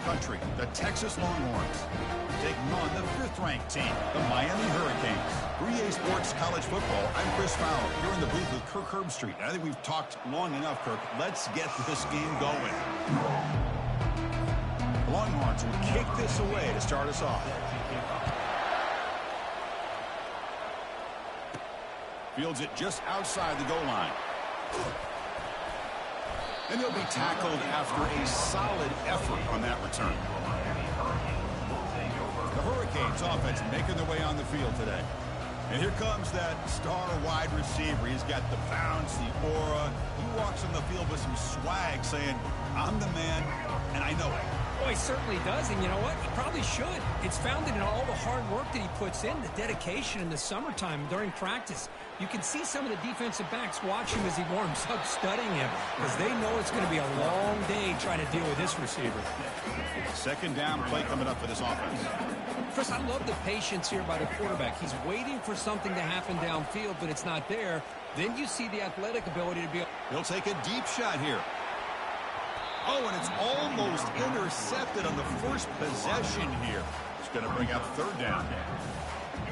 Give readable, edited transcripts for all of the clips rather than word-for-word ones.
country, the Texas Longhorns, taking on the 5th-ranked team, the Miami Hurricanes. 3A Sports College Football, I'm Chris Fowler, here in the booth with Kirk Herbstreit. I think we've talked long enough, Kirk. Let's get this game going. The Longhorns will kick this away to start us off. Fields it just outside the goal line. And he'll be tackled after a solid effort on that return. The Hurricanes offense making their way on the field today. And here comes that star wide receiver. He's got the bounce, the aura. He walks on the field with some swag saying, I'm the man, and I know it. Well, he certainly does, and you know what? He probably should. It's founded in all the hard work that he puts in, the dedication in the summertime during practice. You can see some of the defensive backs watch him as he warms up, studying him, because they know it's going to be a long day trying to deal with this receiver. Second down play coming up for this offense. Chris, I love the patience here by the quarterback. He's waiting for something to happen downfield, but it's not there. Then you see the athletic ability to be... He'll take a deep shot here. Oh, and it's almost intercepted on the first possession here. It's going to bring up 3rd down.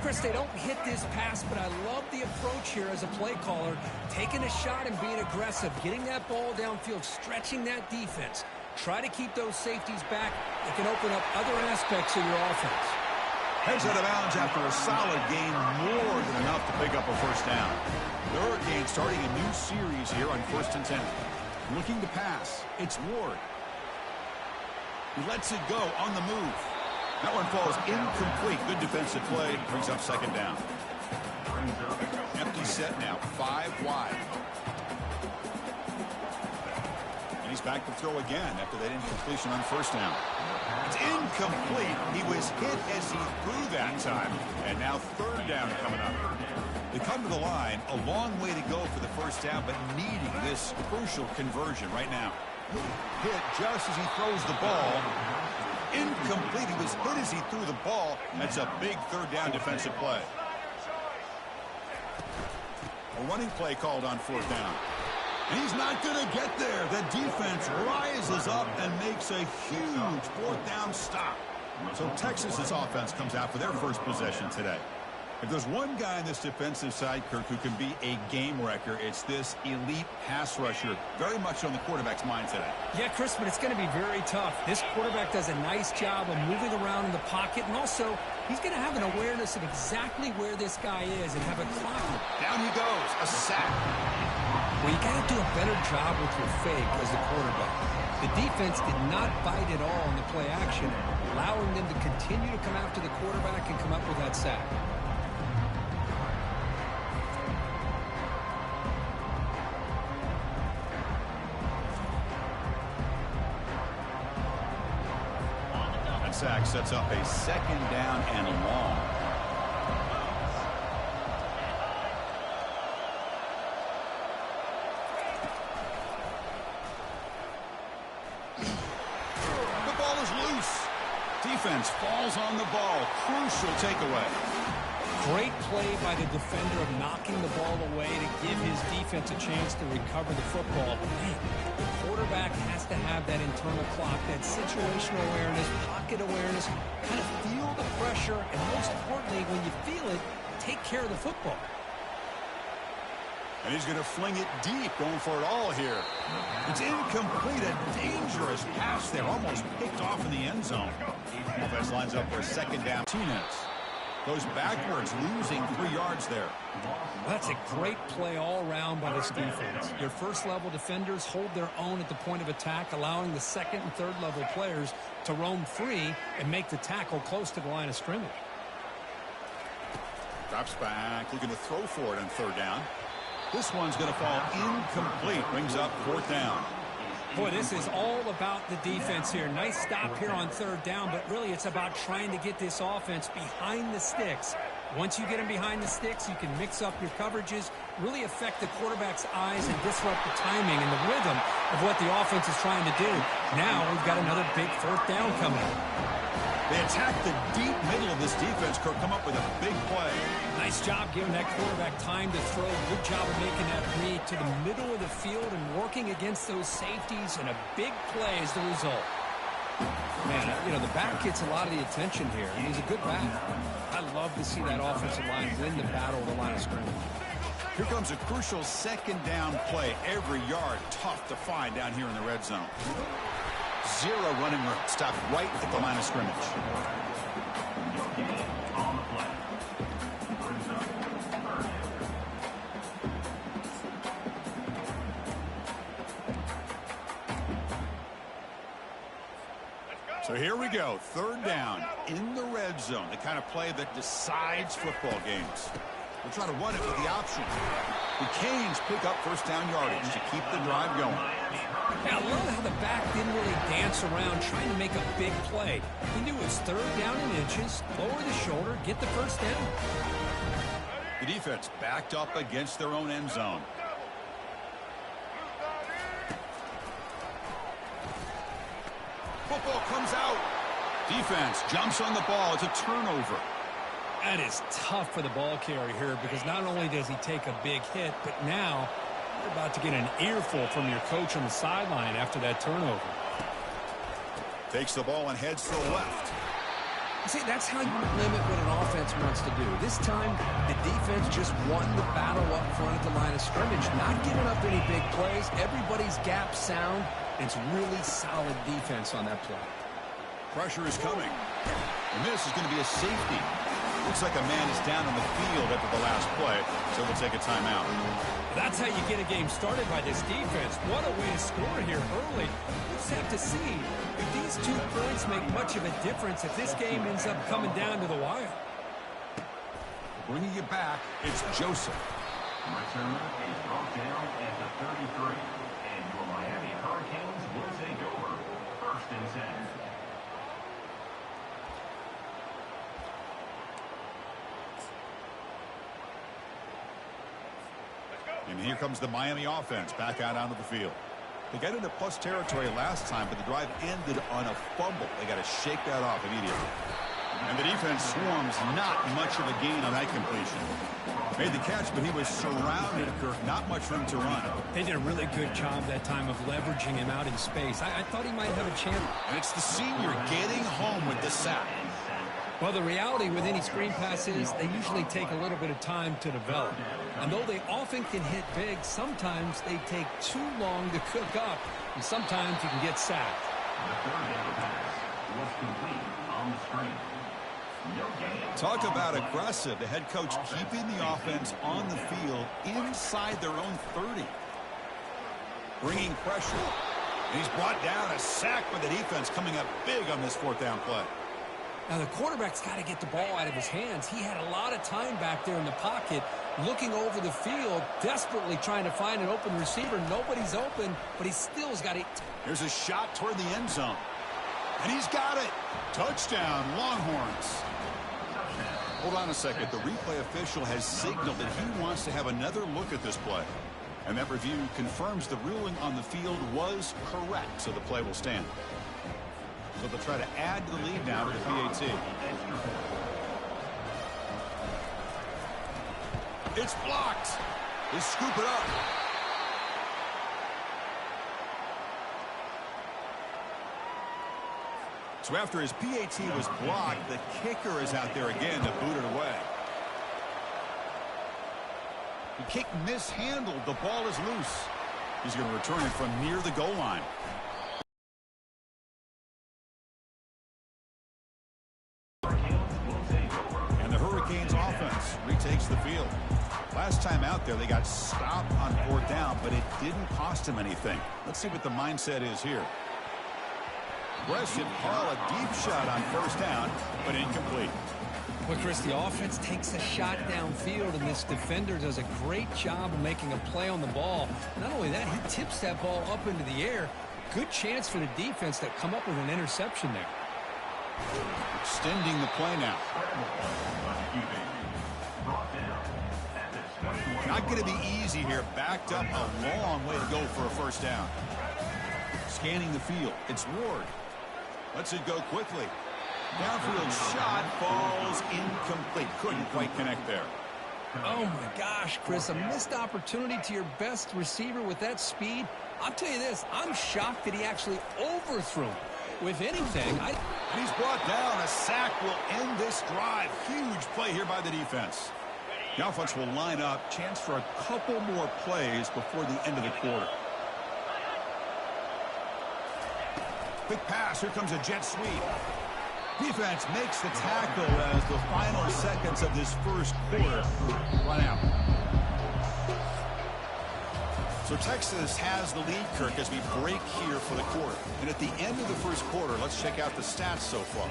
Chris, they don't hit this pass, but I love the approach here as a play caller. Taking a shot and being aggressive, getting that ball downfield, stretching that defense. Try to keep those safeties back. It can open up other aspects of your offense. Heads out of bounds after a solid gain, more than enough to pick up a 1st down. The Hurricanes starting a new series here on 1st and 10. Looking to pass. It's Ward. He lets it go on the move. That one falls incomplete. Good defensive play. Brings up 2nd down. Empty set now. 5 wide. And he's back to throw again after that incompletion on 1st down. It's incomplete. He was hit as he threw that time. And now 3rd down coming up. They come to the line, a long way to go for the 1st down, but needing this crucial conversion right now. Hit just as he throws the ball. Incomplete. He was hit as he threw the ball. That's a big 3rd down defensive play. A running play called on 4th down. And he's not going to get there. The defense rises up and makes a huge 4th down stop. So Texas's offense comes out for their first possession today. If there's one guy on this defensive side, Kirk, who can be a game wrecker, it's this elite pass rusher. Very much on the quarterback's mind today. Yeah, Chris, but it's going to be very tough. This quarterback does a nice job of moving around in the pocket, and also he's going to have an awareness of exactly where this guy is and have a clock. Down he goes, a sack. Well, you got to do a better job with your fake as the quarterback. The defense did not bite at all in the play action, allowing them to continue to come after the quarterback and come up with that sack. Sack sets up a 2nd down and long. The ball is loose. Defense falls on the ball. Crucial takeaway. Great play by the defender of knocking the ball away to give his defense a chance to recover the football. Man, the quarterback has to have that internal clock, that situational awareness, pocket awareness, kind of feel the pressure, and most importantly, when you feel it, take care of the football. And he's going to fling it deep, going for it all here. It's incomplete, a dangerous pass there, almost picked off in the end zone. Offense lines up for a 2nd down. Martinez goes backwards, losing 3 yards there. Well, that's a great play all around by this defense. Your first-level defenders hold their own at the point of attack, allowing the 2nd and 3rd-level players to roam free and make the tackle close to the line of scrimmage. Drops back, looking to throw for it on 3rd down. This one's going to fall incomplete, brings up 4th down. Boy, this is all about the defense here. Nice stop here on 3rd down, but really it's about trying to get this offense behind the sticks. Once you get them behind the sticks, you can mix up your coverages, really affect the quarterback's eyes and disrupt the timing and the rhythm of what the offense is trying to do. Now we've got another big 4th down coming up. They attack the deep middle of this defense, Kirk, come up with a big play. Nice job giving that quarterback time to throw. Good job of making that read to the middle of the field and working against those safeties, and a big play is the result. Man, you know, the back gets a lot of the attention here, and he's a good back. I love to see that offensive line win the battle of the line of scrimmage. Here comes a crucial second down play. Every yard tough to find down here in the red zone. Zero running room. Stopped right at the line of scrimmage. So here we go, third down in the red zone, the kind of play that decides football games. We'll try to run it with the option. The Canes pick up first down yardage to keep the drive going. Yeah, I love how the back didn't really dance around trying to make a big play. He knew it was third down in inches, lower the shoulder, get the first down. The defense backed up against their own end zone. Football comes out. Defense jumps on the ball. It's a turnover. That is tough for the ball carrier here because not only does he take a big hit, but now you're about to get an earful from your coach on the sideline after that turnover. Takes the ball and heads to the left. See, that's how you limit what an offense wants to do. This time, the defense just won the battle up front at the line of scrimmage, not giving up any big plays. Everybody's gap sound. It's really solid defense on that play. Pressure is coming. And this is going to be a safety. Looks like a man is down on the field after the last play, so we'll take a timeout. That's how you get a game started by this defense. What a way to score here early. We'll just have to see if these 2 points make much of a difference if this game ends up coming down to the wire. Bringing you back, it's Joseph. Return is brought down at the 33. And your Miami Hurricanes will take over. First and 10. And here comes the Miami offense back out onto the field. They got into plus territory last time, but the drive ended on a fumble. They got to shake that off immediately. And the defense swarms, not much of a gain on that completion. Made the catch, but he was surrounded, Kirk. Not much room to run. They did a really good job that time of leveraging him out in space. I thought he might have a chance. And it's the senior getting home with the sack. Well, the reality with any screen pass is they usually take a little bit of time to develop. And though they often can hit big, sometimes they take too long to cook up, and sometimes you can get sacked. The third down pass was complete on the screen. No gain. Talk about aggressive. The head coach keeping the offense on the field inside their own 30. Bringing pressure. And he's brought down, a sack by the defense coming up big on this fourth down play. Now, the quarterback's got to get the ball out of his hands. He had a lot of time back there in the pocket, looking over the field, desperately trying to find an open receiver. Nobody's open, but he still's got it. Here's a shot toward the end zone. And he's got it. Touchdown, Longhorns. Hold on a second. The replay official has signaled that he wants to have another look at this play. And that review confirms the ruling on the field was correct, so the play will stand. So they'll try to add to the lead now to the PAT. It's blocked. They scoop it up. So after his PAT was blocked, the kicker is out there again to boot it away. The kick mishandled. The ball is loose. He's going to return it from near the goal line. And the Hurricanes offense retakes the field. Last time out there, they got stopped on fourth down, but it didn't cost him anything. Let's see what the mindset is here. Aggressive call, a deep shot on first down, but incomplete. Well, Chris, the offense takes a shot downfield, and this defender does a great job of making a play on the ball. Not only that, he tips that ball up into the air. Good chance for the defense to come up with an interception there. Extending the play now. Not going to be easy here. Backed up a long way to go for a first down. Scanning the field. It's Ward. Lets it go quickly. Downfield shot falls incomplete. Couldn't quite connect there. Oh, my gosh, Chris. A missed opportunity to your best receiver with that speed. I'll tell you this. I'm shocked that he actually overthrew him. With anything, And he's brought down. A sack will end this drive. Huge play here by the defense. The offense will line up. Chance for a couple more plays before the end of the quarter. Quick pass. Here comes a jet sweep. Defense makes the tackle as the final seconds of this first quarter run out. So Texas has the lead, Kirk, as we break here for the quarter. And at the end of the first quarter, let's check out the stats so far.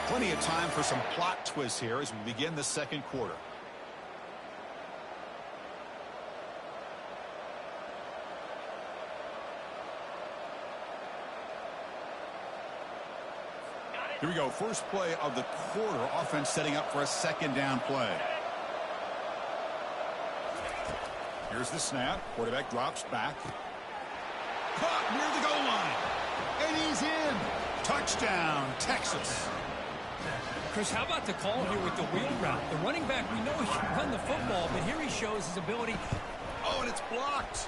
Plenty of time for some plot twists here as we begin the second quarter. Here we go. First play of the quarter. Offense setting up for a second down play. Here's the snap. Quarterback drops back. Caught near the goal line. And he's in. Touchdown, Texas. Chris, how about the call here with the wheel route? The running back, we know he can run the football, but here he shows his ability. Oh, and it's blocked.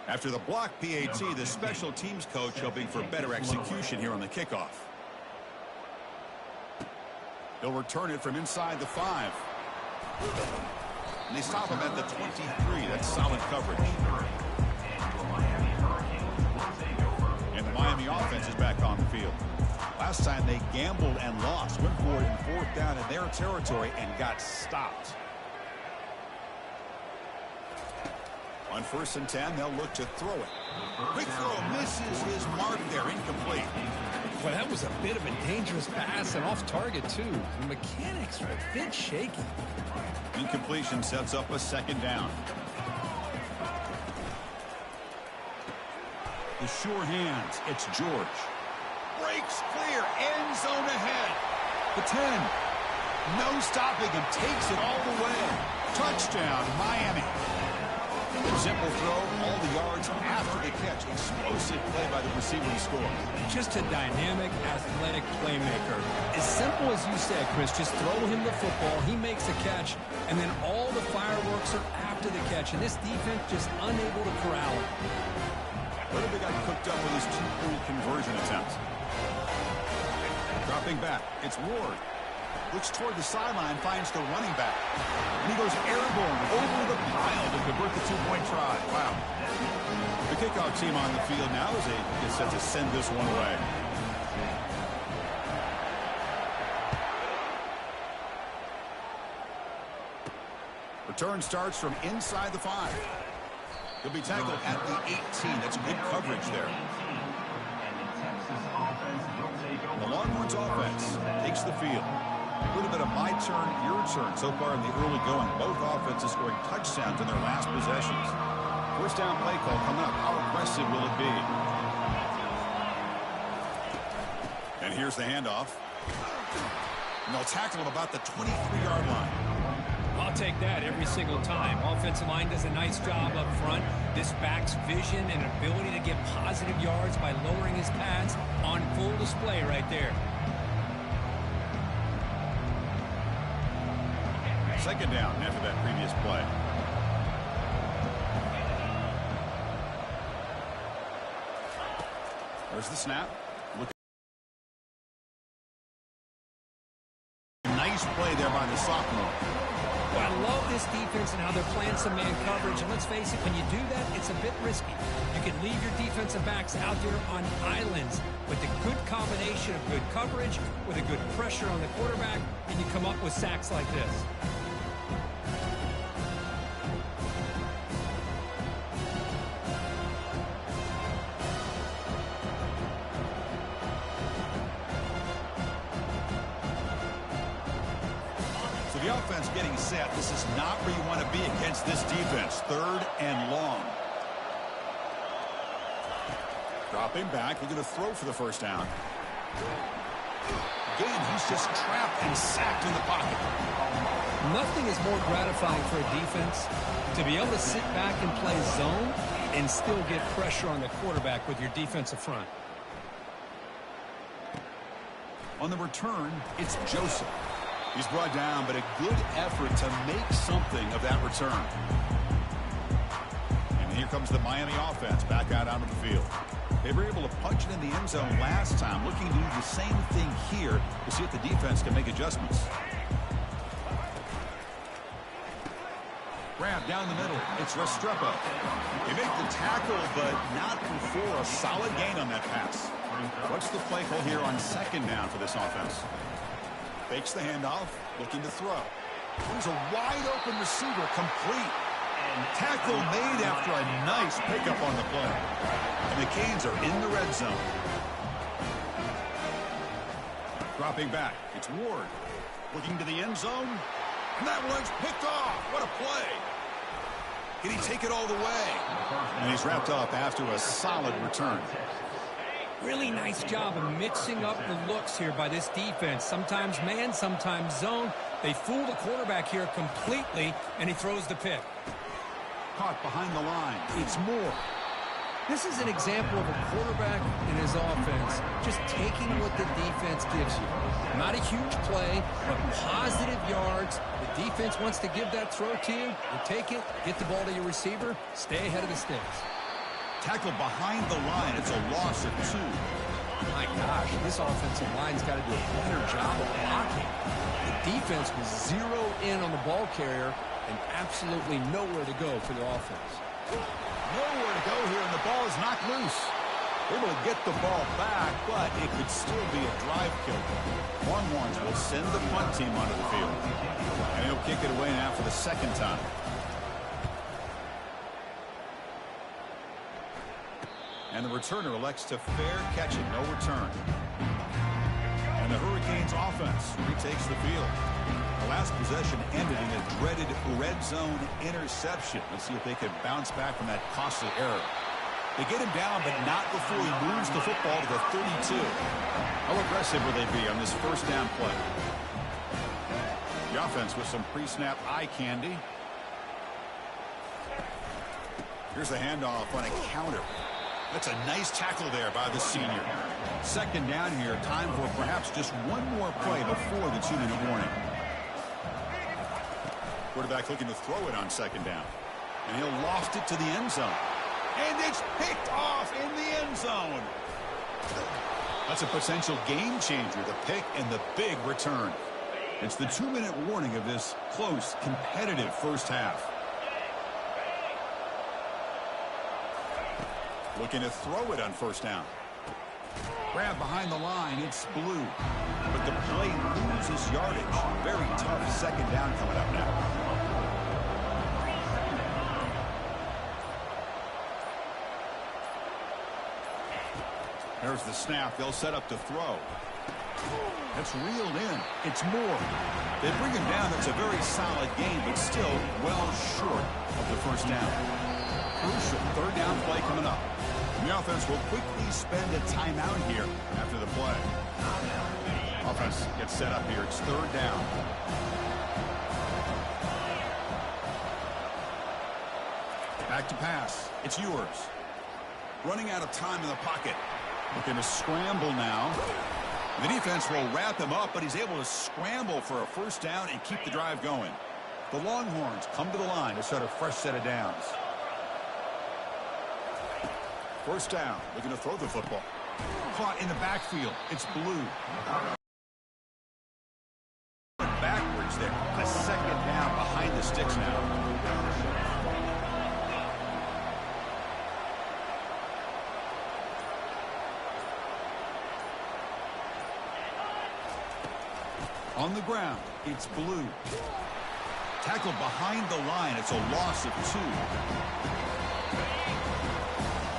After the block PAT, the special teams coach hoping for better execution here on the kickoff. He'll return it from inside the 5. And they stop him at the 23. That's solid coverage. And the Miami offense is back on the field. Last time they gambled and lost. Went for it in 4th down in their territory and got stopped. On 1st and 10, they'll look to throw it. Quick throw misses his mark there. Incomplete. Well, that was a bit of a dangerous pass and off target, too. The mechanics are a bit shaky. Incompletion sets up a second down. The sure hands. It's George. Breaks clear. End zone ahead. The 10. No stopping him. Takes it all the way. Touchdown, Miami. Simple throw, all the yards after the catch. Explosive play by the receiver to score. Just a dynamic, athletic playmaker. As simple as you said, Chris, just throw him the football, he makes a catch, and then all the fireworks are after the catch, and this defense just unable to corral it. What if they got cooked up with his 2-point conversion attempts? Dropping back, it's Ward. Looks toward the sideline, finds the running back. And he goes airborne over the pile to convert the 2-point try. Wow. The kickoff team on the field now as they get set to send this one away. Return starts from inside the 5. He'll be tackled at the 18. That's good coverage there. The Longhorns offense takes the field. A little bit of my turn, your turn so far in the early going. Both offenses scoring touchdowns in their last possessions. First down play call coming up. How aggressive will it be? And here's the handoff. And they'll tackle him about the 23-yard line. I'll take that every single time. Offensive line does a nice job up front. This back's vision and ability to get positive yards by lowering his pads on full display right there. Second down after that previous play. There's the snap. Nice play there by the sophomore. Well, I love this defense and how they're playing some man coverage. And let's face it, when you do that, it's a bit risky. You can leave your defensive backs out there on islands with a good combination of good coverage, with a good pressure on the quarterback, and you come up with sacks like this. The offense getting set. This is not where you want to be against this defense. 3rd and long. Dropping back. Looking to throw for the first down. Again, he's just trapped and sacked in the pocket. Nothing is more gratifying for a defense to be able to sit back and play zone and still get pressure on the quarterback with your defensive front. On the return, it's Joseph. He's brought down, but a good effort to make something of that return. And here comes the Miami offense back out onto the field. They were able to punch it in the end zone last time, looking to do the same thing here to see if the defense can make adjustments. Grab down the middle. It's Restrepo. They make the tackle, but not before a solid gain on that pass. What's the play call here on second down for this offense? Fakes the handoff, looking to throw. There's a wide-open receiver, complete. Tackle made after a nice pickup on the play. And the Canes are in the red zone. Dropping back, it's Ward. Looking to the end zone. And that one's picked off. What a play. Can he take it all the way? And he's wrapped up after a solid return. Really nice job of mixing up the looks here by this defense. Sometimes man, sometimes zone. They fool the quarterback here completely, and he throws the pick. Caught behind the line. It's Moore. This is an example of a quarterback in his offense just taking what the defense gives you. Not a huge play, but positive yards. The defense wants to give that throw to you. You take it, get the ball to your receiver, stay ahead of the sticks. Tackle behind the line. It's a loss of 2. My gosh, this offensive line's got to do a better job of blocking. The defense was zeroed in on the ball carrier and absolutely nowhere to go for the offense. Nowhere to go here, and the ball is knocked loose. Able to get the ball back, but it could still be a drive killer. Longhorns will send the punt team onto the field. And he'll kick it away now for the second time. And the returner elects to fair catch it, no return. And the Hurricanes offense retakes the field. The last possession ended in a dreaded red zone interception. Let's see if they can bounce back from that costly error. They get him down, but not before he moves the football to the 32. How aggressive will they be on this first down play? The offense with some pre-snap eye candy. Here's the handoff on a counter. That's a nice tackle there by the senior. Second down here, time for perhaps just one more play before the 2-minute warning. Quarterback looking to throw it on second down. And he'll loft it to the end zone. And it's picked off in the end zone. That's a potential game changer, the pick and the big return. It's the 2-minute warning of this close, competitive first half. Looking to throw it on first down. Grab behind the line, it's Blue. But the play loses yardage. Very tough second down coming up now. There's the snap. They'll set up to throw. That's reeled in. It's Moore. They bring him down. That's a very solid game, but still well short of the first down. Crucial third down play coming up. The offense will quickly spend a timeout here after the play. Offense gets set up here. It's third down. Back to pass. It's yours. Running out of time in the pocket. Looking to scramble now. The defense will wrap him up, but he's able to scramble for a first down and keep the drive going. The Longhorns come to the line to start a fresh set of downs. First down, looking to throw the football. Caught in the backfield. It's Blue. Backwards there. A second down behind the sticks now. On the ground, it's Blue. Tackled behind the line. It's a loss of 2.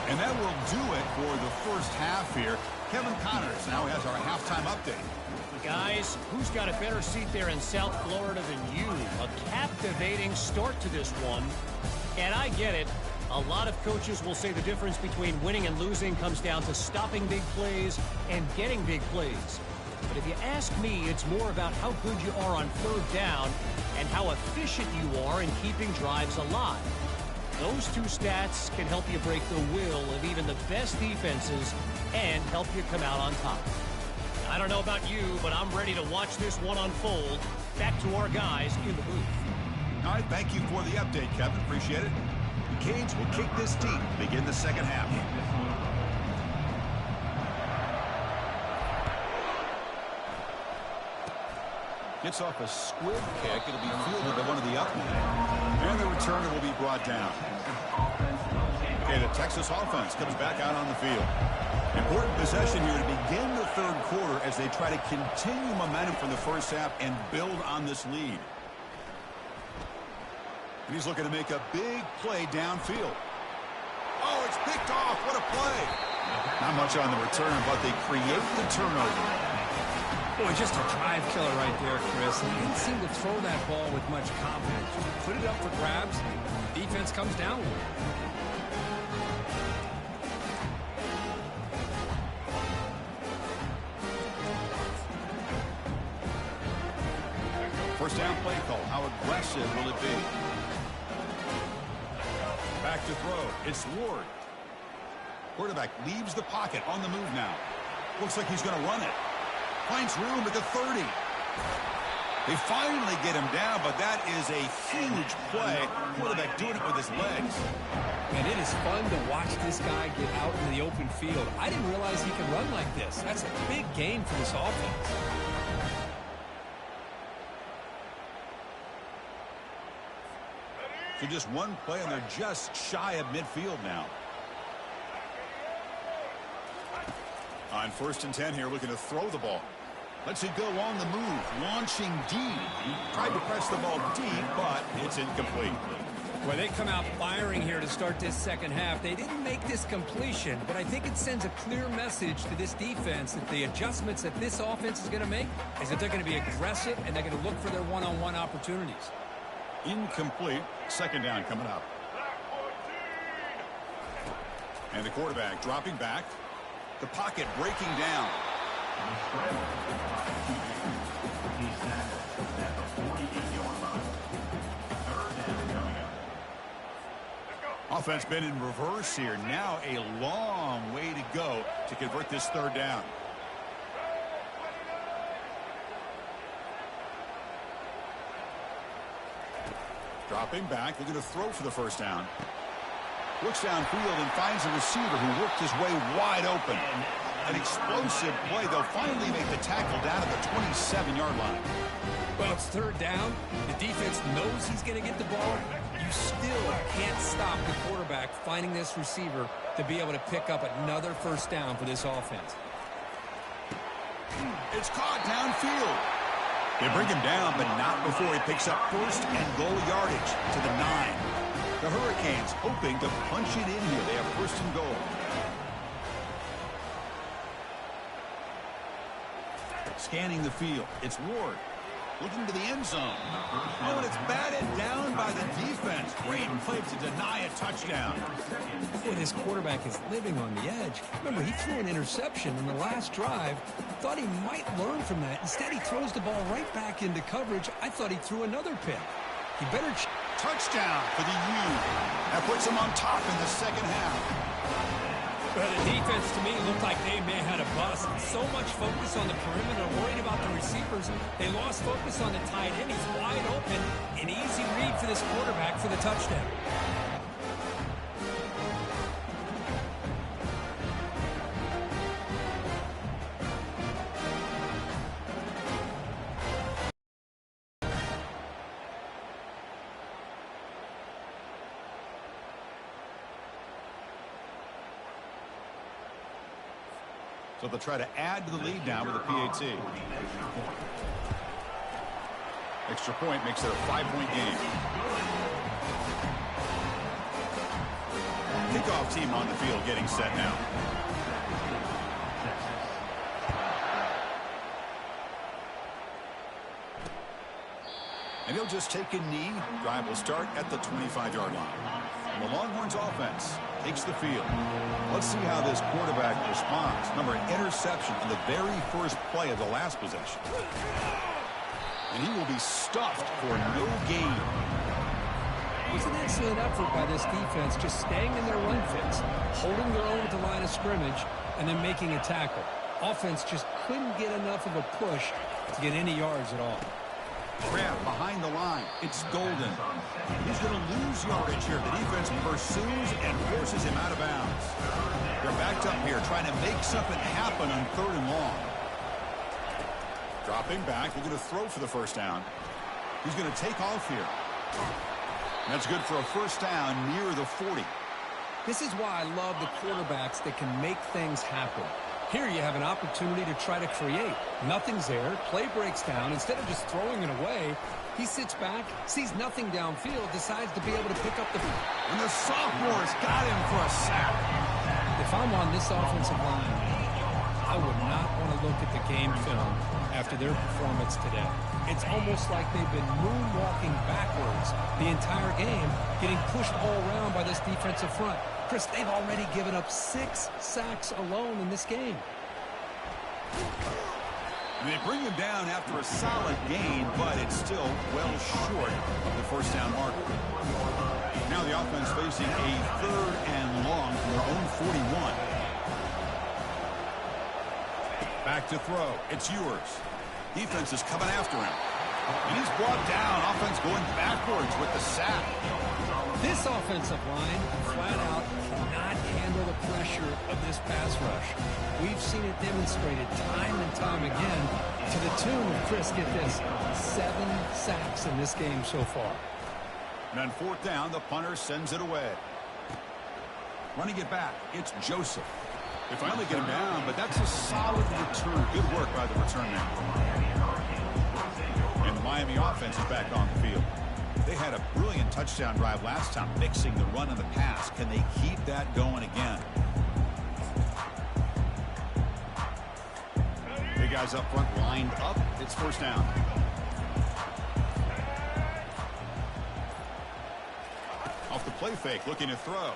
And that will do it for the first half here. Kevin Connors now has our halftime update. Guys, who's got a better seat there in South Florida than you? A captivating start to this one. And I get it. A lot of coaches will say the difference between winning and losing comes down to stopping big plays and getting big plays. But if you ask me, it's more about how good you are on third down and how efficient you are in keeping drives alive. Those two stats can help you break the will of even the best defenses and help you come out on top. I don't know about you, but I'm ready to watch this one unfold. Back to our guys in the booth. All right, thank you for the update, Kevin. Appreciate it. The Canes will kick this deep to begin the second half. Gets off a squib kick. It'll be fielded by one of the up men. And the returner will be brought down. Okay, the Texas offense comes back out on the field. Important possession here to begin the third quarter as they try to continue momentum from the first half and build on this lead. And he's looking to make a big play downfield. Oh, it's picked off. What a play. Not much on the return, but they create the turnover. Boy, just a drive killer right there, Chris. He didn't seem to throw that ball with much confidence. Just put it up for grabs. Defense comes down with it. First down play call. How aggressive will it be? Back to throw. It's Ward. Quarterback leaves the pocket on the move now. Looks like he's going to run it. Finds room at the 30. They finally get him down, but that is a huge play. Quarterback doing it with his legs. And it is fun to watch this guy get out in the open field. I didn't realize he could run like this. That's a big gain for this offense. So just one play, and they're just shy of midfield now. On 1st and 10 here, looking to throw the ball. Lets it go on the move, launching deep. Tried to press the ball deep, but it's incomplete. Well, they come out firing here to start this second half. They didn't make this completion, but I think it sends a clear message to this defense that the adjustments that this offense is going to make is that they're going to be aggressive and they're going to look for their one-on-one opportunities. Incomplete. Second down coming up. And the quarterback dropping back. The pocket breaking down. Offense been in reverse here. Now a long way to go to convert this third down. Dropping back. They're going to throw for the first down. Looks downfield and finds a receiver who worked his way wide open. An explosive play. They'll finally make the tackle down at the 27-yard line. Well, it's third down. The defense knows he's going to get the ball. You still can't stop the quarterback finding this receiver to be able to pick up another first down for this offense. It's caught downfield. They bring him down, but not before he picks up first and goal yardage to the 9. The Hurricanes hoping to punch it in here. They have first and goal. Scanning the field. It's Ward. Looking to the end zone. Oh, and it's batted down by the defense. Great play to deny a touchdown. Boy, this quarterback is living on the edge. Remember, he threw an interception in the last drive. Thought he might learn from that. Instead, he throws the ball right back into coverage. I thought he threw another pick. He better... Touchdown for the U. That puts him on top in the second half. Well, the defense, to me, looked like they may have had a bust. So much focus on the perimeter, worried about the receivers. They lost focus on the tight end. He's wide open. An easy read for this quarterback for the touchdown. So they'll try to add to the lead now with a PAT. Extra point makes it a 5-point game. Kickoff team on the field getting set now. And he'll just take a knee. Drive will start at the 25-yard line. And the Longhorns offense takes the field. Let's see how this quarterback responds. Remember, an interception in the very first play of the last possession. And he will be stuffed for no gain. It was an excellent effort by this defense, just staying in their run fits, holding their own at the line of scrimmage, and then making a tackle. Offense just couldn't get enough of a push to get any yards at all. Grab behind the line. It's Golden. He's going to lose yardage here. The defense pursues and forces him out of bounds. They're backed up here trying to make something happen on 3rd and long. Dropping back. They're going to throw for the first down. He's going to take off here. That's good for a first down near the 40. This is why I love the quarterbacks that can make things happen. Here you have an opportunity to try to create. Nothing's there. Play breaks down. Instead of just throwing it away, he sits back, sees nothing downfield, decides to be able to pick up the... And the sophomore's got him for a sack. If I'm on this offensive line, I would not want to look at the game film after their performance today. It's almost like they've been moonwalking backwards the entire game, getting pushed all around by this defensive front. Chris, they've already given up 6 sacks alone in this game. And they bring him down after a solid gain, but it's still well short of the first down marker. Now the offense facing a 3rd and long from their own 41. Back to throw. It's Ewers. Defense is coming after him. And he's brought down. Offense going backwards with the sack. This offensive line flat out cannot handle the pressure of this pass rush. We've seen it demonstrated time and time again to the tune of, Chris, get this, 7 sacks in this game so far. And on 4th down, the punter sends it away. Running it back, it's Joseph. They finally get him down, but that's a solid return. Good work by the return man. And the Miami offense is back on the field. They had a brilliant touchdown drive last time, mixing the run and the pass. Can they keep that going again? Big guys up front lined up. It's first down. Off the play fake, looking to throw.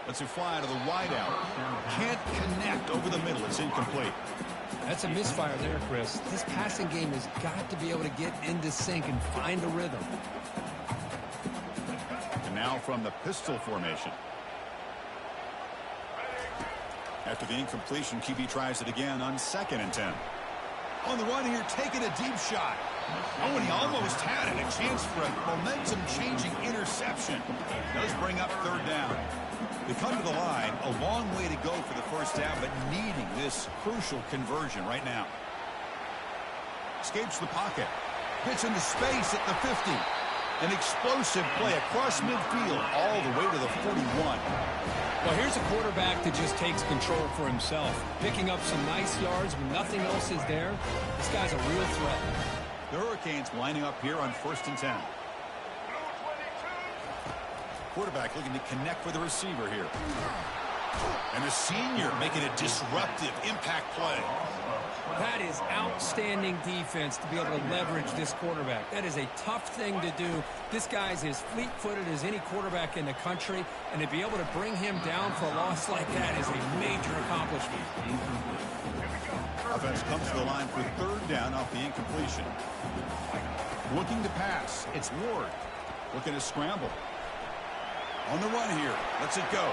Lets it fly to the wideout. Can't connect over the middle. It's incomplete. That's a misfire there, Chris. This passing game has got to be able to get into sync and find a rhythm. And now from the pistol formation. After the incompletion, QB tries it again on 2nd and 10. On the run here, taking a deep shot. Oh, and he almost had it. A chance for a momentum-changing interception. Does bring up 3rd down. They come to the line, a long way to go for the first down, but needing this crucial conversion right now. Escapes the pocket. Gets into space at the 50. An explosive play across midfield all the way to the 41. Well, here's a quarterback that just takes control for himself. Picking up some nice yards when nothing else is there. This guy's a real threat. The Hurricanes lining up here on 1st and 10. Quarterback looking to connect with the receiver here. And the senior making a disruptive impact play. That is outstanding defense to be able to leverage this quarterback. That is a tough thing to do. This guy's as fleet-footed as any quarterback in the country, and to be able to bring him down for a loss like that is a major accomplishment. Offense comes to the line for 3rd down off the incompletion. Looking to pass. It's Ward. Looking to scramble. On the run here. Lets it go.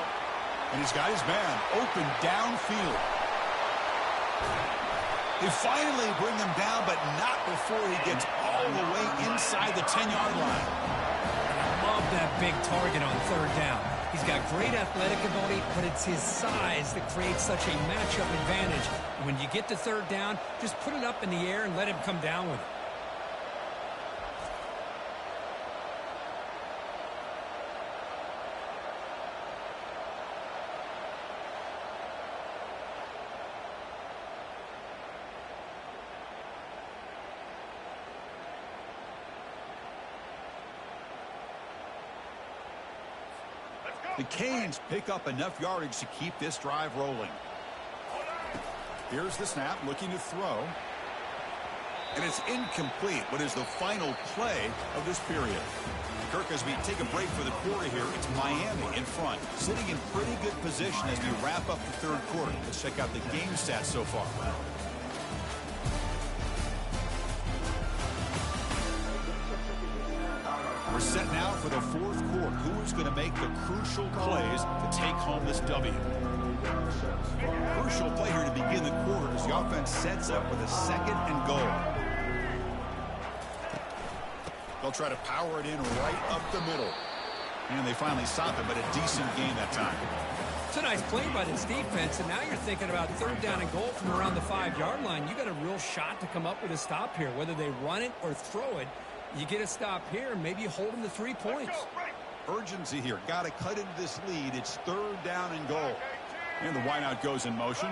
And he's got his man open downfield. They finally bring him down, but not before he gets all the way inside the 10-yard line. I love that big target on 3rd down. He's got great athletic ability, but it's his size that creates such a matchup advantage. When you get to 3rd down, just put it up in the air and let him come down with it. The Canes pick up enough yardage to keep this drive rolling. Here's the snap, looking to throw. And it's incomplete. What is the final play of this period? Kirk, as we take a break for the quarter here, it's Miami in front, sitting in pretty good position as we wrap up the 3rd quarter. Let's check out the game stats so far. We're set now for the 4th quarter. Who is going to make the crucial plays to take home this W? Crucial play here to begin the quarter as the offense sets up with a 2nd and goal. They'll try to power it in right up the middle. And they finally stop it, but a decent gain that time. It's a nice play by this defense, and now you're thinking about 3rd down and goal from around the 5-yard line. You got a real shot to come up with a stop here. Whether they run it or throw it, you get a stop here, maybe you hold them to 3 points. Urgency here. Got to cut into this lead. It's 3rd down and goal. And the wideout goes in motion.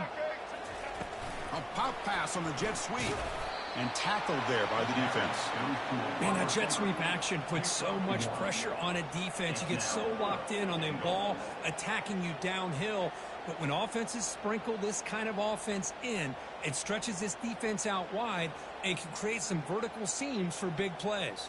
A pop pass on the jet sweep. And tackled there by the defense. Man, that jet sweep action puts so much pressure on a defense. You get so locked in on the ball attacking you downhill. But when offenses sprinkle this kind of offense in, it stretches this defense out wide and can create some vertical seams for big plays.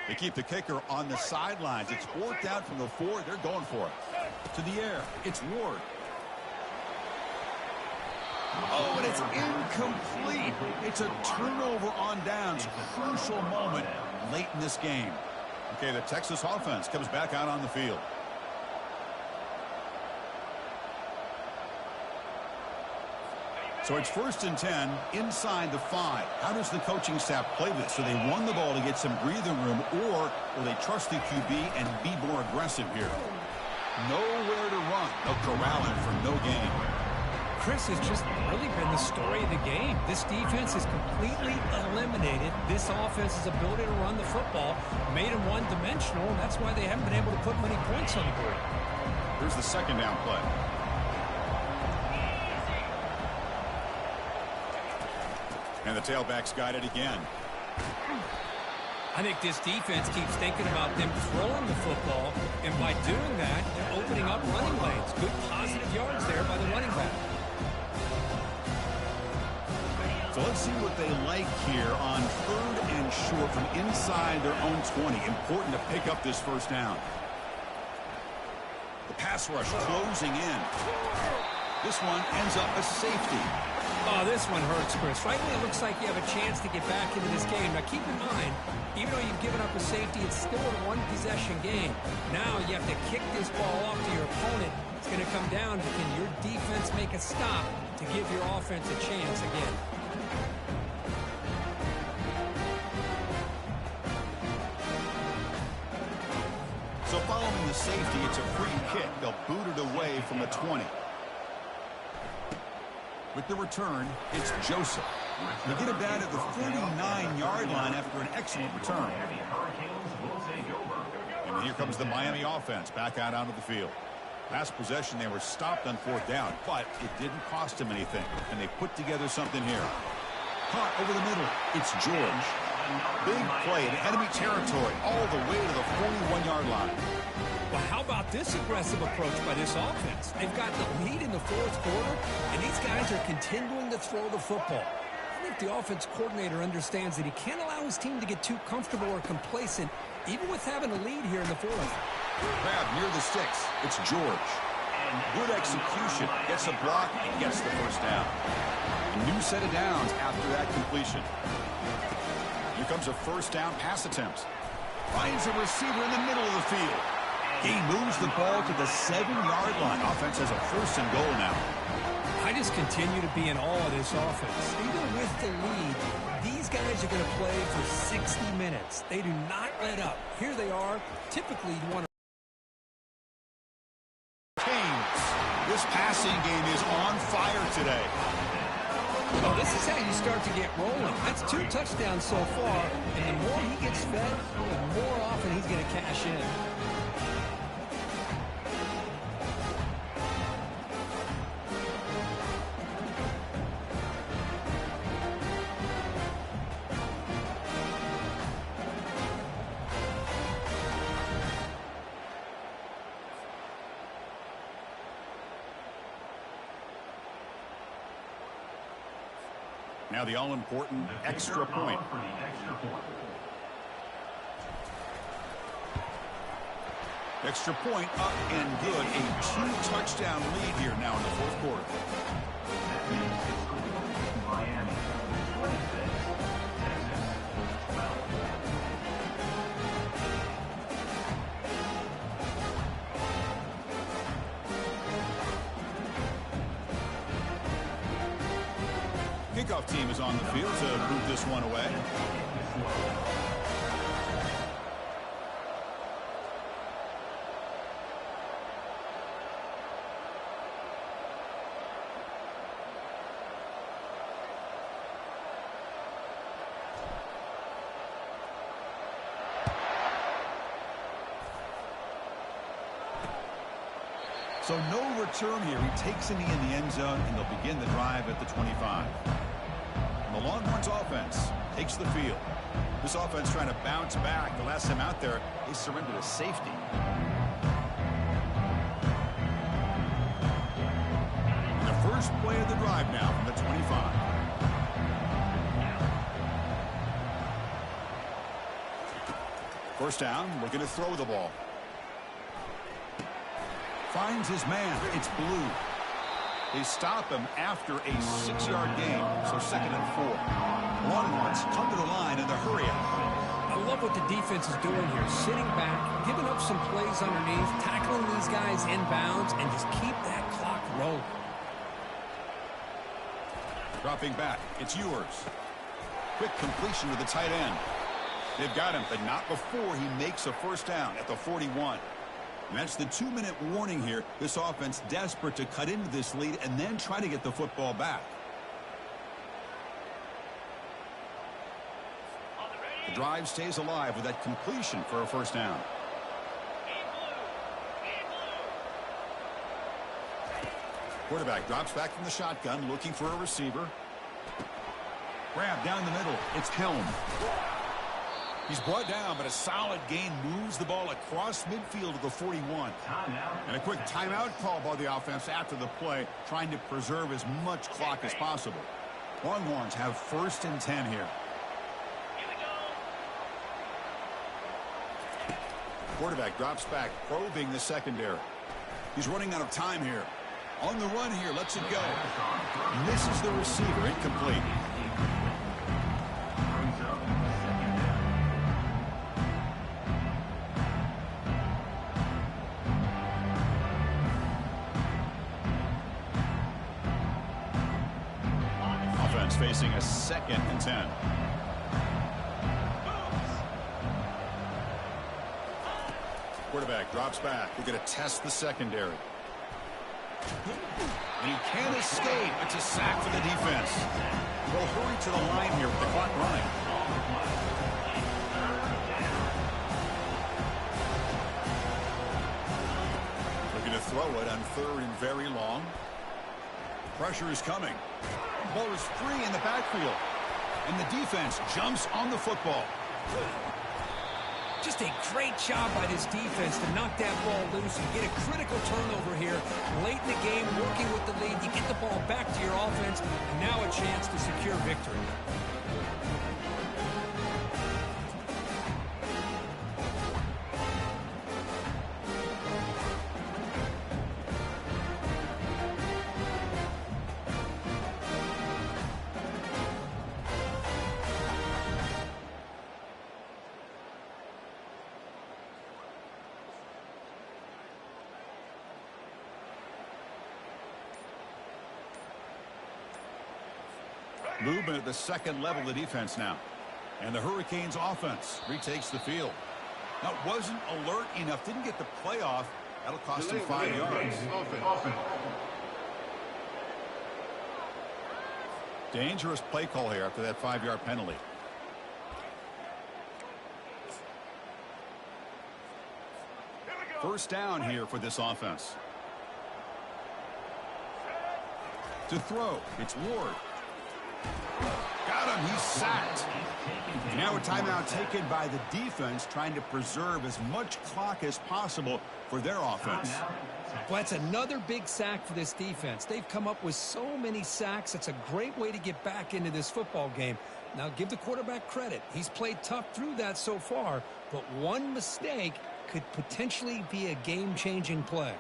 They keep the kicker on the sidelines. It's 4th down from the 4. They're going for it. To the air. It's Ward. Oh, and it's incomplete. It's a turnover on downs. Crucial moment late in this game. Okay, the Texas offense comes back out on the field. So it's 1st and 10 inside the 5. How does the coaching staff play this? Do they run the ball to get some breathing room, or will they trust the QB and be more aggressive here? Nowhere to run. They'll corral him for no gain. Chris, has just really been the story of the game. This defense has completely eliminated this offense's ability to run the football, made them one-dimensional, and that's why they haven't been able to put many points on the board. Here's the 2nd down play. And the tailback's got it again. I think this defense keeps thinking about them throwing the football, and by doing that, they're opening up running lanes. Good positive yards there by the running back. So let's see what they like here on 3rd and short from inside their own 20. Important to pick up this 1st down. The pass rush closing in. This one ends up a safety. Oh, this one hurts, Chris. Right when it looks like you have a chance to get back into this game. Now, keep in mind, even though you've given up a safety, it's still a one-possession game. Now you have to kick this ball off to your opponent. It's going to come down to, can your defense make a stop to give your offense a chance again? So following the safety, it's a free kick. They'll boot it away from the 20. With the return, it's Joseph. They get it down at the 49-yard line after an excellent return. And here comes the Miami offense back out onto the field. Last possession, they were stopped on 4th down, but it didn't cost them anything. And they put together something here. Caught over the middle. It's George. Big play in enemy territory all the way to the 41-yard line. Well, how about this aggressive approach by this offense? They've got the lead in the 4th quarter, and these guys are continuing to throw the football. I think the offense coordinator understands that he can't allow his team to get too comfortable or complacent, even with having a lead here in the 4th. Grab near the sticks. It's George. Good execution. Gets a block and gets the 1st down. A new set of downs after that completion. Here comes a 1st down pass attempt. Finds a receiver in the middle of the field. He moves the ball to the 7-yard line. Offense has a 1st and goal now. I just continue to be in awe of this offense. Even with the lead, these guys are going to play for 60 minutes. They do not let up. Here they are. Typically, you want to... This passing game is on fire today. Oh, this is how you start to get rolling. That's 2 touchdowns so far, and the more he gets fed, the more often he's going to cash in. Now the all-important extra point. Extra point up and good. A 2-touchdown lead here now in the 4th quarter. kickoff team is on the field to move this one away. So no return here. He takes a knee in the end zone, and they'll begin the drive at the 25. And the Longhorns offense takes the field. This offense trying to bounce back. The last time out there, they surrendered a safety. And the first play of the drive now from the 25. First down, looking to throw the ball. Finds his man. It's Blue. They stop him after a 6-yard gain, so 2nd and 4. Longhorns come to the line in the hurry up. I love what the defense is doing here. Sitting back, giving up some plays underneath, tackling these guys inbounds, and just keep that clock rolling. Dropping back. It's Ewers. Quick completion to the tight end. They've got him, but not before he makes a first down at the 41. And that's the 2-minute warning here. This offense desperate to cut into this lead and then try to get the football back. The drive stays alive with that completion for a first down. Quarterback drops back from the shotgun, looking for a receiver. Grab down the middle. It's Helm. He's brought down, but a solid gain moves the ball across midfield to the 41. And a quick timeout call by the offense after the play, trying to preserve as much clock as possible. Longhorns have 1st and 10 here. Quarterback drops back, probing the secondary. He's running out of time here. On the run here, lets it go. Misses the receiver, incomplete. Facing a 2nd and 10. Quarterback drops back. We're going to test the secondary. And he can't escape. It's a sack for the defense. They'll hurry to the line here with the clock running. Looking to throw it on 3rd and very long. Pressure is coming. Ball is free in the backfield. And the defense jumps on the football. Just a great job by this defense to knock that ball loose and get a critical turnover here. Late in the game, working with the lead, you get the ball back to your offense, and now a chance to secure victory. Movement at the 2nd level of the defense now. And the Hurricanes offense retakes the field. Now, wasn't alert enough, didn't get the play off. That'll cost him 5 yards. Dangerous play call here after that 5-yard penalty. First down here for this offense. To throw, it's Ward. Got him, he's sacked. Now a timeout taken by the defense, trying to preserve as much clock as possible for their offense. Well, that's another big sack for this defense. They've come up with so many sacks. It's a great way to get back into this football game. Now, give the quarterback credit. He's played tough through that so far, but one mistake could potentially be a game-changing play.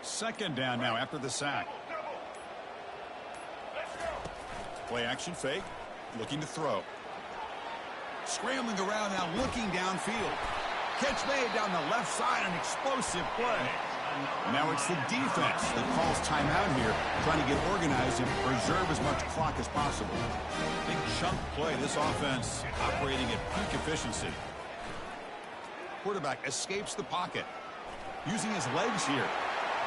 Second down now after the sack. Play action fake. Looking to throw. Scrambling around now, looking downfield. Catch made down the left side, an explosive play. And now it's the defense that calls timeout here, trying to get organized and preserve as much clock as possible. Big chunk play. This offense operating at peak efficiency. Quarterback escapes the pocket. Using his legs here.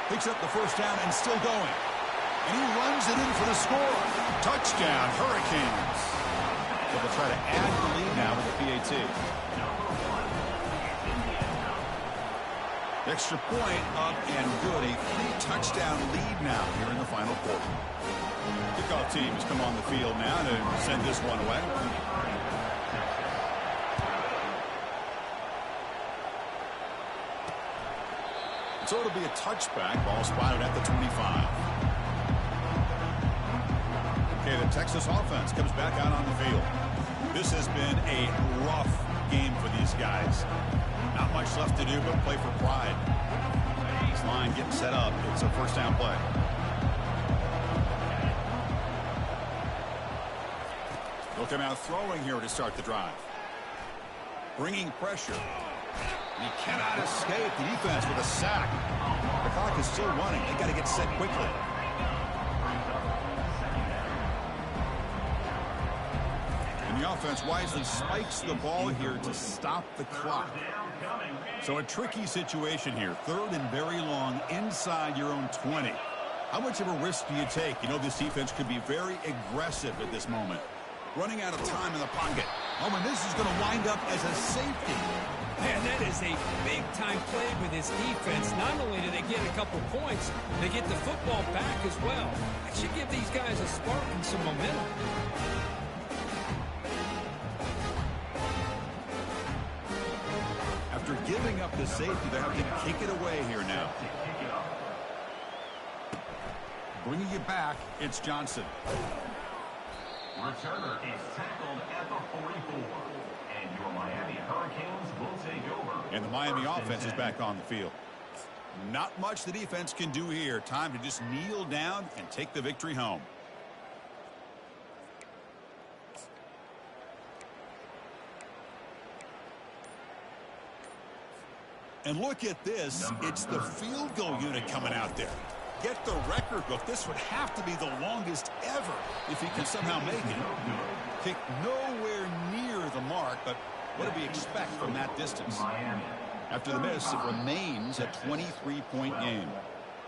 Picks up the first down and still going. And he runs it in for the score. Touchdown, Hurricanes. So they'll try to add the lead now with the PAT. Extra point up and good. A 3-touchdown lead now here in the final quarter. Kickoff team has come on the field now to send this one away. So it'll be a touchback. Ball spotted at the 25. Okay, the Texas offense comes back out on the field. This has been a rough game for these guys. Not much left to do but play for pride. This line getting set up. It's a first down play. They'll come out throwing here to start the drive. Bringing pressure. He cannot escape the defense with a sack. The clock is still running. They got to get set quickly. And the offense wisely spikes the ball here to stop the clock. So a tricky situation here. 3rd and very long inside your own 20. How much of a risk do you take? You know this defense could be very aggressive at this moment. Running out of time in the pocket. Oh, and this is going to wind up as a safety. Man, that is a big-time play with his defense. Not only do they get a couple points, they get the football back as well. That should give these guys a spark and some momentum. After giving up the safety, they have to kick it away here now. Bringing it back, it's Johnson. Returner is tackled at the 44. And your Miami Hurricanes will take over. And the Miami offense is back on the field. Not much the defense can do here. Time to just kneel down and take the victory home. And look at this. It's the field goal unit coming out there. Get the record book. This would have to be the longest ever if he can somehow make it. Kick nowhere near the mark, but what do we expect from that distance? After the miss, it remains a 23-point game.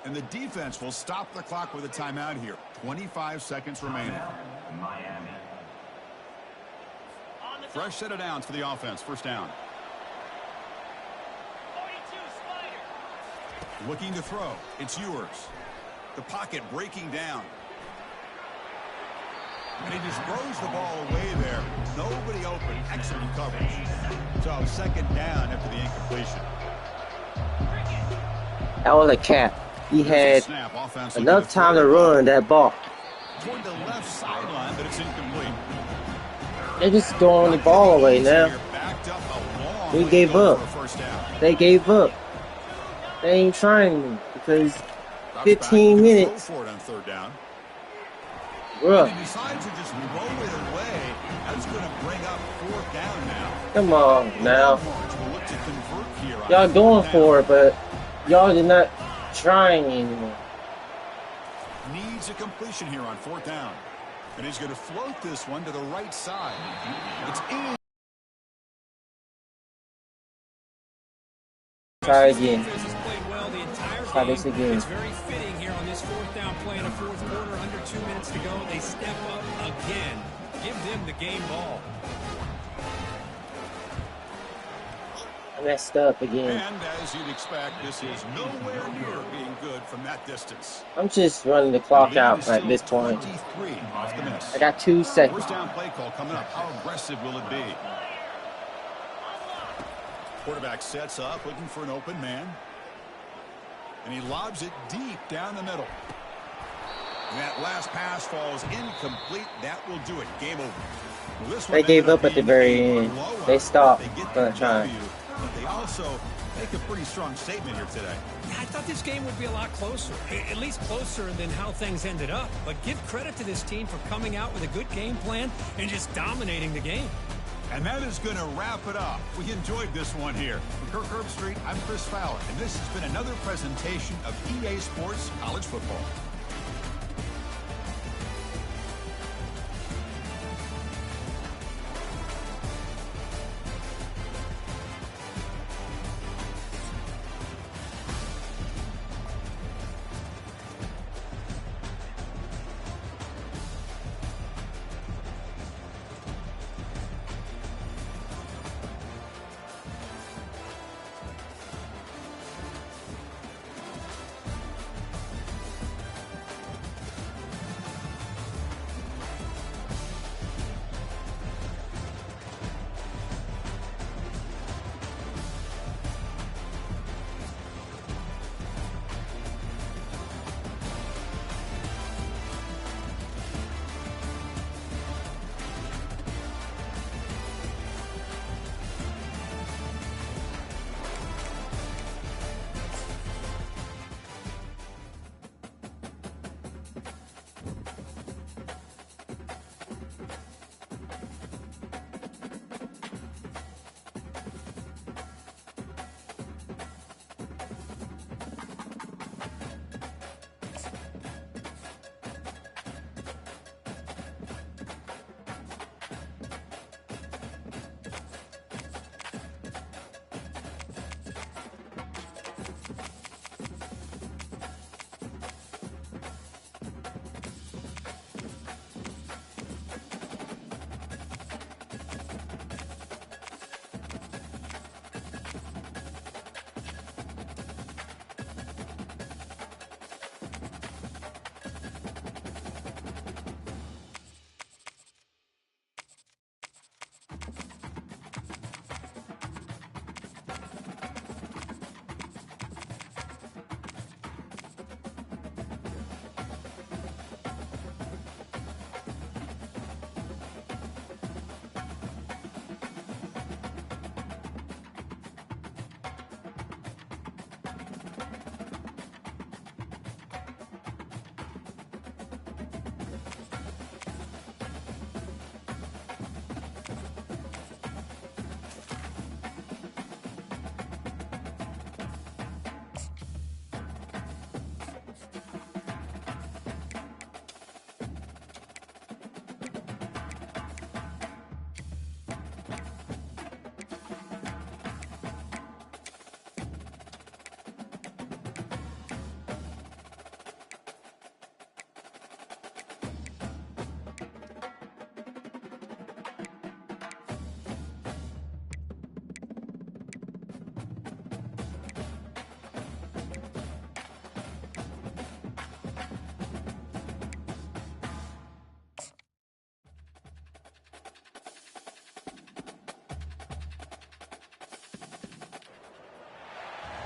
And the defense will stop the clock with a timeout here. 25 seconds remaining. Fresh set of downs for the offense. First down. Looking to throw. It's Ewers. The pocket breaking down. And he just throws the ball away there. Nobody open. Excellent coverage. So second down after the incompletion. That was a cap. He had enough time to run that ball. Toward the left sideline, but it's incomplete. They're just throwing the ball away now. We gave up. They gave up. They ain't trying because 15 minutes. For it on third down. Bruh. He decides to just throw it away. That's going to bring up fourth down now. Come on now. Y'all going for it, but y'all are not trying anymore. Needs a completion here on fourth down. And he's going to float this one to the right side. It's in. Try again. Try this again. It's very fitting here on this fourth down play in the fourth quarter. Under 2 minutes to go. They step up again. Give them the game ball. I messed up again. And as you'd expect, this is nowhere near being good from that distance. I'm just running the clock out at this point. 23 off the miss. I got 2 seconds. First down play call coming up. How aggressive will it be? Quarterback sets up, looking for an open man. And he lobs it deep down the middle. And that last pass falls incomplete. That will do it. Game over. Well, this they gave up at the very end. They stopped trying. But they also make a pretty strong statement here today. Yeah, I thought this game would be a lot closer, at least closer than how things ended up. But give credit to this team for coming out with a good game plan and just dominating the game. And that is going to wrap it up. We enjoyed this one here. From Kirk Herbstreit, I'm Chris Fowler, and this has been another presentation of EA Sports College Football.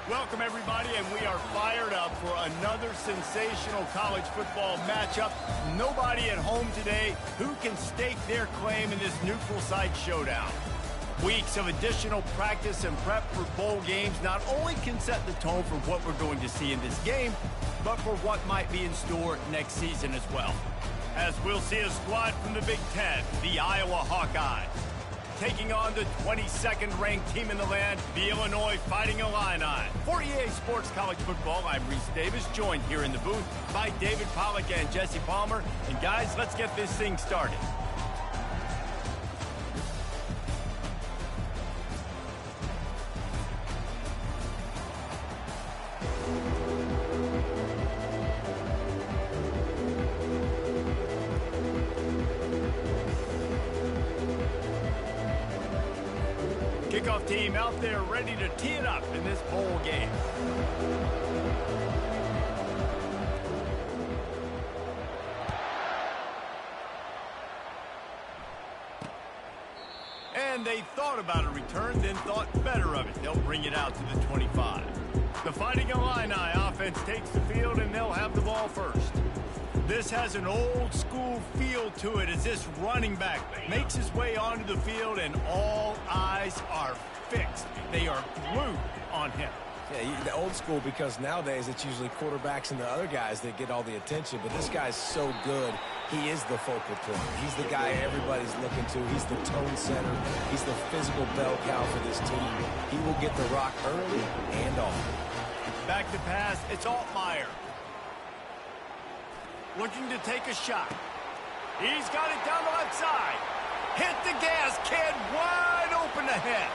Welcome, everybody, and we are fired up for another sensational college football matchup. Nobody at home today who can stake their claim in this neutral site showdown. Weeks of additional practice and prep for bowl games not only can set the tone for what we're going to see in this game, but for what might be in store next season as well. As we'll see a squad from the Big Ten, the Iowa Hawkeyes, taking on the 22nd ranked team in the land, the Illinois Fighting Illini. For EA Sports College Football, I'm Reese Davis, joined here in the booth by David Pollack and Jesse Palmer. And guys, let's get this thing started. Kickoff team out there ready to tee it up in this bowl game. And they thought about a return, then thought better of it. They'll bring it out to the 25. The Fighting Illini offense takes the field, and they'll have the ball first. This has an old-school feel to it as this running back makes his way onto the field, and all eyes are fixed. They are glued on him. Yeah, the old school, because nowadays it's usually quarterbacks and the other guys that get all the attention, but this guy's so good. He is the focal point. He's the guy everybody's looking to. He's the tone setter. He's the physical bell cow for this team. He will get the rock early and often. Back to pass. It's Altmaier. Looking to take a shot. He's got it down the left side. Hit the gas. Kid wide open ahead.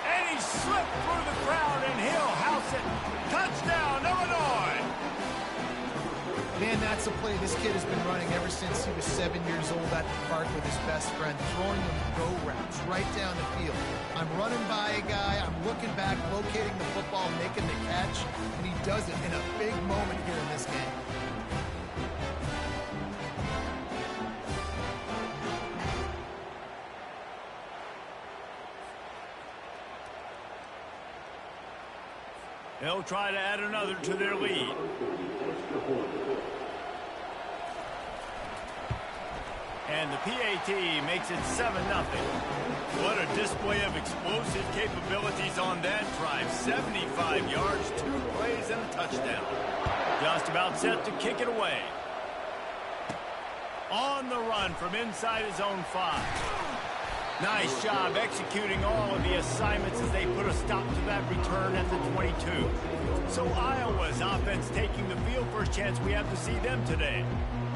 And he slipped through the crowd, and he'll house it. Touchdown, Illinois! Man, that's a play this kid has been running ever since he was 7 years old at the park with his best friend, throwing them go routes right down the field. I'm running by a guy, I'm looking back, locating the football, making the catch, and he does it in a big moment here in this game. They'll try to add another to their lead. And the PAT makes it 7-0. What a display of explosive capabilities on that drive. 75 yards, 2 plays, and a touchdown. Just about set to kick it away. On the run from inside his own 5. Nice job executing all of the assignments as they put a stop to that return at the 22. So Iowa's offense taking the field. First chance we have to see them today.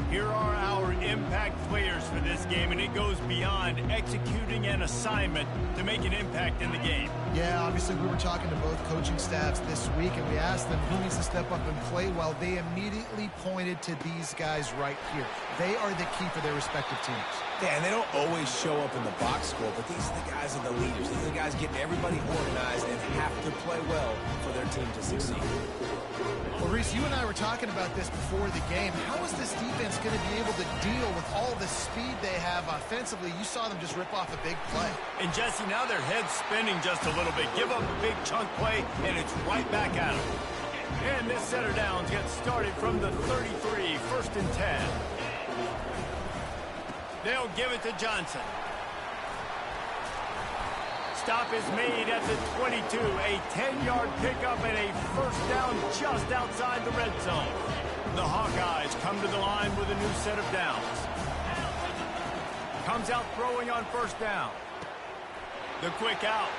Here are our impact players for this game, and it goes beyond executing an assignment to make an impact in the game. Yeah, obviously we were talking to both coaching staffs this week, and we asked them who needs to step up and play well. They immediately pointed to these guys right here. They are the key for their respective teams. Yeah, and they don't always show up in the box score, but these are the guys and the leaders. These are the guys getting everybody organized and have to play well for their team to succeed. Well, Reese, you and I were talking about this before the game. How is this defense going to be able to deal with all the speed they have offensively? You saw them just rip off a big play. And, Jesse, now their head's spinning just a little bit. Give up a big chunk play, and it's right back at them. And this setter downs gets started from the 33, 1st and 10. They'll give it to Johnson. Stop is made at the 22. A 10-yard pickup and a first down just outside the red zone. The Hawkeyes come to the line with a new set of downs. Comes out throwing on first down. The quick out.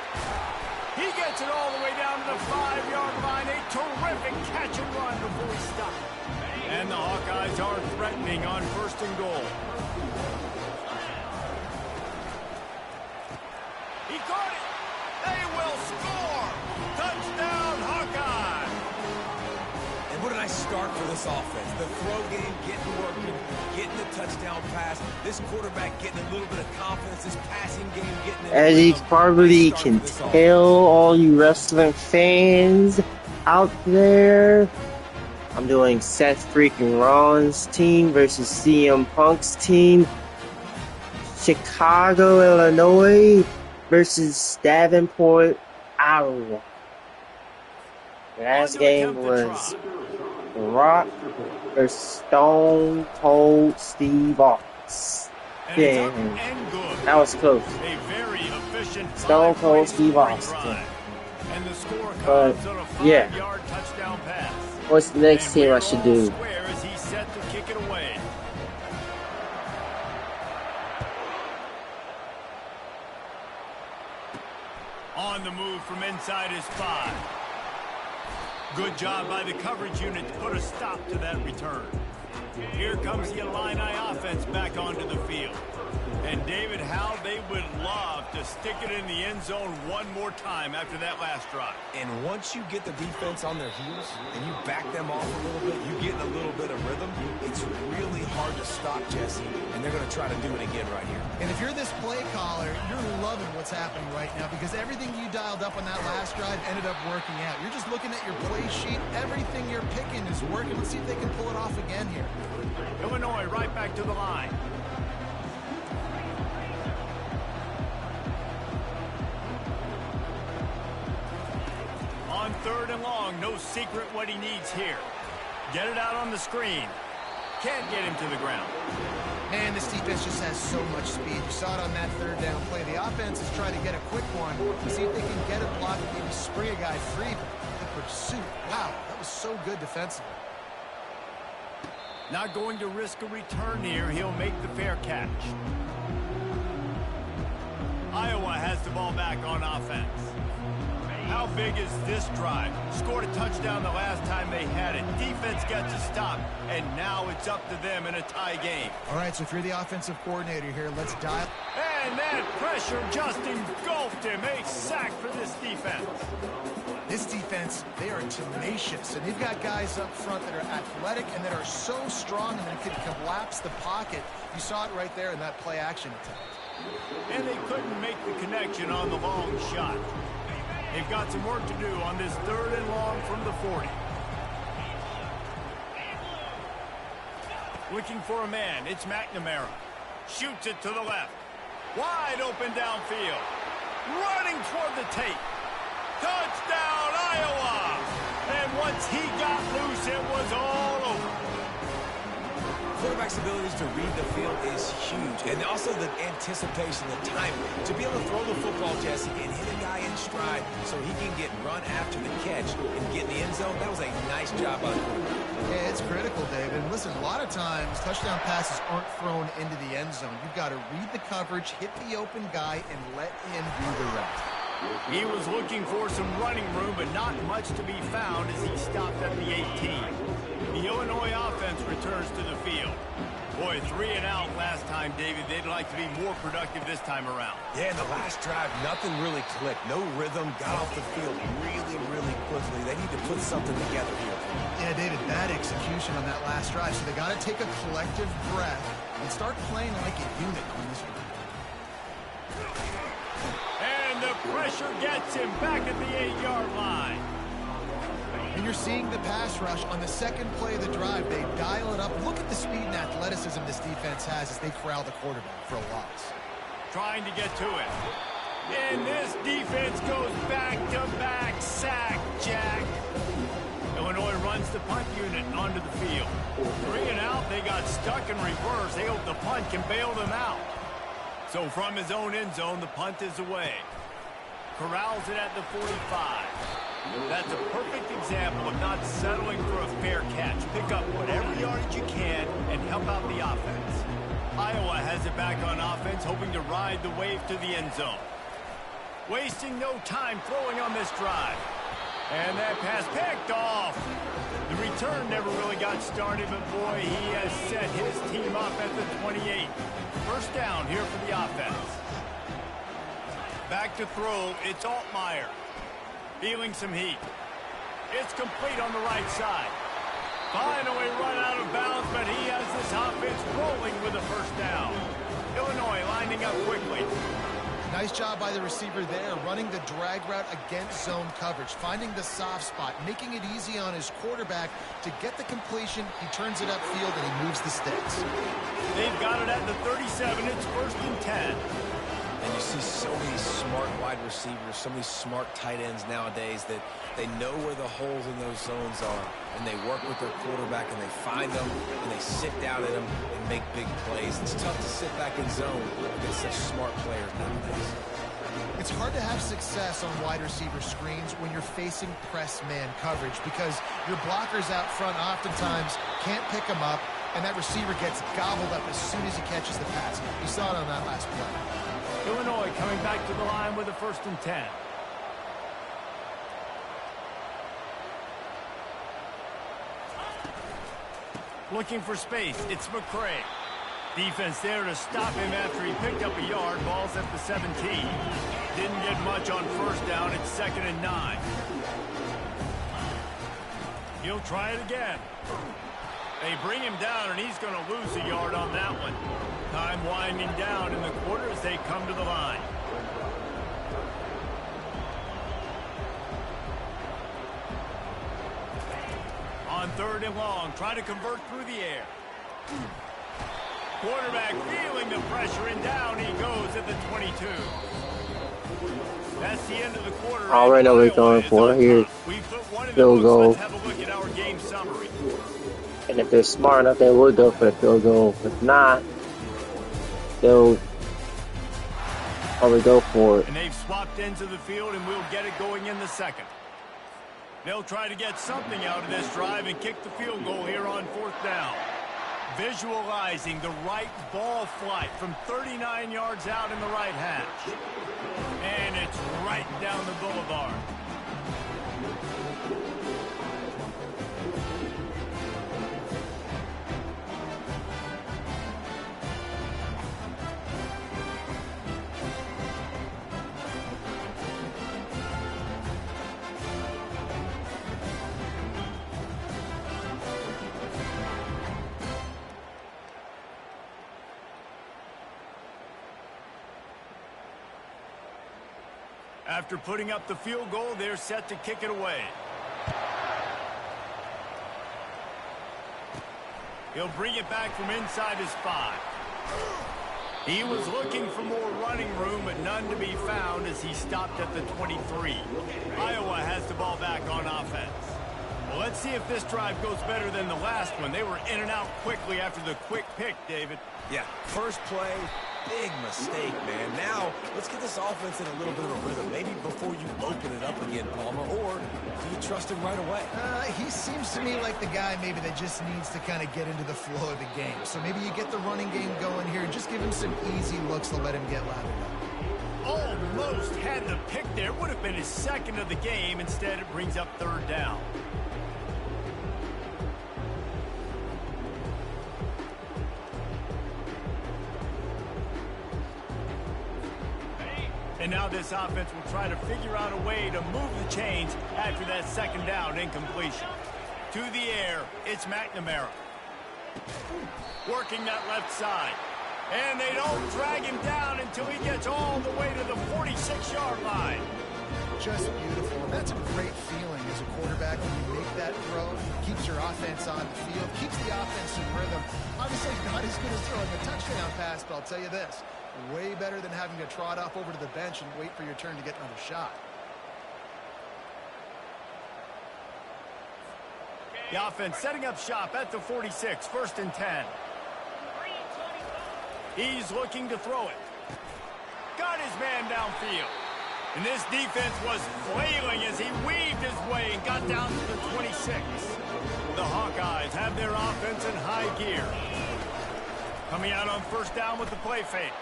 He gets it all the way down to the 5-yard line. A terrific catch and run before he stopped. And the Hawkeyes are threatening on 1st and goal. He caught it. They will score. Touchdown, Hawkeye. And what did I start for this offense? The throw game getting working, getting the touchdown pass. This quarterback getting a little bit of confidence. This passing game getting it. As you probably can tell, all you wrestling fans out there, I'm doing Seth freaking Rollins' team versus CM Punk's team. Chicago, Illinois versus Davenport, Iowa. Last game was The Rock versus Stone Cold Steve Austin. That was close. A very efficient Stone Cold Steve Austin. And the score But comes on a 5-yard touchdown pass. What's the next team I should do? Square as he's set to kick it away. On the move from inside his 5. Good job by the coverage unit to put a stop to that return. Here comes the Illini offense back onto the field. And David, how they would love to stick it in the end zone one more time after that last drive. And once you get the defense on their heels and you back them off a little bit, you get a little bit of rhythm, it's really hard to stop, Jesse, and they're going to try to do it again right here. And if you're this play caller, you're loving what's happening right now because everything you dialed up on that last drive ended up working out. You're just looking at your play sheet. Everything you're picking is working. Let's see if they can pull it off again here. Illinois right back to the line. On 3rd and long, no secret what he needs here. Get it out on the screen. Can't get him to the ground. Man, this defense just has so much speed. You saw it on that 3rd down play. The offense is trying to get a quick one to see if they can get a block and maybe spring a guy free. The pursuit. Wow, that was so good defensively. Not going to risk a return here. He'll make the fair catch. Iowa has the ball back on offense. How big is this drive? Scored a touchdown the last time they had it. Defense gets a stop, and now it's up to them in a tie game. All right, so if you're the offensive coordinator here, let's dial. And that pressure just engulfed him. A sack for this defense. This defense, they are tenacious, and they've got guys up front that are athletic and that are so strong and that can collapse the pocket. You saw it right there in that play action attempt. And they couldn't make the connection on the long shot. They've got some work to do on this 3rd and long from the 40. Looking for a man. It's McNamara. Shoots it to the left. Wide open downfield. Running toward the tape. Touchdown, Iowa! And once he got loose, it was all over. Quarterback's abilities to read the field is huge. And also the anticipation, the timing. To be able to throw the football, Jesse, and hit a guy in stride so he can get run after the catch and get in the end zone, that was a nice job by the quarterback. Yeah, it's critical, David. And listen, a lot of times touchdown passes aren't thrown into the end zone. You've got to read the coverage, hit the open guy, and let him do the rest. He was looking for some running room, but not much to be found as he stopped at the 18. The Illinois offense returns to the field. Boy, 3 and out last time, David. They'd like to be more productive this time around. Yeah, in the last drive, nothing really clicked. No rhythm, got off the field really, really quickly. They need to put something together here. Yeah, David, bad execution on that last drive. So they got to take a collective breath and start playing like a unit on this one. And the pressure gets him back at the 8-yard line. And you're seeing the pass rush on the second play of the drive. They dial it up. Look at the speed and athleticism this defense has as they corral the quarterback for a loss. Trying to get to it. And this defense goes back-to-back sack, Jack. Illinois runs the punt unit onto the field. 3 and out, they got stuck in reverse. They hope the punt can bail them out. So from his own end zone, the punt is away. Corrals it at the 45. That's a perfect example of not settling for a fair catch. Pick up whatever yardage you can and help out the offense. Iowa has it back on offense, hoping to ride the wave to the end zone. Wasting no time throwing on this drive. And that pass picked off. The return never really got started, but boy, he has set his team up at the 28. First down here for the offense. Back to throw, it's Altmaier. Feeling some heat. It's complete on the right side. Finally run out of bounds, but he has this offense rolling with a first down. Illinois lining up quickly. Nice job by the receiver there, running the drag route against zone coverage, finding the soft spot, making it easy on his quarterback to get the completion. He turns it upfield and he moves the sticks. They've got it at the 37. It's 1st and 10. And you see so many smart wide receivers, so many smart tight ends nowadays that they know where the holes in those zones are, and they work with their quarterback, and they find them, and they sit down at them and make big plays. It's tough to sit back in zone against such smart players nowadays. It's hard to have success on wide receiver screens when you're facing press man coverage because your blockers out front oftentimes can't pick them up, and that receiver gets gobbled up as soon as he catches the pass. You saw it on that last play. Illinois coming back to the line with a 1st and 10. Looking for space. It's McCray. Defense there to stop him after he picked up a yard. Ball's at the 17. Didn't get much on first down. It's 2nd and 9. He'll try it again. They bring him down, and he's going to lose a yard on that one. Time winding down in the quarter as they come to the line. On 3rd and long, trying to convert through the air. Quarterback feeling the pressure, and down he goes at the 22. That's the end of the quarter. I already know what we're going for here. Field goal. Let's have a look at our game summary. And if they're smart enough, they will go for the field goal. If not, they'll probably go for it. And they've swapped ends of the field, and we'll get it going in the 2nd. They'll try to get something out of this drive and kick the field goal here on 4th down. Visualizing the right ball flight from 39 yards out in the right hash. And it's right down the boulevard. After putting up the field goal, they're set to kick it away. He'll bring it back from inside his 5. He was looking for more running room, but none to be found as he stopped at the 23. Iowa has the ball back on offense. Well, let's see if this drive goes better than the last one. They were in and out quickly after the quick pick, David. Yeah, first play, big mistake, man. Now, let's get this offense in a little bit of a rhythm. Maybe before you open it up again, Palmer, or do you trust him right away? He seems to me like the guy maybe that just needs to kind of get into the flow of the game. So maybe you get the running game going here and just give him some easy looks to let him get lathered up. Almost had the pick there. Would have been his second of the game. Instead, it brings up 3rd down. And now this offense will try to figure out a way to move the chains after that 2nd down incompletion. To the air, it's McNamara. Working that left side. And they don't drag him down until he gets all the way to the 46-yard line. Just beautiful. And that's a great feeling as a quarterback when you make that throw. Keeps your offense on the field. Keeps the offense in rhythm. Obviously not as good as throwing a touchdown pass, but I'll tell you this. Way better than having to trot off over to the bench and wait for your turn to get another shot. The offense setting up shop at the 46, 1st and 10. He's looking to throw it. Got his man downfield. And this defense was flailing as he weaved his way and got down to the 26. The Hawkeyes have their offense in high gear. Coming out on 1st down with the play fake.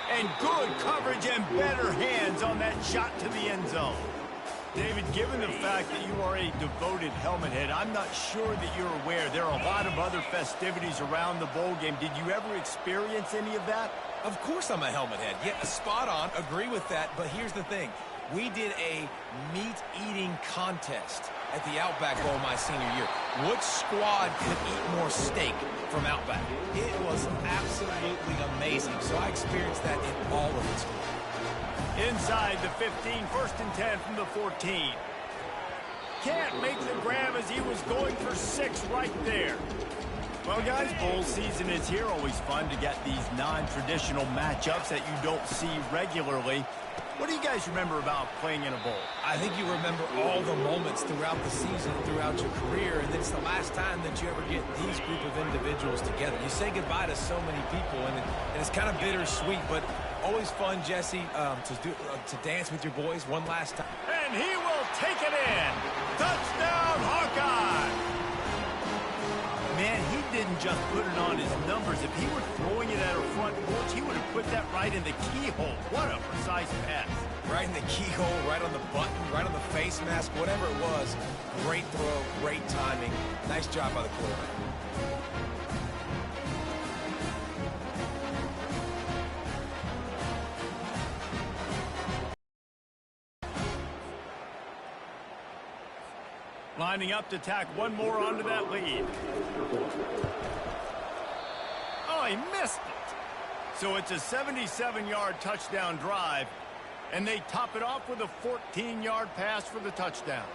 And good coverage and better hands on that shot to the end zone. David, given the fact that you are a devoted helmet head, I'm not sure that you're aware there are a lot of other festivities around the bowl game. Did you ever experience any of that? Of course I'm a helmet head. Yeah, spot on. Agree with that. But here's the thing. We did a meat-eating contest at the Outback Bowl my senior year. Which squad could eat more steak from Outback? It was absolutely amazing. So I experienced that in all of its glory. Inside the 15, 1st and 10 from the 14. Can't make the grab as he was going for 6 right there. Well, guys, bowl season is here. Always fun to get these non-traditional matchups that you don't see regularly. What do you guys remember about playing in a bowl? I think you remember all the moments throughout the season, throughout your career, and it's the last time that you ever get these group of individuals together. You say goodbye to so many people, and it's kind of bittersweet, but always fun, Jesse, to dance with your boys one last time. And he will take it in. Touchdown, Hawkeye! Man, he didn't just put it on his numbers. If he were throwing it at a front porch, he would have put that right in the keyhole. What a precise pass. Right in the keyhole, right on the button, right on the face mask, whatever it was. Great throw, great timing. Nice job by the quarterback. Lining up to tack one more onto that lead. Oh, he missed it. So it's a 77-yard touchdown drive, and they top it off with a 14-yard pass for the touchdown.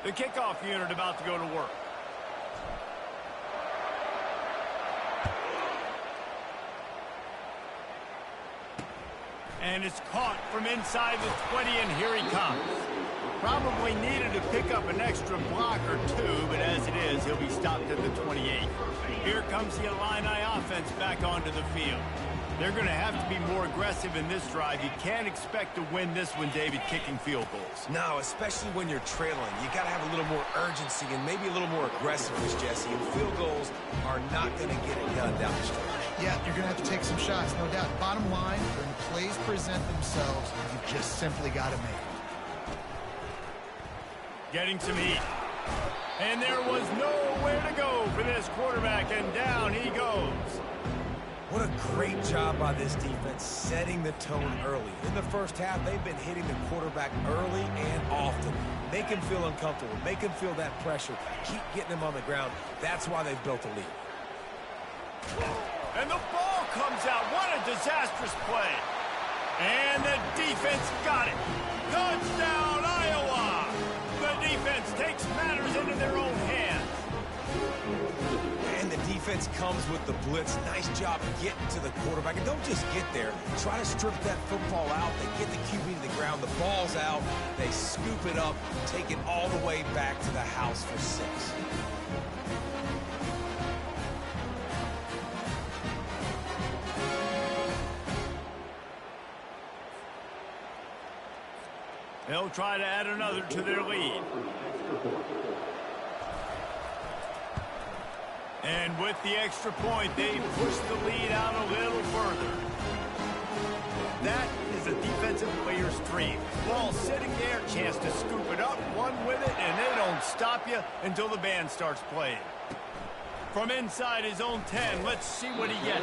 The kickoff unit about to go to work. And it's caught from inside the 20, and here he comes. Probably needed to pick up an extra block or two, but as it is, he'll be stopped at the 28. Here comes the Illini offense back onto the field. They're going to have to be more aggressive in this drive. You can't expect to win this one, David, kicking field goals. No, especially when you're trailing. You got to have a little more urgency and maybe a little more aggressiveness, Jesse. And field goals are not going to get it done down the stretch. Yeah, you're going to have to take some shots, no doubt. Bottom line, when plays present themselves, you just simply got to make them. Getting some heat. And there was nowhere to go for this quarterback, and down he goes. What a great job by this defense setting the tone early. In the first half, they've been hitting the quarterback early and often. Make him feel uncomfortable. Make him feel that pressure. Keep getting him on the ground. That's why they've built a lead. And the ball comes out. What a disastrous play. And the defense got it. Touchdown, Iowa. The defense takes matters into their own hands. And the defense comes with the blitz. Nice job getting to the quarterback. And don't just get there. Try to strip that football out. They get the QB to the ground. The ball's out. They scoop it up, take it all the way back to the house for 6. They'll try to add another to their lead. And with the extra point, they push the lead out a little further. That is a defensive player's dream. Ball sitting there, chance to scoop it up, one with it, and they don't stop you until the band starts playing. From inside his own 10, let's see what he gets.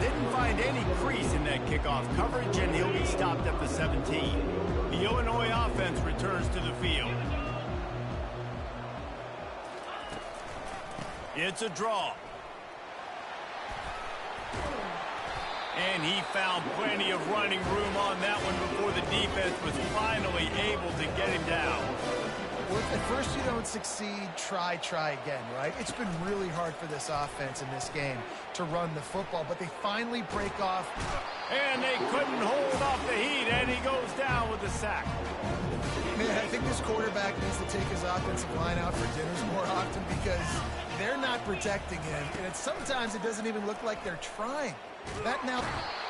Didn't find any crease in that kickoff coverage, and he'll be stopped at the 17. The Illinois offense returns to the field. It's a draw. And he found plenty of running room on that one before the defense was finally able to get him down. Well, if at first you don't succeed, try again, right? It's been really hard for this offense in this game to run the football, but they finally break off. And they couldn't hold off the heat, and he goes down with a sack. Man, I think this quarterback needs to take his offensive line out for dinners more often because they're not protecting him, and sometimes it doesn't even look like they're trying. That now.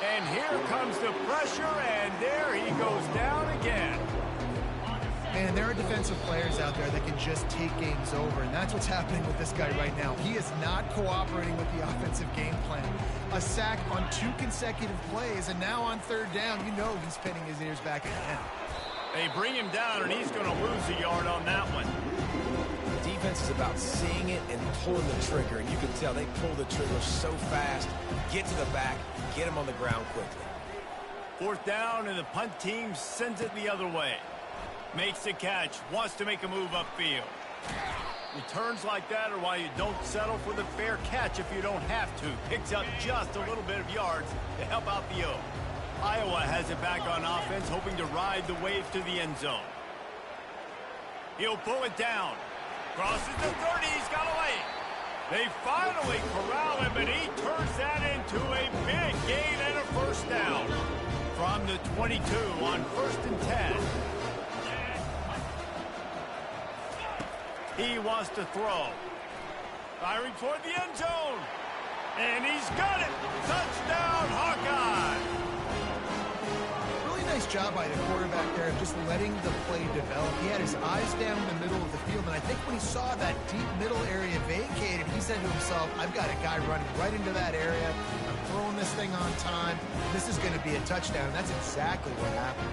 And here comes the pressure, and there he goes down again. Man, there are defensive players out there that can just take games over, and that's what's happening with this guy right now. He is not cooperating with the offensive game plan. A sack on 2 consecutive plays, and now on 3rd down, you know he's pinning his ears back again. They bring him down, and he's going to lose a yard on that one. Defense is about seeing it and pulling the trigger, and you can tell they pull the trigger so fast, get to the back, get him on the ground quickly. 4th down, and the punt team sends it the other way. Makes the catch, wants to make a move upfield. Returns like that are why you don't settle for the fair catch if you don't have to. Picks up just a little bit of yards to help out the O. Iowa has it back on offense, hoping to ride the wave to the end zone. He'll pull it down. Crosses the 30, he's got away. They finally corral him, and he turns that into a big gain and a 1st down. From the 22 on 1st and 10. He wants to throw. Firing toward the end zone. And he's got it. Touchdown, Hawkeye. Really nice job by the quarterback there of just letting the play develop. He had his eyes down in the middle of the field, and I think when he saw that deep middle area vacated, he said to himself, I've got a guy running right into that area. I'm throwing this thing on time. This is going to be a touchdown. That's exactly what happened.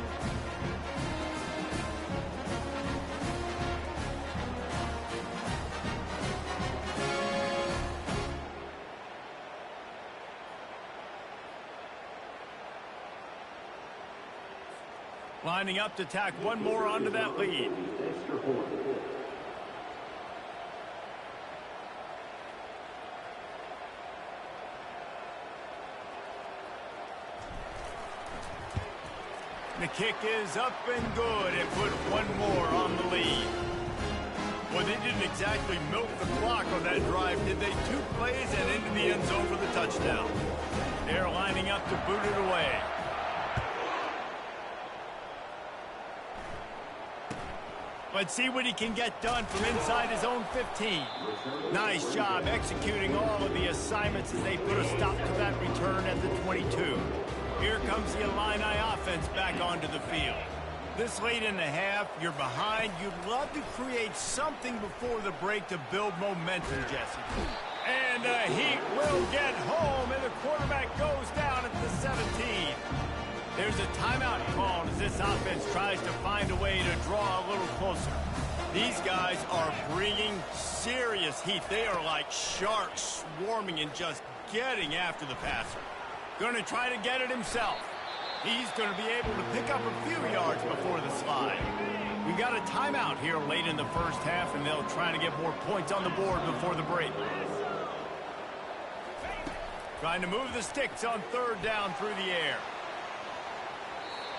Lining up to tack one more onto that lead. The kick is up and good and put one more on the lead. Well, they didn't exactly milk the clock on that drive, did they? 2 plays and into the end zone for the touchdown. They're lining up to boot it away. Let's see what he can get done from inside his own 15. Nice job executing all of the assignments as they put a stop to that return at the 22. Here comes the Illini offense back onto the field. This late in the half, you're behind. You'd love to create something before the break to build momentum, Jesse. And the Heat will get home, and the quarterback goes down at the 17. There's a timeout called as this offense tries to find a way to draw a little closer. These guys are bringing serious heat. They are like sharks swarming and just getting after the passer. Going to try to get it himself. He's going to be able to pick up a few yards before the slide. We got a timeout here late in the first half, and they'll try to get more points on the board before the break. Trying to move the sticks on third down through the air.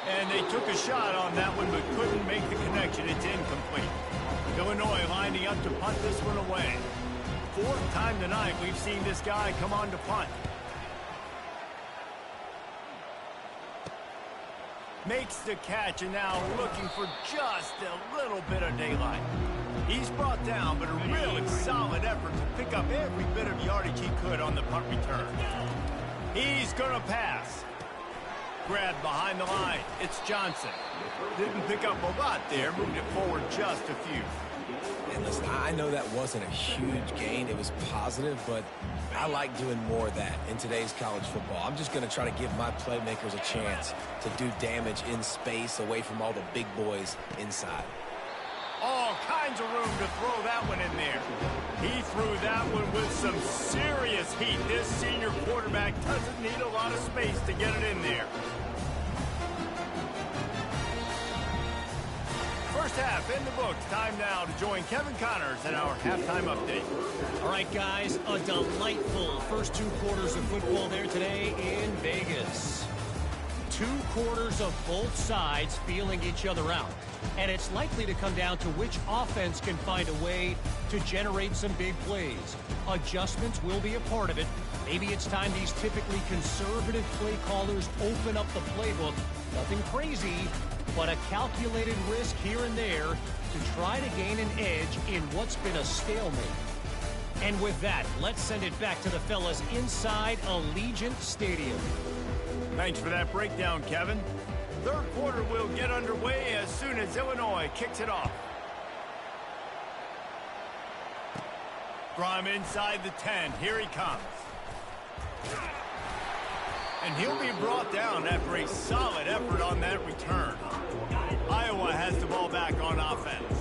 And they took a shot on that one, but couldn't make the connection. It's incomplete. Illinois lining up to punt this one away. Fourth time tonight we've seen this guy come on to punt. Makes the catch, and now looking for just a little bit of daylight. He's brought down, but a really solid effort to pick up every bit of yardage he could on the punt return. He's going to pass. Grab behind the line. It's Johnson. Didn't pick up a lot there. Moved it forward just a few. And listen, I know that wasn't a huge gain. It was positive, but I like doing more of that in today's college football. I'm just going to try to give my playmakers a chance to do damage in space away from all the big boys inside. All kinds of room to throw that one in there. He threw that one with some serious heat. This senior quarterback doesn't need a lot of space to get it in there. First half in the books. Time now to join Kevin Connors in our halftime update. All right, guys, a delightful first 2 quarters of football there today in Vegas. 2 quarters of both sides feeling each other out. And it's likely to come down to which offense can find a way to generate some big plays. Adjustments will be a part of it. Maybe it's time these typically conservative play callers open up the playbook. Nothing crazy, but a calculated risk here and there to try to gain an edge in what's been a stalemate. And with that, let's send it back to the fellas inside Allegiant Stadium. Thanks for that breakdown, Kevin. Third quarter will get underway as soon as Illinois kicks it off. From inside the 10, here he comes. And he'll be brought down after a solid effort on that return. Iowa has the ball back on offense.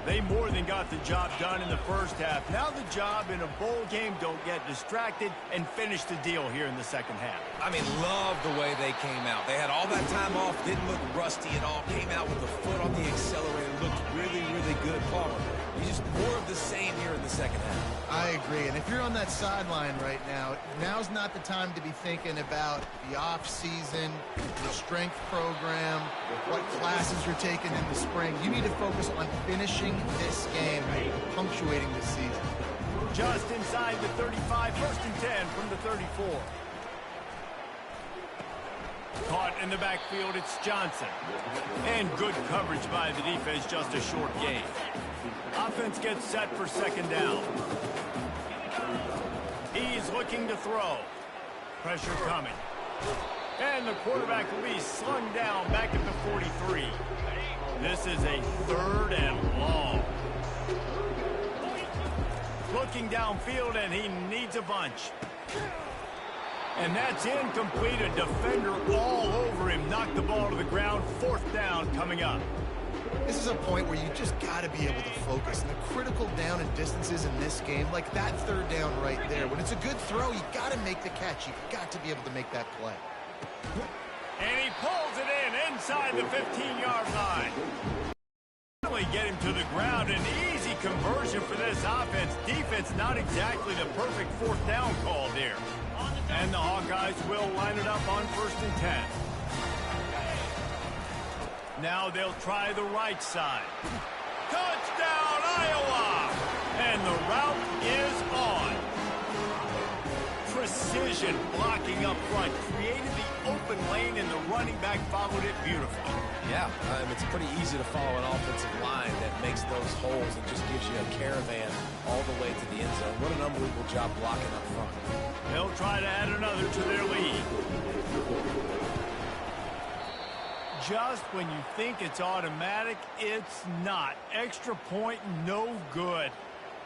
They more than got the job done in the first half. Now the job in a bowl game, don't get distracted, and finish the deal here in the second half. I mean, love the way they came out. They had all that time off, didn't look rusty at all, came out with the foot on the accelerator, looked really, really good. Paul, you just more of the same here in the second half. I agree, and if you're on that sideline right now, now's not the time to be thinking about the off-season, the strength program, what classes you're taking in the spring. You need to focus on finishing this game, punctuating this season. Just inside the 35, first and 10 from the 34. Caught in the backfield, it's Johnson. And good coverage by the defense, just a short gain. Offense gets set for second down. He's looking to throw. Pressure coming. And the quarterback will be slung down back at the 43. This is a third and long. Looking downfield, and he needs a bunch. And that's incomplete. A defender all over him. Knocked the ball to the ground. Fourth down coming up. This is a point where you just got to be able to focus. And the critical down and distances in this game, like that third down right there, when it's a good throw, you got to make the catch. You've got to be able to make that play. And he pulls it in inside the 15-yard line. Really get him to the ground. An easy conversion for this offense. Defense not exactly the perfect fourth down call there. And the Hawkeyes will line it up on first and 10. Now they'll try the right side. Touchdown, Iowa! And the route is on. precision blocking up front. Created the open lane, and the running back followed it beautifully. Yeah, it's pretty easy to follow an offensive line that makes those holes and just gives you a caravan all the way to the end zone. What an unbelievable job blocking up front. They'll try to add another to their lead. Just when you think it's automatic, it's not. Extra point, no good.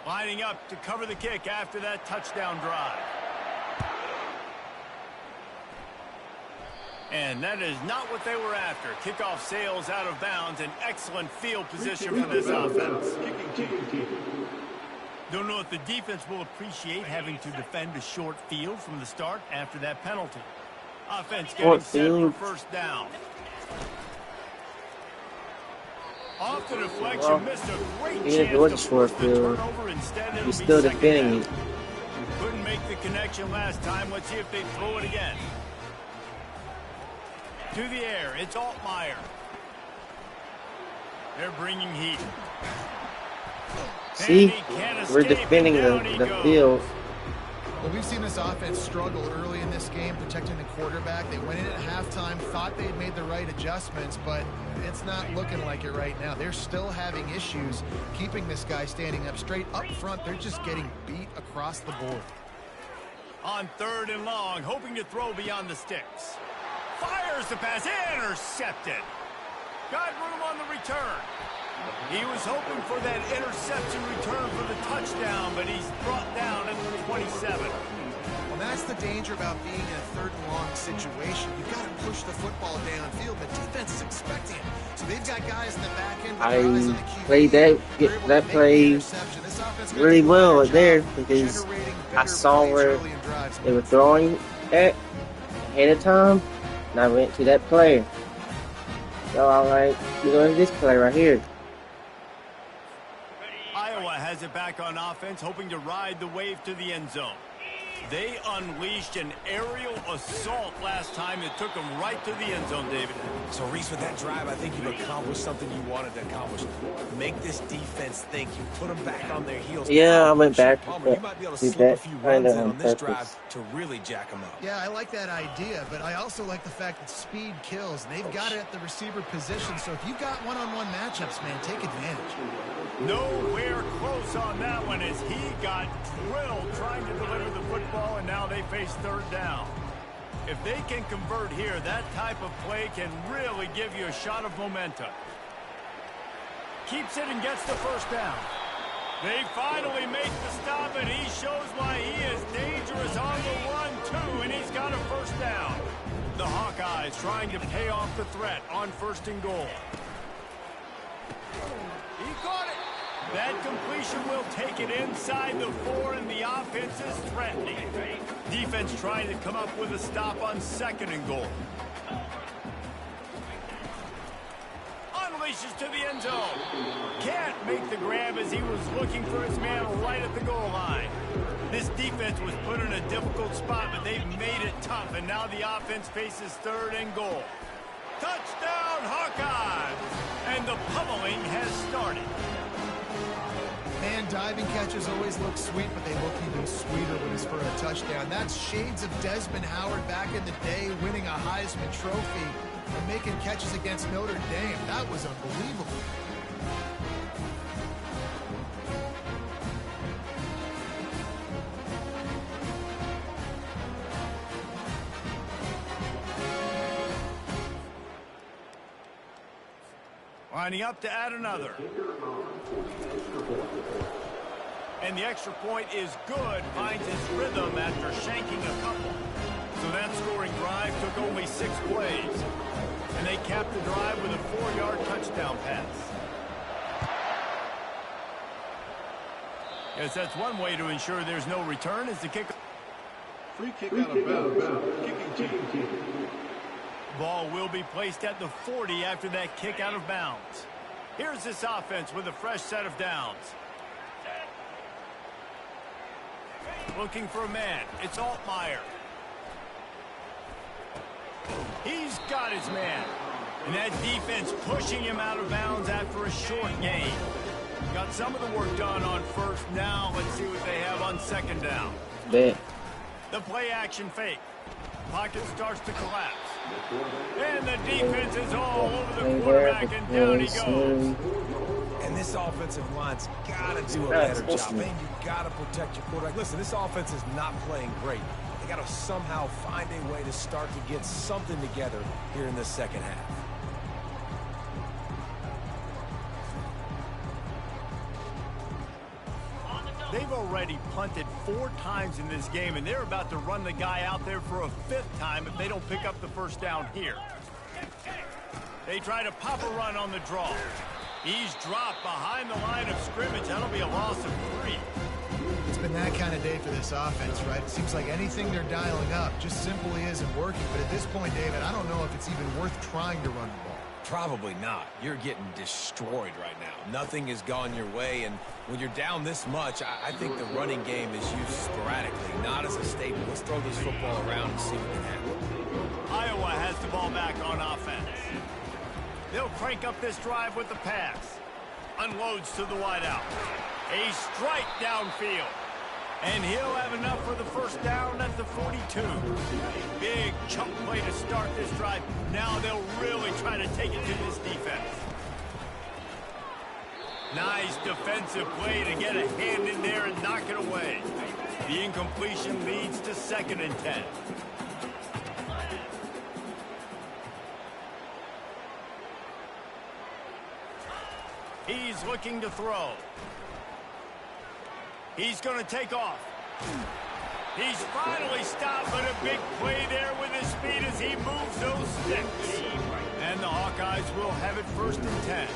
Lining up to cover the kick after that touchdown drive. And that is not what they were after. Kickoff sails out of bounds. An excellent field position for this offense. Don't know if the defense will appreciate having to defend a short field from the start after that penalty. Offense getting set for first down. Off the deflection, missed a great chance to force the turnover. Instead, it'll be still defending it. Couldn't make the connection last time. Let's see if they throw it again. To the air, it's Altmaier. They're bringing heat. See, we're defending the field. Well, we've seen this offense struggle early in this game protecting the quarterback. They went in at halftime, thought they'd made the right adjustments, but it's not looking like it right now. They're still having issues keeping this guy standing up straight. Up front, they're just getting beat across the board. On 3rd and long, hoping to throw beyond the sticks. Fires the pass, intercepted. Got room on the return. He was hoping for that interception return for the touchdown, but he's brought down at the 27. Well, that's the danger about being in a 3rd and long situation. You've got to push the football downfield. The defense is expecting it. So they've got guys in the back end. I played that play really well there because I saw where they were throwing at ahead of time, and I went to that player. So I'm like, you know, this play right here. Iowa has it back on offense, hoping to ride the wave to the end zone. They unleashed an aerial assault last time. It took them right to the end zone, David. So, Reese, with that drive, I think you've accomplished something you wanted to accomplish. Make this defense think. You put them back on their heels. Yeah, I went back. You might be able to slip a few runs in on this drive to really jack them up. Yeah, I like that idea, but I also like the fact that speed kills. They've got it at the receiver position, so if you've got one-on-one matchups, man, take advantage. Nowhere close on that one as he got drilled trying to deliver the football, and now they face 3rd down. If they can convert here, that type of play can really give you a shot of momentum. Keeps it and gets the first down. They finally make the stop, and he shows why he is dangerous on the run, too, and he's got a first down. The Hawkeyes trying to pay off the threat on 1st and goal. He caught it. That completion will take it inside the 4, and the offense is threatening. Defense trying to come up with a stop on 2nd and goal. Unleashes to the end zone. Can't make the grab as he was looking for his man right at the goal line. This defense was put in a difficult spot, but they've made it tough, and now the offense faces 3rd and goal. Touchdown, Hawkeyes! And the pummeling has started. Man, diving catches always look sweet, but they look even sweeter when it's for a touchdown. That's shades of Desmond Howard back in the day, winning a Heisman Trophy and making catches against Notre Dame. That was unbelievable. Lining up to add another. And the extra point is good. Finds its rhythm after shanking a couple. So that scoring drive took only 6 plays. And they capped the drive with a 4-yard touchdown pass. Yes, that's one way to ensure there's no return is the kick. Free kick out of bounds. Kicking team. Ball will be placed at the 40 after that kick out of bounds. Here's this offense with a fresh set of downs. Looking for a man. It's Altmaier. He's got his man. And that defense pushing him out of bounds after a short gain. Got some of the work done on 1st. Now let's see what they have on 2nd down. Bet. The play action fake. Pocket starts to collapse. And the defense is all over the quarterback, and down he goes. And this offensive line's got to do a better job. Man, you got to protect your quarterback. Listen, this offense is not playing great. They got to somehow find a way to start to get something together here in the second half. They've already punted 4 times in this game, and they're about to run the guy out there for a 5th time if they don't pick up the first down here. They try to pop a run on the draw. He's dropped behind the line of scrimmage. That'll be a loss of 3. It's been that kind of day for this offense, right? It seems like anything they're dialing up just simply isn't working. But at this point, David, I don't know if it's even worth trying to run the ball. Probably not. You're getting destroyed right now. Nothing has gone your way, and when you're down this much, I think the running game is used sporadically, not as a staple. Let's throw this football around and see what can happen. Iowa has the ball back on offense. They'll crank up this drive with the pass. Unloads to the wideout. A strike downfield. And he'll have enough for the first down at the 42. Big chunk play to start this drive. Now they'll really try to take it to this defense. Nice defensive play to get a hand in there and knock it away. The incompletion leads to 2nd and 10. He's looking to throw. He's going to take off. He's finally stopped, but a big play there with his speed as he moves those sticks. And the Hawkeyes will have it 1st and 10.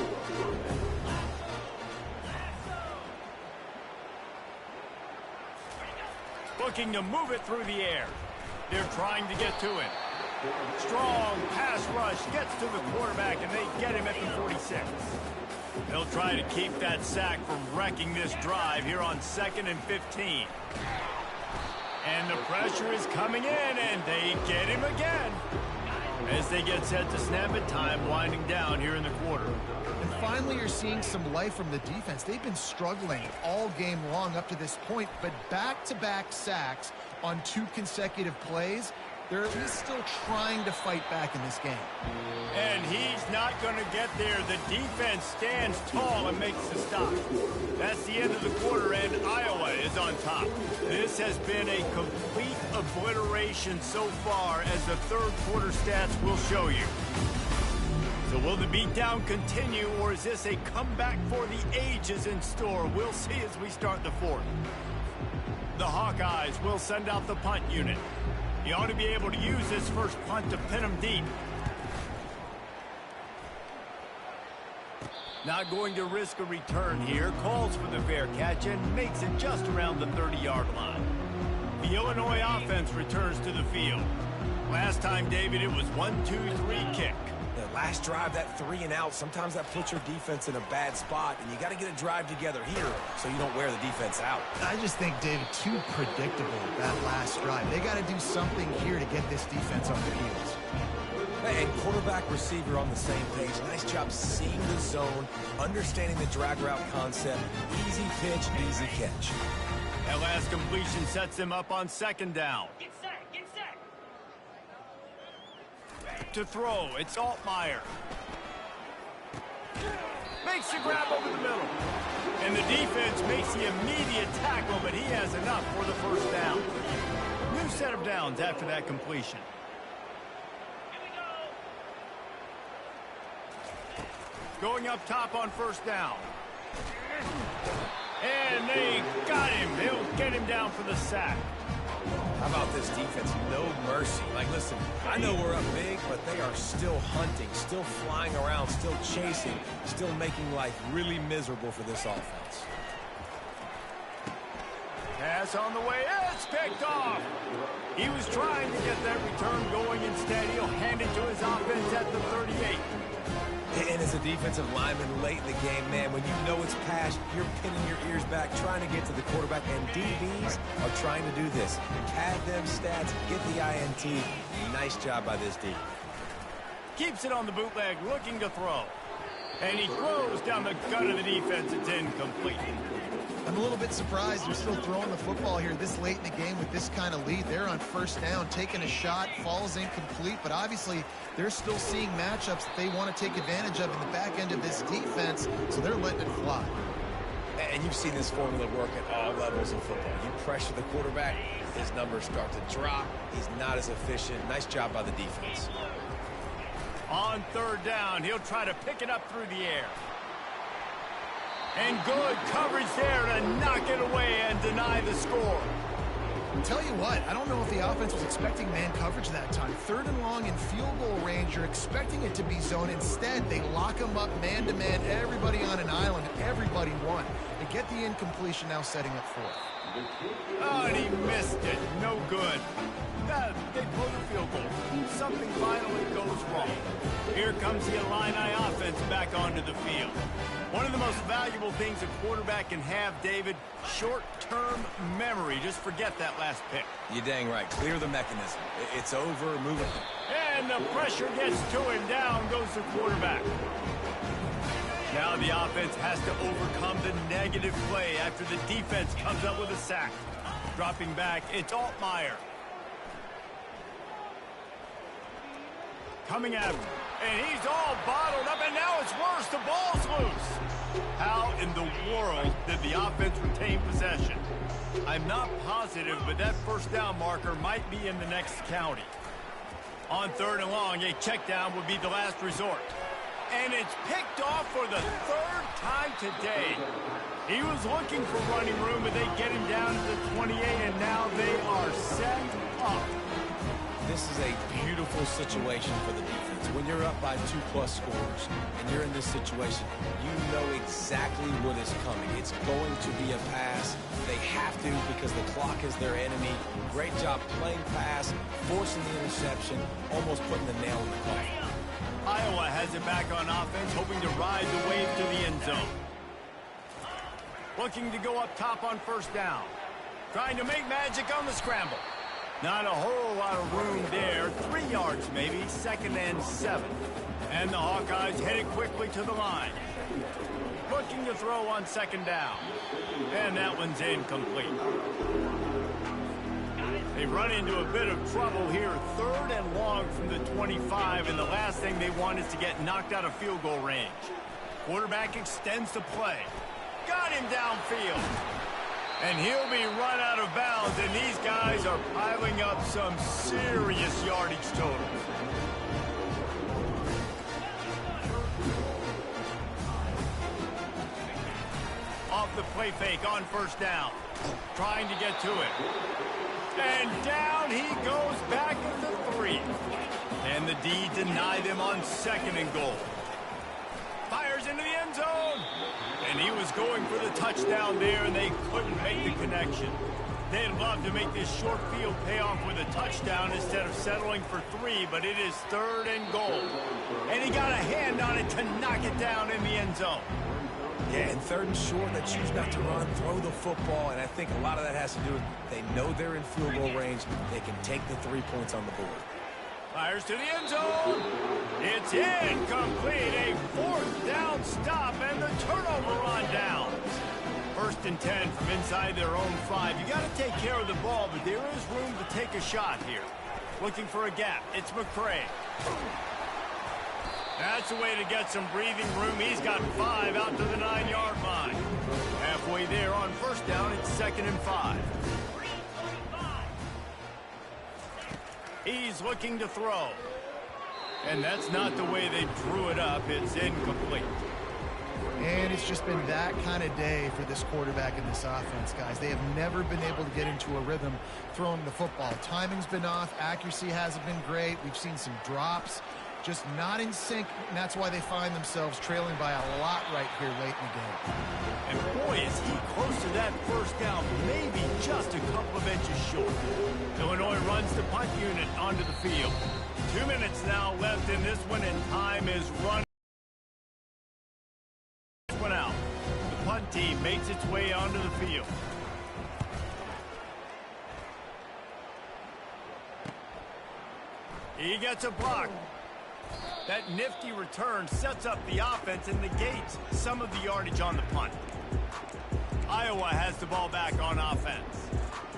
Looking to move it through the air. They're trying to get to him. Strong pass rush gets to the quarterback, and they get him at the 46. They'll try to keep that sack from wrecking this drive here on 2nd and 15. And the pressure is coming in, and they get him again. As they get set to snap it, time winding down here in the quarter. And finally, you're seeing some life from the defense. They've been struggling all game long up to this point, but back-to-back sacks on 2 consecutive plays. They're at least still trying to fight back in this game. And he's not going to get there. The defense stands tall and makes the stop. That's the end of the quarter, and Iowa is on top. This has been a complete obliteration so far, as the 3rd quarter stats will show you. So will the beatdown continue, or is this a comeback for the ages in store? We'll see as we start the 4th. The Hawkeyes will send out the punt unit. He ought to be able to use this first punt to pin him deep. Not going to risk a return here. Calls for the fair catch and makes it just around the 30-yard line. The Illinois offense returns to the field. Last time, David, it was 1-2-3 kick. The last drive, that 3 and out, sometimes that puts your defense in a bad spot, and you got to get a drive together here so you don't wear the defense out. I just think, David, too predictable, that last drive. They got to do something here to get this defense on their heels. And quarterback, receiver on the same page. Nice job seeing the zone, understanding the drag route concept. Easy pitch, easy catch. That last completion sets him up on 2nd down. Get set, get set. To throw, it's Altmaier. Makes the grab over the middle. And the defense makes the immediate tackle, but he has enough for the first down. New set of downs after that completion. Going up top on 1st down. And they got him. They'll get him down for the sack. How about this defense? No mercy. Like, listen, I know we're up big, but they are still hunting, still flying around, still chasing, still making life really miserable for this offense. Pass on the way. It's picked off. He was trying to get that return going. Instead, he'll hand it to his offense at the 38. And as a defensive lineman late in the game, man, when you know it's passed, you're pinning your ears back, trying to get to the quarterback, and DBs are trying to do this. Pad them stats, get the INT. Nice job by this D. Keeps it on the bootleg, looking to throw. And he throws down the gut of the defense. It's incomplete. I'm a little bit surprised they're still throwing the football here this late in the game with this kind of lead. They're on first down, taking a shot, falls incomplete, but obviously they're still seeing matchups that they want to take advantage of in the back end of this defense, so they're letting it fly. And you've seen this formula work at all levels of football. You pressure the quarterback, his numbers start to drop. He's not as efficient. Nice job by the defense. On third down, he'll try to pick it up through the air. And good coverage there to knock it away and deny the score. Tell you what, I don't know if the offense was expecting man coverage that time. Third and long in field goal range, you're expecting it to be zone. Instead, they lock them up man-to-man, everybody on an island, everybody won. They get the incompletion, now setting up fourth. Oh, and he missed it. No good. They blow the field goal. Something finally goes wrong. Here comes the Illini offense back onto the field. One of the most valuable things a quarterback can have, David, short-term memory. Just forget that last pick. You're dang right. Clear the mechanism. It's over. Move it. And the pressure gets to him. Down goes the quarterback. Now the offense has to overcome the negative play after the defense comes up with a sack. Dropping back, it's Altmaier. Coming at him, and he's all bottled up, and now it's worse. The ball's loose. How in the world did the offense retain possession? I'm not positive, but that first down marker might be in the next county. On third and long, a check down would be the last resort. And it's picked off for the third time today. He was looking for running room, but they get him down to the 28, and now they are set up. This is a beautiful situation for the defense. When you're up by 2+ scores and you're in this situation, you know exactly what is coming. It's going to be a pass. They have to because the clock is their enemy. Great job playing pass, forcing the interception, almost putting the nail in the coffin. Iowa has it back on offense, hoping to ride the wave to the end zone. Looking to go up top on first down. Trying to make magic on the scramble. Not a whole lot of room there. 3 yards maybe, 2nd and 7. And the Hawkeyes headed quickly to the line. Looking to throw on 2nd down. And that one's incomplete. They run into a bit of trouble here. 3rd and long from the 25. And the last thing they want is to get knocked out of field goal range. Quarterback extends the play. Got him downfield. And he'll be run out of bounds, and these guys are piling up some serious yardage totals. Off the play fake on first down. Trying to get to it. And down he goes back at the 3. And the D deny them on 2nd and goal. Fires into the end zone. And he was going for the touchdown there, and they couldn't make the connection. They'd love to make this short field pay off with a touchdown instead of settling for 3, but it is 3rd and goal. And he got a hand on it to knock it down in the end zone. Yeah, and 3rd and short, they choose not to run, throw the football, and I think a lot of that has to do with they know they're in field goal range. They can take the 3 points on the board. Fires to the end zone. It's incomplete. A 4th down stop and the turnover on downs. 1st and 10 from inside their own 5. You got to take care of the ball, but there is room to take a shot here. Looking for a gap. It's McCray. That's a way to get some breathing room. He's got 5 out to the 9-yard line. Halfway there on first down, it's 2nd and 5. He's looking to throw. And that's not the way they drew it up. It's incomplete. And it's just been that kind of day for this quarterback and this offense, guys. They have never been able to get into a rhythm throwing the football. Timing's been off. Accuracy hasn't been great. We've seen some drops. Just not in sync, and that's why they find themselves trailing by a lot right here late in the game. And boy, is he close to that first down, maybe just a couple of inches short. Illinois runs the punt unit onto the field. 2 minutes now left in this one, and time is running. One out. The punt team makes its way onto the field. He gets a block. That nifty return sets up the offense and negates some of the yardage on the punt. Iowa has the ball back on offense.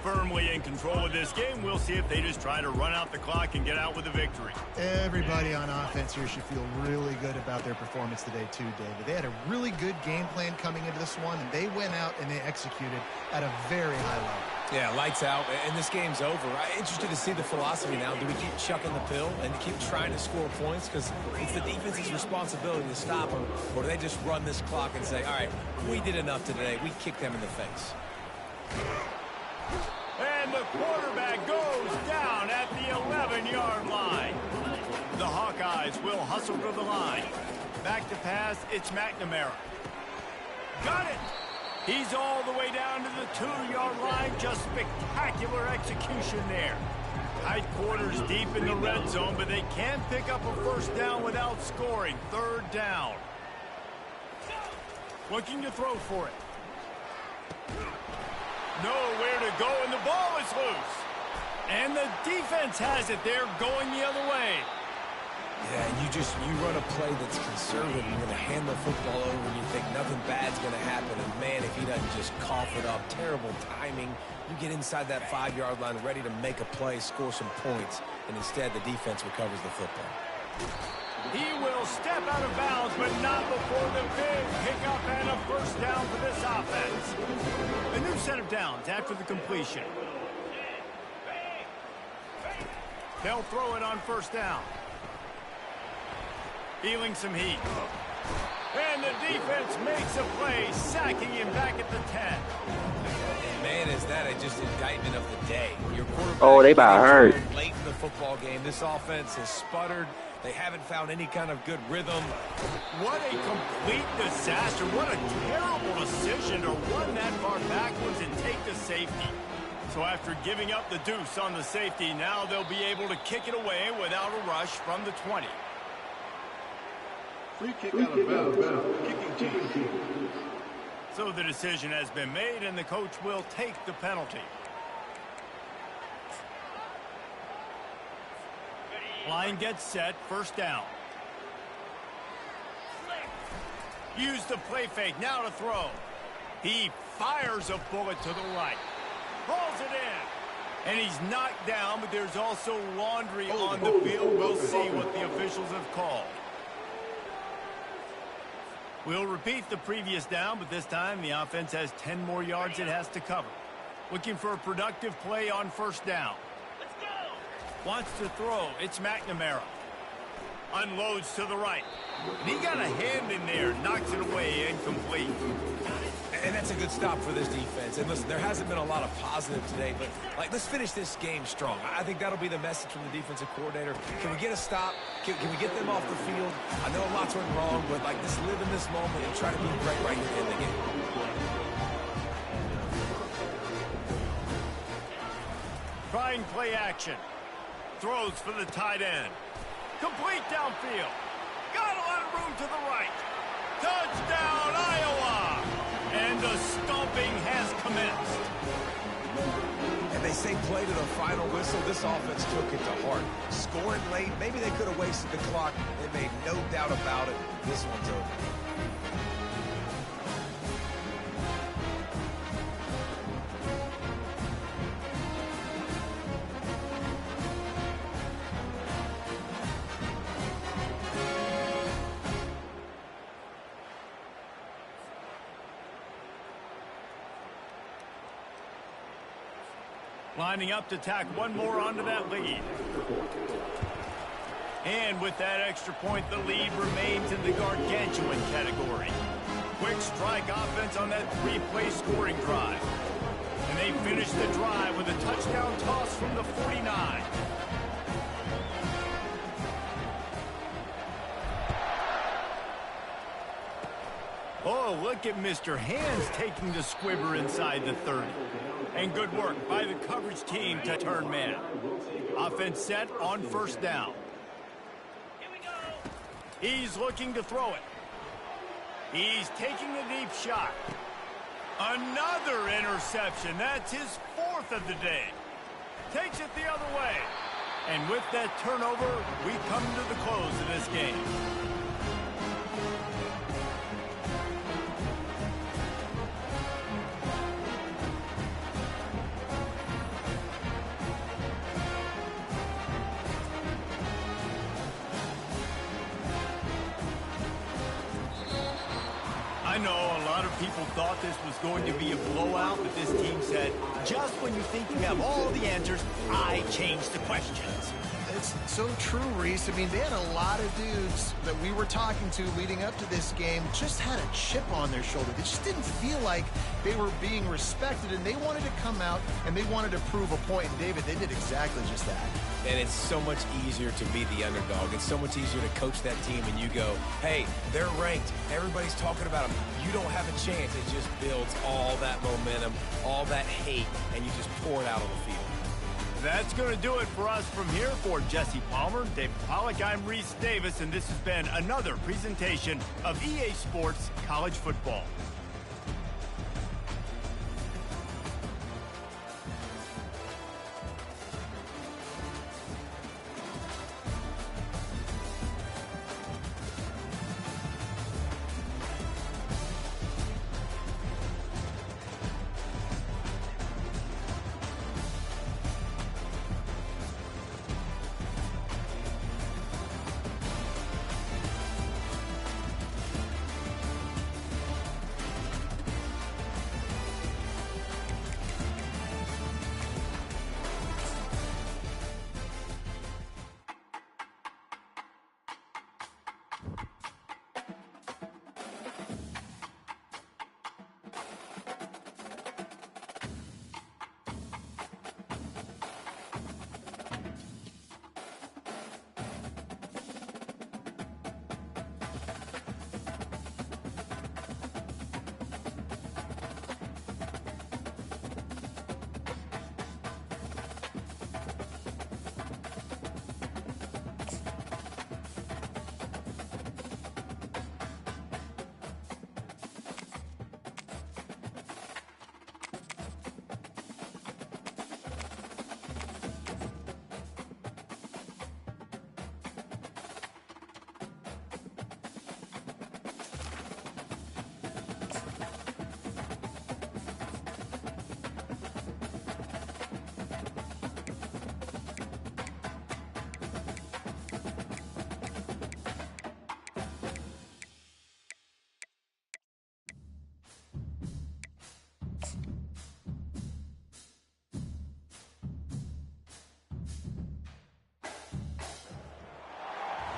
Firmly in control of this game. We'll see if they just try to run out the clock and get out with a victory. Everybody on offense here should feel really good about their performance today too, David. They had a really good game plan coming into this one, and they went out and they executed at a very high level. Yeah, lights out, and this game's over. I'm interested to see the philosophy now. Do we keep chucking the pill and keep trying to score points? Because it's the defense's responsibility to stop them, or do they just run this clock and say, all right, we did enough today. We kicked them in the face. And the quarterback goes down at the 11-yard line. The Hawkeyes will hustle to the line. Back to pass, it's McNamara. Got it! He's all the way down to the 2-yard line. Just spectacular execution there. Tight quarters deep in the red zone, but they can't pick up a first down without scoring. Third down. Looking to throw for it. Nowhere to go, and the ball is loose. And the defense has it. They're going the other way. Yeah, you run a play that's conservative. You're going to hand the football over and you think nothing bad's going to happen. And, man, if he doesn't just cough it up, terrible timing. You get inside that 5-yard line ready to make a play, score some points, and instead the defense recovers the football. He will step out of bounds, but not before the big pickup and a first down for this offense. A new set of downs after the completion. They'll throw it on first down. Feeling some heat. And the defense makes a play, sacking him back at the 10. And man, is that just indictment of the day. Your quarterback they about hurt. Late in the football game. This offense has sputtered. They haven't found any kind of good rhythm. What a complete disaster. What a terrible decision to run that far backwards and take the safety. So after giving up the deuce on the safety, now they'll be able to kick it away without a rush from the 20. Free kick out of bounds. Kicking team. So the decision has been made, and the coach will take the penalty. Line gets set, first down. Use the play fake, now to throw. He fires a bullet to the right. Rolls it in. And he's knocked down, but there's also laundry on the field. We'll see what the officials have called. We'll repeat the previous down, but this time the offense has 10 more yards it has to cover. Looking for a productive play on first down. Wants to throw. It's McNamara. Unloads to the right. And he got a hand in there. Knocks it away. Incomplete. And that's a good stop for this defense. And listen, there hasn't been a lot of positive today, but let's finish this game strong. I think that'll be the message from the defensive coordinator. Can we get a stop? Can we get them off the field? I know lots went wrong, but just live in this moment and try to be great right here in the game. Trying play action. Throws for the tight end. Complete downfield. Got a lot of room to the right. Touchdown, Iowa! And the stomping has commenced. And they say play to the final whistle. This offense took it to heart. Scoring late, maybe they could have wasted the clock. They made no doubt about it. This one's over. Lining up to tack one more onto that lead. And with that extra point, the lead remains in the gargantuan category. Quick strike offense on that 3-play scoring drive. And they finish the drive with a touchdown toss from the 49. Oh, look at Mr. Hands taking the squibber inside the 30. And good work by the coverage team to turn man. Offense set on first down. He's looking to throw it. He's taking the deep shot. Another interception. That's his 4th of the day. Takes it the other way. And with that turnover, we come to the close of this game. I know a lot of people thought this was going to be a blowout, but this team said, just when you think you have all the answers, I change the questions. It's so true, Reese. I mean, they had a lot of dudes that we were talking to leading up to this game just had a chip on their shoulder. They just didn't feel like they were being respected, and they wanted to come out and they wanted to prove a point. And David, they did exactly just that. And it's so much easier to be the underdog. It's so much easier to coach that team and you go, hey, they're ranked. Everybody's talking about them. You don't have a chance. It just builds all that momentum, all that hate, and you just pour it out on the field. That's going to do it for us from here. For Jesse Palmer, David Pollack, I'm Reese Davis, and this has been another presentation of EA Sports College Football.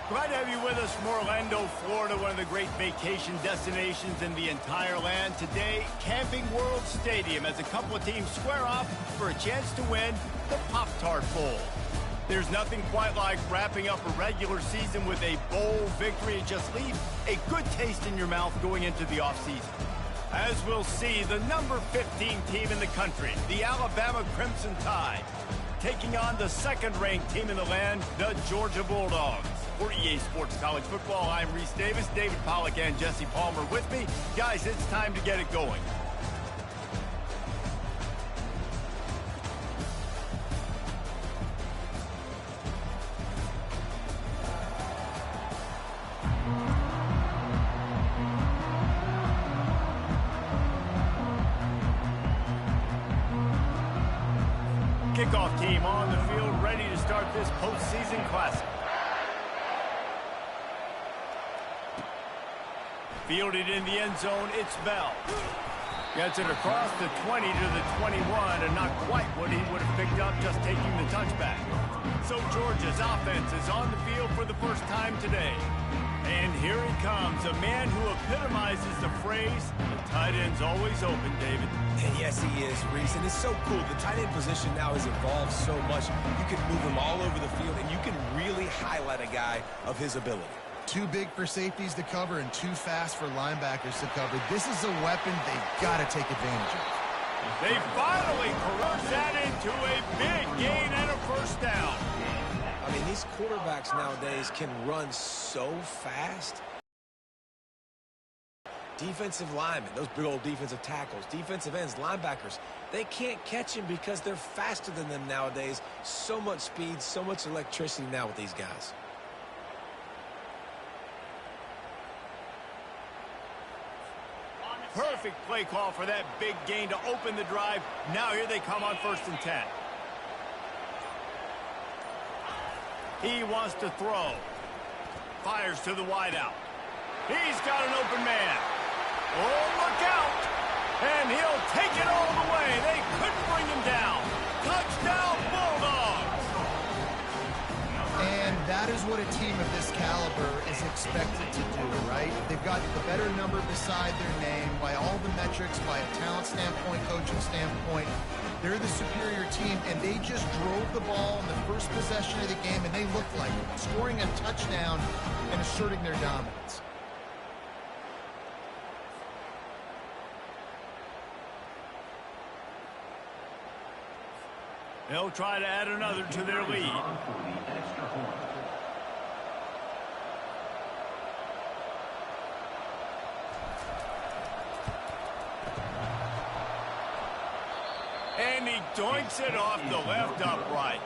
Glad to have you with us from Orlando, Florida, one of the great vacation destinations in the entire land. Today, Camping World Stadium as a couple of teams square off for a chance to win the Pop-Tart Bowl. There's nothing quite like wrapping up a regular season with a bowl victory. It just leaves a good taste in your mouth going into the offseason. As we'll see, the number 15 team in the country, the Alabama Crimson Tide, taking on the second-ranked team in the land, the Georgia Bulldogs. For EA Sports College Football, I'm Reese Davis, David Pollack, and Jesse Palmer with me. Guys, it's time to get it going. Kickoff team on the field, ready to start this postseason classic. Fielded in the end zone, it's Bell. Gets it across the 20 to the 21, and not quite what he would have picked up just taking the touchback. So Georgia's offense is on the field for the first time today. And here he comes, a man who epitomizes the phrase, the tight end's always open, David. And yes, he is, Reese. And it's so cool. The tight end position now has evolved so much. You can move him all over the field, and you can really highlight a guy of his ability. Too big for safeties to cover and too fast for linebackers to cover. This is a weapon they've got to take advantage of. They finally convert that into a big gain and a first down. I mean, these quarterbacks nowadays can run so fast. Defensive linemen, those big old defensive tackles, defensive ends, linebackers, they can't catch him because they're faster than them nowadays. So much speed, so much electricity now with these guys. Perfect play call for that big gain to open the drive. Now here they come on 1st and 10. He wants to throw. Fires to the wideout. He's got an open man. Oh, look out. And he'll take it all the way. They couldn't bring him down. Touchdown, Bulldogs. And that is what a team of this caliber is expected to do, right? They've got the better number beside their name by all the metrics, by a talent standpoint, coaching standpoint. They're the superior team, and they just drove the ball in the first possession of the game, and they looked like it, scoring a touchdown and asserting their dominance. They'll try to add another to their lead. And he doinks it off the left upright.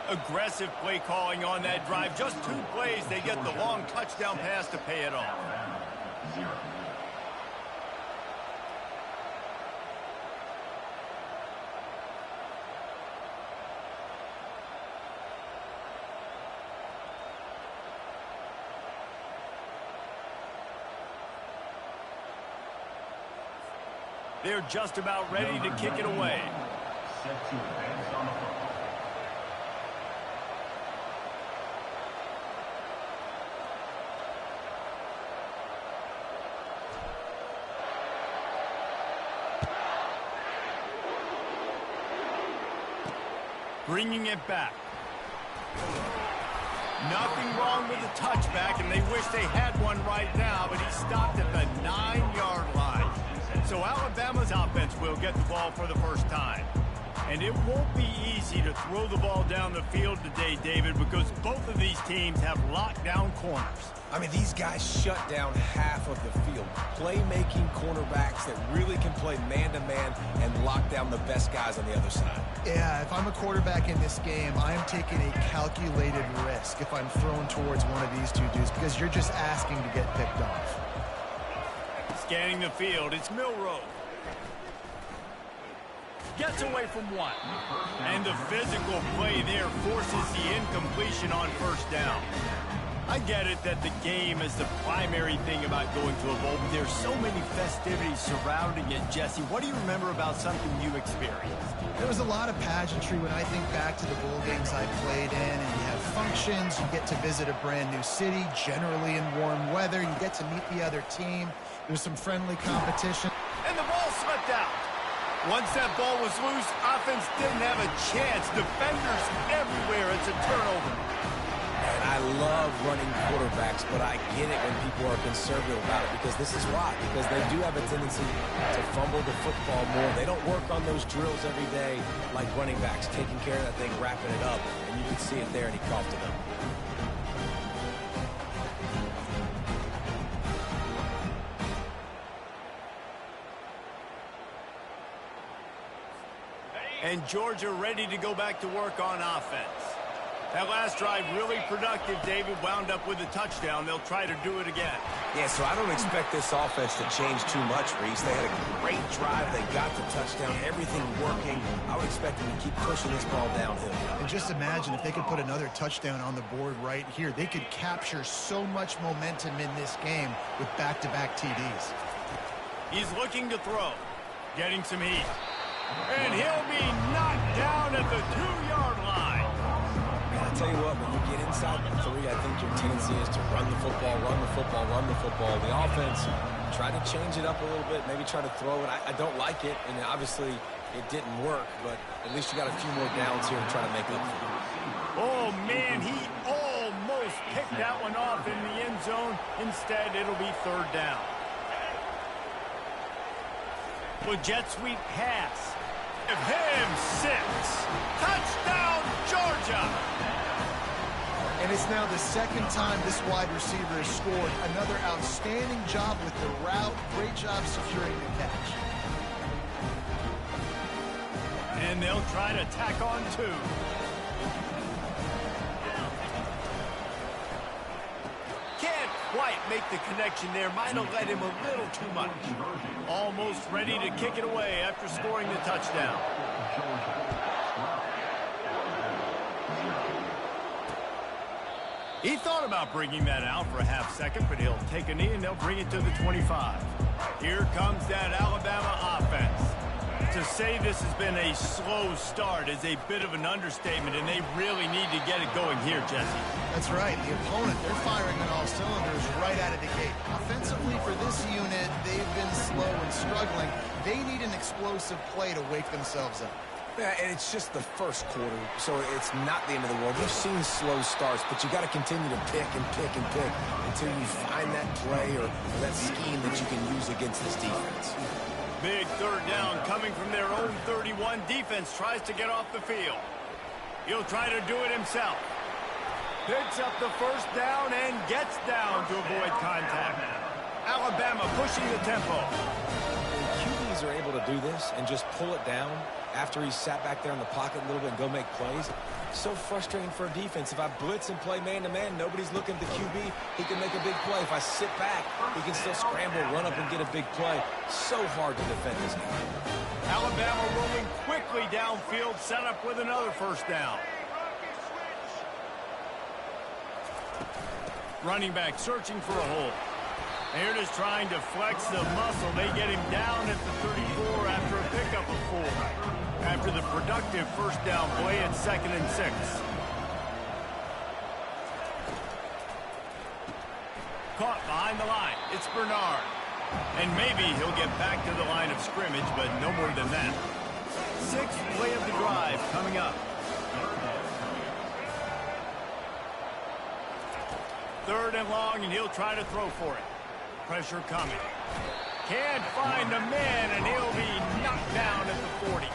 Aggressive play calling on that drive. Just 2 plays, they get the long touchdown pass to pay it off. They're just about ready to kick it away. Set to advance on the football. Bringing it back. Nothing wrong with the touchback, and they wish they had one right now, but he stopped at the 9-yard line. So Alabama's offense will get the ball for the first time. And it won't be easy to throw the ball down the field today, David, because both of these teams have lockdown corners. I mean, these guys shut down half of the field. Playmaking cornerbacks that really can play man-to-man and lock down the best guys on the other side. Yeah, if I'm a quarterback in this game, I'm taking a calculated risk if I'm thrown towards one of these two dudes, because you're just asking to get picked off. Scanning the field, it's Milroe. Gets away from one. And the physical play there forces the incompletion on 1st down. I get it that the game is the primary thing about going to a bowl, but there's so many festivities surrounding it. Jesse, what do you remember about something you experienced? There was a lot of pageantry when I think back to the bowl games I played in, and you have functions, you get to visit a brand new city, generally in warm weather, you get to meet the other team, there's some friendly competition. And the ball slipped out. Once that ball was loose, offense didn't have a chance. Defenders everywhere. It's a turnover. And I love running quarterbacks, but I get it when people are conservative about it, because this is why. Because they do have a tendency to fumble the football more. They don't work on those drills every day like running backs, taking care of that thing, wrapping it up. And you can see it there, and he coughed it up. And Georgia ready to go back to work on offense. That last drive really productive. David wound up with a touchdown. They'll try to do it again. Yeah, so I don't expect this offense to change too much, Reese. They had a great drive. They got the touchdown. Everything working. I would expect them to keep pushing this ball downhill. And just imagine if they could put another touchdown on the board right here. They could capture so much momentum in this game with back-to-back TDs. He's looking to throw. Getting some heat. And he'll be knocked down at the 2-yard line. And I tell you what, when you get inside the 3, I think your tendency is to run the football, run the football, run the football. The offense, try to change it up a little bit, maybe try to throw it. I don't like it, and obviously it didn't work, but at least you got a few more downs here to try to make up for it. Oh, man, he almost picked that one off in the end zone. Instead, it'll be 3rd down. Well, jet sweep pass. Give him 6. Touchdown, Georgia. And it's now the 2nd time this wide receiver has scored. Another outstanding job with the route, great great job securing the catch. And they'll try to tack on 2. Can't quite make the connection there. Might have led him a little too much. Almost ready to kick it away after scoring the touchdown. He thought about bringing that out for a half second, but he'll take a knee and they'll bring it to the 25. Here comes that Alabama offense. To say this has been a slow start is a bit of an understatement, and they really need to get it going here, Jesse. That's right. The opponent, they're firing on all cylinders right out of the gate. Offensively, for this unit, they've been slow and struggling. They need an explosive play to wake themselves up. Yeah, and it's just the first quarter, so it's not the end of the world. We've seen slow starts, but you got to continue to pick and pick and pick until you find that play or that scheme that you can use against this defense. Big third down coming from their own 31. Defense tries to get off the field. He'll try to do it himself. Picks up the first down and gets down to avoid contact. Alabama pushing the tempo. When QBs are able to do this and just pull it down after he's sat back there in the pocket a little bit and go make plays, so frustrating for a defense. If I blitz and play man-to-man, nobody's looking at the QB. He can make a big play. If I sit back, he can still scramble, run up, and get a big play. So hard to defend this guy. Alabama rolling quickly downfield, set up with another first down. Running back searching for a hole. They're just trying to flex the muscle. They get him down at the 34 after a pickup of 4. After the productive first down play at 2nd and 6. Caught behind the line. It's Bernard. And maybe he'll get back to the line of scrimmage, but no more than that. 6th play of the drive coming up. 3rd and long, and he'll try to throw for it. Pressure coming. Can't find the man, and he'll be knocked down at the 40.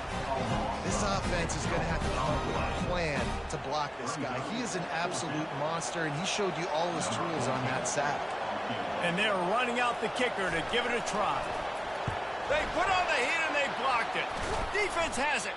This offense is going to have to come up with a plan to block this guy. He is an absolute monster, and he showed you all his tools on that sack. And they're running out the kicker to give it a try. They put on the heat, and they blocked it. Defense has it.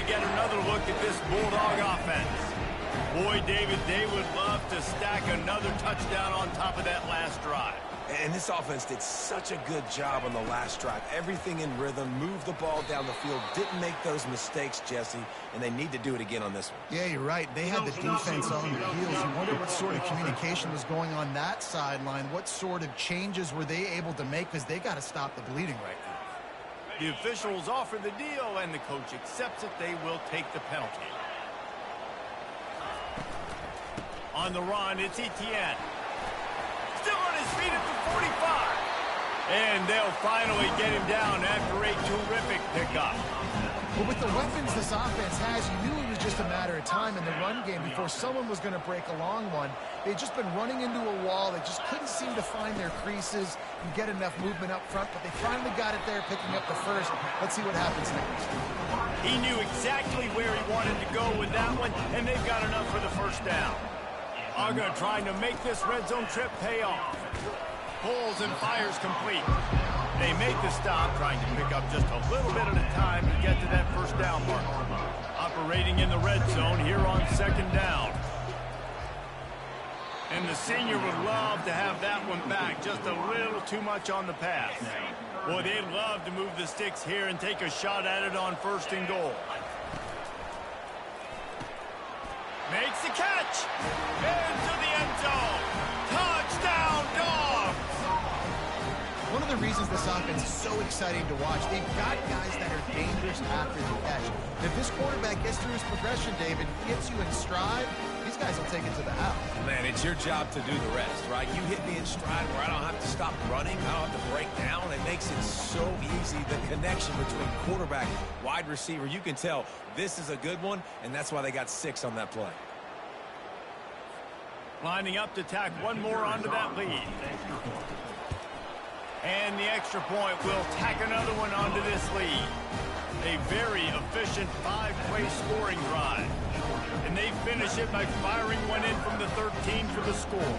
Get another look at this Bulldog offense. Boy, David, they would love to stack another touchdown on top of that last drive. And this offense did such a good job on the last drive. Everything in rhythm, moved the ball down the field, didn't make those mistakes, Jesse, and they need to do it again on this one. Yeah, you're right. They had the defense on their heels. You wonder what sort of communication was going on that sideline. What sort of changes were they able to make, because they got to stop the bleeding right now. The officials offer the deal, and the coach accepts it. They will take the penalty. On the run, it's Etienne. Still on his feet at the 45. And they'll finally get him down after a terrific pickup. Well, with the weapons this offense has, you knew it was just a matter of time in the run game before someone was going to break a long one. They'd just been running into a wall. They just couldn't seem to find their creases and get enough movement up front, but they finally got it there, picking up the first. Let's see what happens next. He knew exactly where he wanted to go with that one, and they've got enough for the first down. Uga trying to make this red zone trip pay off. Pulls and fires complete. They make the stop, trying to pick up just a little bit at a time to get to that first down mark. Operating in the red zone here on 2nd down. And the senior would love to have that one back. Just a little too much on the pass. Boy, they'd love to move the sticks here and take a shot at it on 1st and goal. Makes the catch. Into the end zone. Touchdown, Dogs! One of the reasons this offense is so exciting to watch, they've got guys that are dangerous after the catch. If this quarterback gets through his progression, David, gets you in stride, these guys will take it to the house. Man, it's your job to do the rest, right? You hit me in stride where I don't have to stop running, I don't have to break down. It makes it so easy, the connection between quarterback, wide receiver. You can tell this is a good one, and that's why they got 6 on that play. Lining up to tack one more onto that lead. And the extra point will tack another one onto this lead. A very efficient 5-play scoring drive. And they finish it by firing one in from the 13 for the score.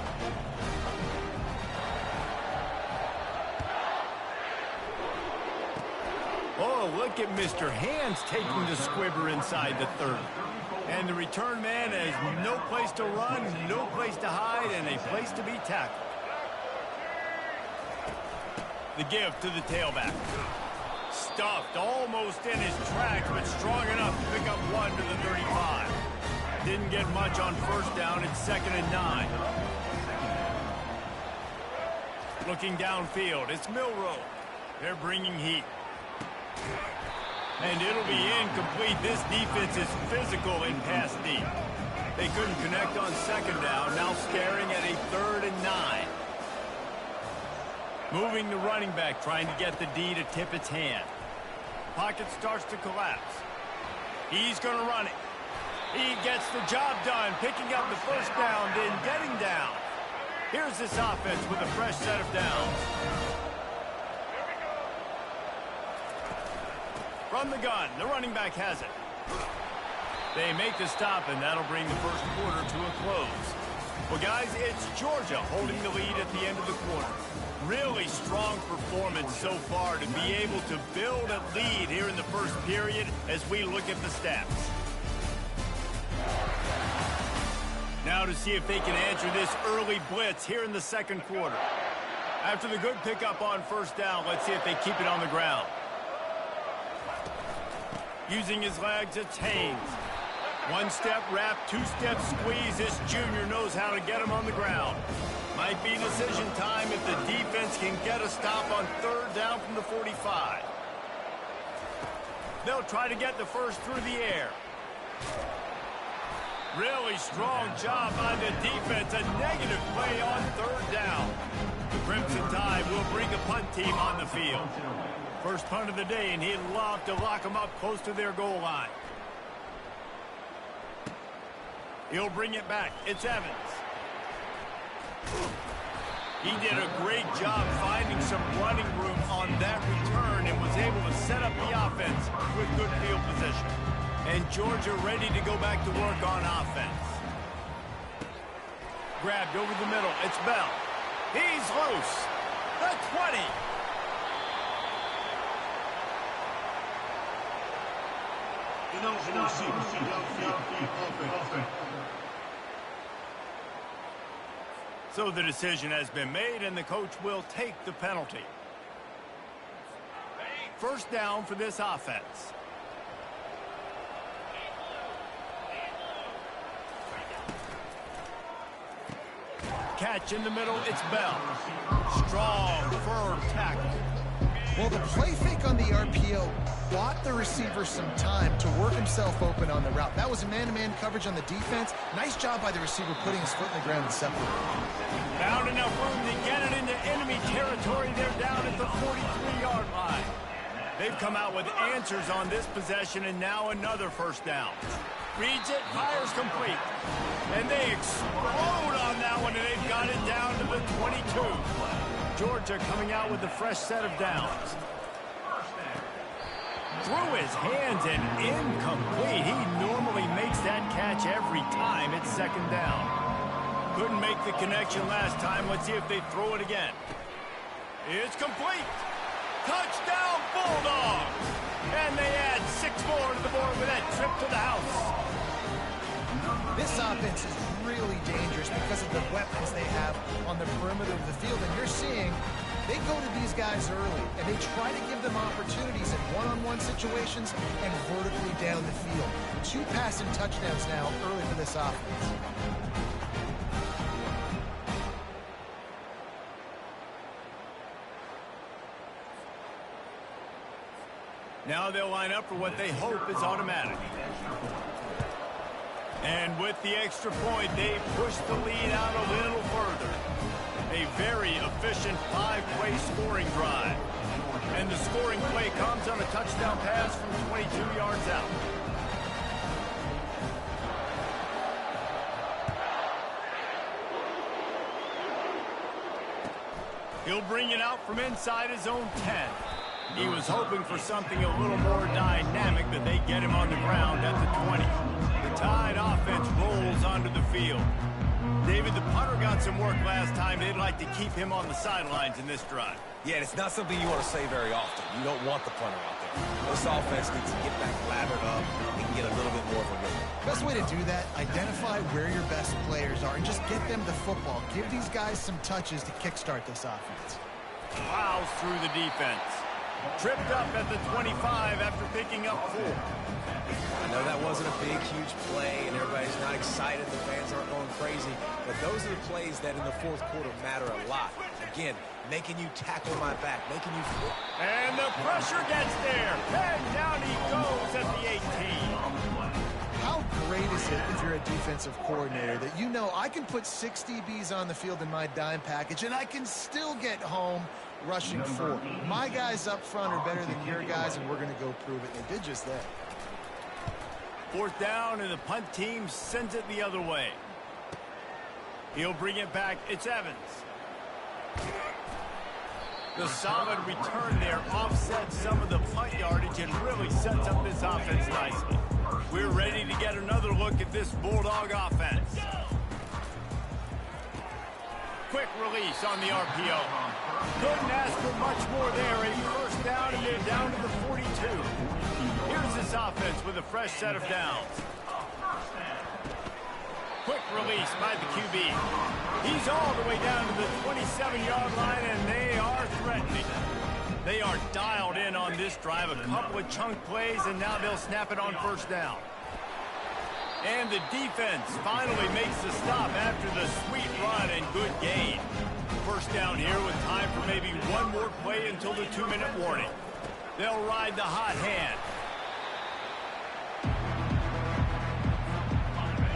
Oh, look at Mr. Hands taking the squibber inside the 30. And the return man has no place to run, no place to hide, and a place to be tackled. The give to the tailback. Stuffed almost in his tracks, but strong enough to pick up one to the 35. Didn't get much on first down. It's 2nd and 9. Looking downfield, it's Milroe. They're bringing heat. And it'll be incomplete. This defense is physical in pass deep. They couldn't connect on 2nd down. Now staring at a 3rd and 9. Moving the running back, trying to get the D to tip its hand. Pocket starts to collapse. He's going to run it. He gets the job done, picking up the first down, then getting down. Here's this offense with a fresh set of downs. From the gun, the running back has it. They make the stop, and that'll bring the first quarter to a close. Well, guys, it's Georgia holding the lead at the end of the quarter. Really strong performance so far to be able to build a lead here in the first period as we look at the stats. Now to see if they can answer this early blitz here in the second quarter. After the good pickup on first down, let's see if they keep it on the ground. Using his legs, it's Haynes. One-step wrap, two-step squeeze. This junior knows how to get him on the ground. Might be decision time if the defense can get a stop on 3rd down from the 45. They'll try to get the first through the air. Really strong job by the defense. A negative play on 3rd down. The Crimson Tide will bring a punt team on the field. First punt of the day, and he'd love to lock them up close to their goal line. He'll bring it back. It's Evans. He did a great job finding some running room on that return and was able to set up the offense with good field position. And Georgia ready to go back to work on offense. Grabbed over the middle. It's Bell. He's loose. The 20. So the decision has been made, and the coach will take the penalty. First down for this offense. Catch in the middle, it's Bell. Strong, firm tackle. Well, the play fake on the RPO bought the receiver some time to work himself open on the route. That was a man-to-man coverage on the defense. Nice job by the receiver putting his foot in the ground and separating. Found enough room to get it into enemy territory. They're down at the 43-yard line. They've come out with answers on this possession, and now another first down. Reads it, fires complete. And they explode on that one, and they've got it down to the 22. Georgia coming out with a fresh set of downs. Through his hands and incomplete. He normally makes that catch every time. It's 2nd down. Couldn't make the connection last time. Let's see if they throw it again. It's complete. Touchdown, Bulldogs. And they add 6 more to the board with that trip to the house. This offense is really dangerous because of the weapons they have on the perimeter of the field. And you're seeing they go to these guys early, and they try to give them opportunities in one-on-one situations and vertically down the field. 2 passing touchdowns now early for this offense. Now they'll line up for what they hope is automatic. And with the extra point, they push the lead out a little further. A very efficient 5-play scoring drive. And the scoring play comes on a touchdown pass from 22 yards out. He'll bring it out from inside his own 10. He was hoping for something a little more dynamic, but they get him on the ground at the 20. The Tide offense rolls onto the field. David, the punter got some work last time. They'd like to keep him on the sidelines in this drive. Yeah, it's not something you want to say very often. You don't want the punter out there. This offense needs to get back lathered up and get a little bit more of a rhythm. Best way to do that, identify where your best players are and just get them the football. Give these guys some touches to kickstart this offense. Plows through the defense. Tripped up at the 25 after picking up 4. I know that wasn't a big, huge play, and everybody's not excited. The fans aren't going crazy. But those are the plays that in the fourth quarter matter a lot. Again, making you tackle my back, making you... And the pressure gets there. And down he goes at the 18. How great is it if you're a defensive coordinator that you know I can put 6 DBs on the field in my dime package and I can still get home rushing 4. My guys up front are better than your guys, and we're going to go prove it. They did just that. 4th down, and the punt team sends it the other way. He'll bring it back. It's Evans. The solid return there offsets some of the punt yardage and really sets up this offense nicely. We're ready to get another look at this Bulldog offense. Quick release on the RPO. Couldn't ask for much more there. A 1st down, and they're down to the 42. Here's this offense with a fresh set of downs. Quick release by the QB. He's all the way down to the 27-yard line, and they are threatening. They are dialed in on this drive. A couple of chunk plays, and now they'll snap it on 1st down. And the defense finally makes the stop after the sweet run and good gain. 1st down here with time for maybe one more play until the 2-minute warning. They'll ride the hot hand.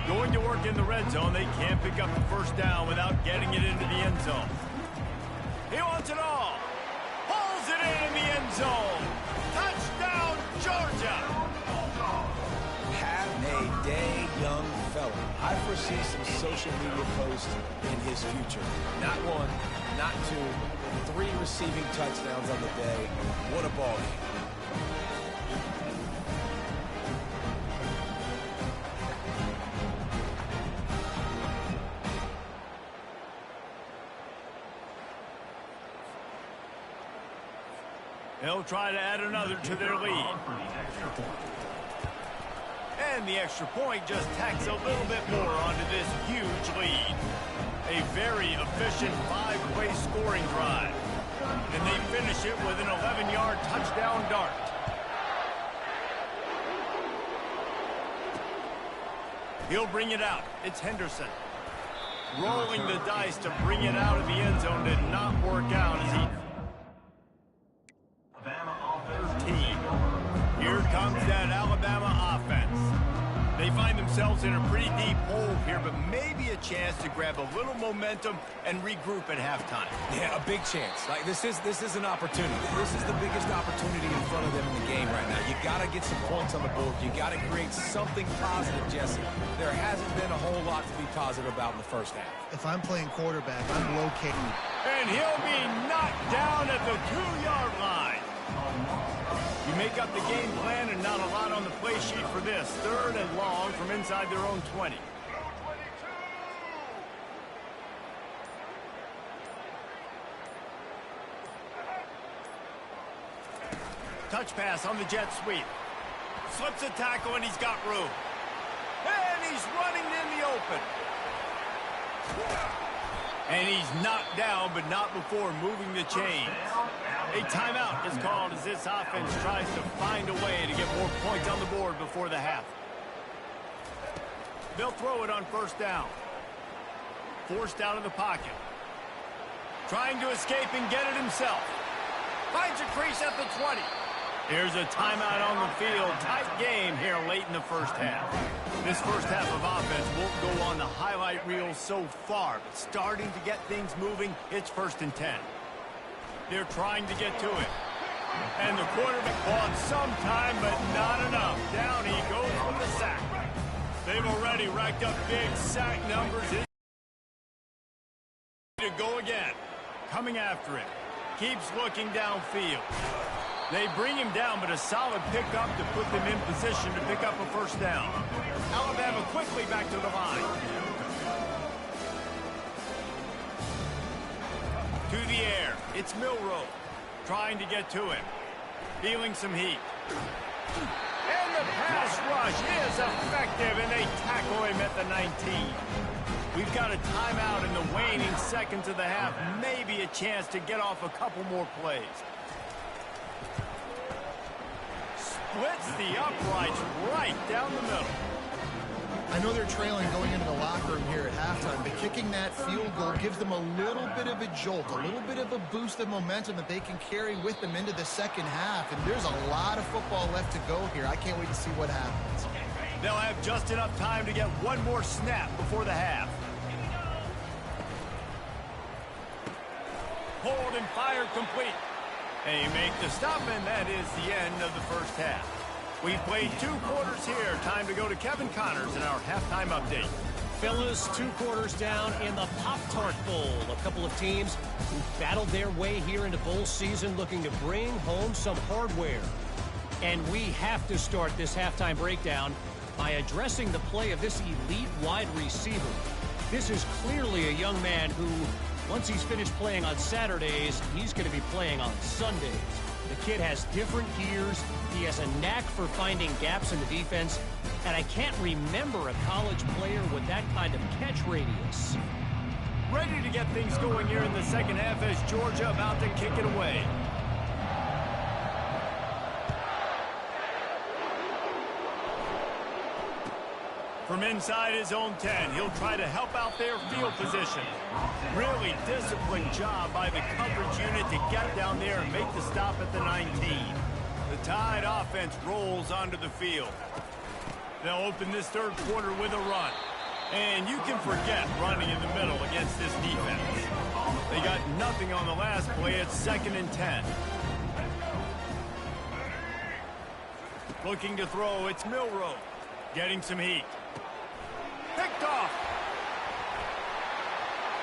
Going to work in the red zone. They can't pick up the 1st down without getting it into the end zone. He wants it all. Pulls it in the end zone. Touchdown, Georgia. Have a day, young fella. I foresee some social media posts in his future. Not 1, not 2, 3 receiving touchdowns on the day. What a ball game. They'll try to add another to their lead. And the extra point just tacks a little bit more onto this huge lead. A very efficient 5-play scoring drive. And they finish it with an 11-yard touchdown dart. He'll bring it out. It's Henderson. Rolling the dice to bring it out of the end zone did not work out as he... 13. Here comes that Alabama offense. They find themselves in a pretty deep hole here, but maybe a chance to grab a little momentum and regroup at halftime. Yeah, a big chance. Like this is an opportunity. This is the biggest opportunity in front of them in the game right now. You got to get some points on the board. You got to create something positive, Jesse. There hasn't been a whole lot to be positive about in the 1st half. If I'm playing quarterback, I'm locating. And he'll be knocked down at the 2-yard line. You make up the game plan and not a lot on the play sheet for this. 3rd and long from inside their own 20. Touch pass on the jet sweep. Slips a tackle and he's got room. And he's running in the open. And he's knocked down, but not before moving the chains. A timeout is called as this offense tries to find a way to get more points on the board before the half. They'll throw it on 1st down. Forced out of the pocket. Trying to escape and get it himself. Finds a crease at the 20. Here's a timeout on the field. Tight game here late in the 1st half. This 1st half of offense won't go on the highlight reel so far, but starting to get things moving, it's 1st and 10. They're trying to get to it. And the quarterback bought some time, but not enough. Down he goes with the sack. They've already racked up big sack numbers. To go again. coming after him. Keeps looking downfield. They bring him down, but a solid pickup to put them in position to pick up a first down. Alabama quickly back to the line. To the air. It's Milroe trying to get to him. Feeling some heat. And the pass rush is effective, and they tackle him at the 19. We've got a timeout in the waning seconds of the half. Maybe a chance to get off a couple more plays. Splits the uprights right down the middle. I know they're trailing going into the locker room here at halftime, but kicking that field goal gives them a little bit of a jolt, a little bit of a boost of momentum that they can carry with them into the second half. And there's a lot of football left to go here. I can't wait to see what happens. They'll have just enough time to get one more snap before the half. Hold and fire complete. They make the stop, and that is the end of the first half. We've played 2 quarters here. Time to go to Kevin Connors in our halftime update. Fellas, 2 quarters down in the Pop-Tart Bowl. A couple of teams who battled their way here into bowl season looking to bring home some hardware. And we have to start this halftime breakdown by addressing the play of this elite wide receiver. This is clearly a young man who, once he's finished playing on Saturdays, he's going to be playing on Sundays. The kid has different gears. He has a knack for finding gaps in the defense. And I can't remember a college player with that kind of catch radius. Ready to get things going here in the second half as Georgia about to kick it away. From inside his own 10, he'll try to help out their field position. Really disciplined job by the coverage unit to get down there and make the stop at the 19. The Tide offense rolls onto the field. They'll open this third quarter with a run. And you can forget running in the middle against this defense. They got nothing on the last play. It's 2nd and 10. Looking to throw, it's Milroe. Getting some heat. Picked off.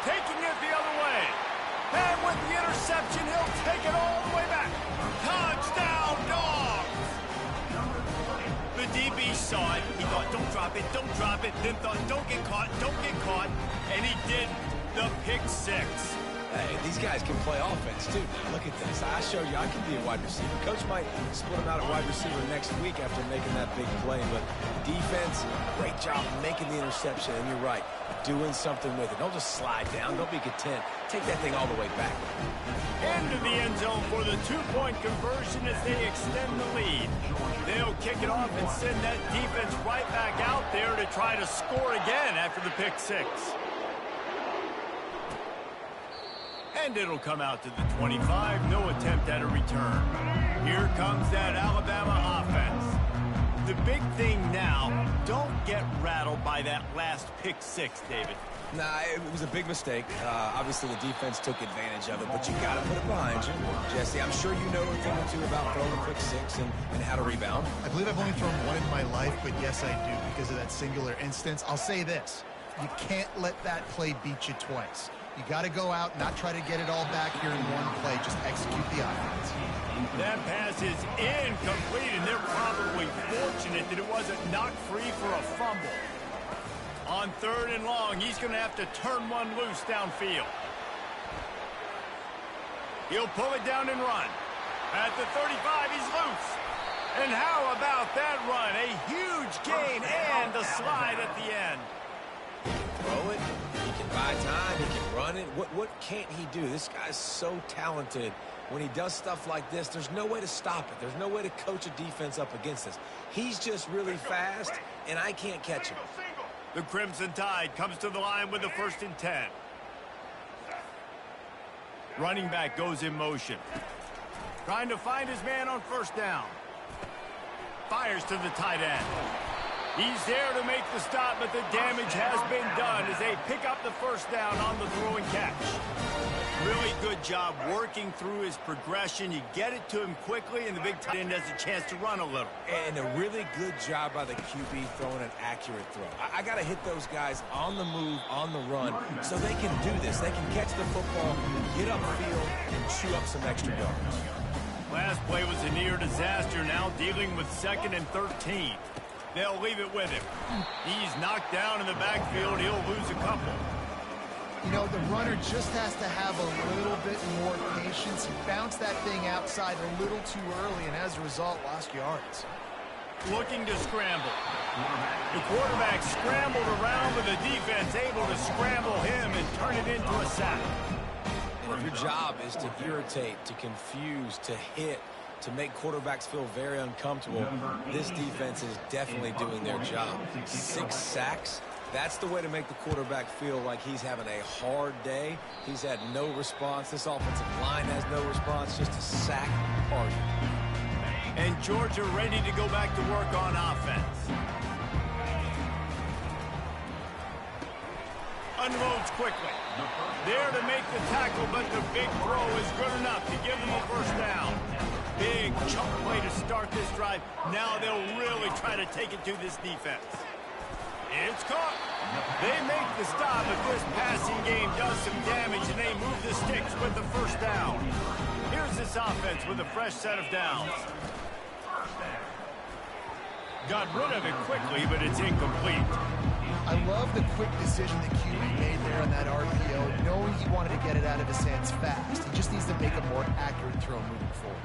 Taking it the other way. And with the interception, he'll take it all the way back. Touchdown, Dogs! The DB saw it. He thought, don't drop it, don't drop it. Then thought, don't get caught, don't get caught. And he did the pick 6. Hey, these guys can play offense, too. Now, look at this. I showed you I can be a wide receiver. Coach might split him out at wide receiver next week after making that big play. But defense, great job making the interception. And you're right, doing something with it. Don't just slide down. Don't be content. Take that thing all the way back. Into the end zone for the 2-point conversion as they extend the lead. They'll kick it off and send that defense right back out there to try to score again after the pick 6. And it'll come out to the 25. No attempt at a return. Here comes that Alabama offense. The big thing now, don't get rattled by that last pick 6, David. Nah, it was a big mistake. Obviously, the defense took advantage of it, but you got to put it behind you. Jesse, I'm sure you know a thing or two about throwing a pick 6 and how to rebound. I believe I've only thrown one in my life, but yes, I do because of that singular instance. I'll say this. You can't let that play beat you twice. You got to go out, not try to get it all back here in one play. Just execute the offense. That pass is incomplete, and they're probably fortunate that it wasn't knocked free for a fumble. On 3rd and long, he's going to have to turn one loose downfield. He'll pull it down and run. At the 35, he's loose. And how about that run? A huge gain and the slide at the end. He can throw it. He can buy time. He can run it. What can't he do? This guy's so talented. When he does stuff like this, there's no way to stop it. There's no way to coach a defense up against this. He's just really fast, and I can't catch him. The Crimson Tide comes to the line with the 1st and 10. Running back goes in motion. Trying to find his man on 1st down. Fires to the tight end. He's there to make the stop, but the damage has been done as they pick up the first down on the throw and catch. Really good job working through his progression. You get it to him quickly, and the big tight end has a chance to run a little. And a really good job by the QB throwing an accurate throw. I got to hit those guys on the move, on the run, so they can do this. They can catch the football, get upfield, and chew up some extra yards. Last play was a near disaster, now dealing with 2nd and 13. They'll leave it with him. He's knocked down in the backfield. He'll lose a couple. You know, the runner just has to have a little bit more patience. He bounced that thing outside a little too early, and as a result, lost yards. Looking to scramble. The quarterback scrambled around with the defense, able to scramble him and turn it into a sack. And if your job is to irritate, to confuse, to hit, to make quarterbacks feel very uncomfortable, this defense is definitely doing their job. 6 sacks. That's the way to make the quarterback feel like he's having a hard day. He's had no response. This offensive line has no response, just a sack party. And Georgia ready to go back to work on offense. Unloads quickly. There to make the tackle, but the big throw is good enough to give them a first down. Big chunk play to start this drive. Now they'll really try to take it to this defense. It's caught. They make the stop, but this passing game does some damage, and they move the sticks with the first down. Here's this offense with a fresh set of downs. Got rid of it quickly, but it's incomplete. I love the quick decision that QB made there on that RPO, knowing he wanted to get it out of his hands fast. He just needs to make a more accurate throw moving forward.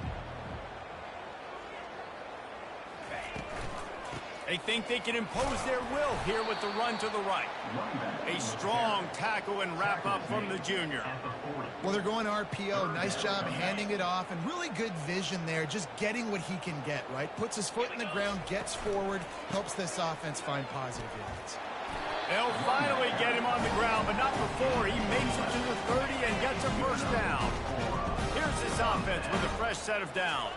They think they can impose their will here with the run to the right. A strong tackle and wrap up from the junior. Well, they're going RPO. Nice job handing it off, and really good vision there, just getting what he can get, right? Puts his foot in the ground, gets forward, helps this offense find positive yards. They'll finally get him on the ground, but not before he makes it to the 30 and gets a first down. Here's this offense with a fresh set of downs.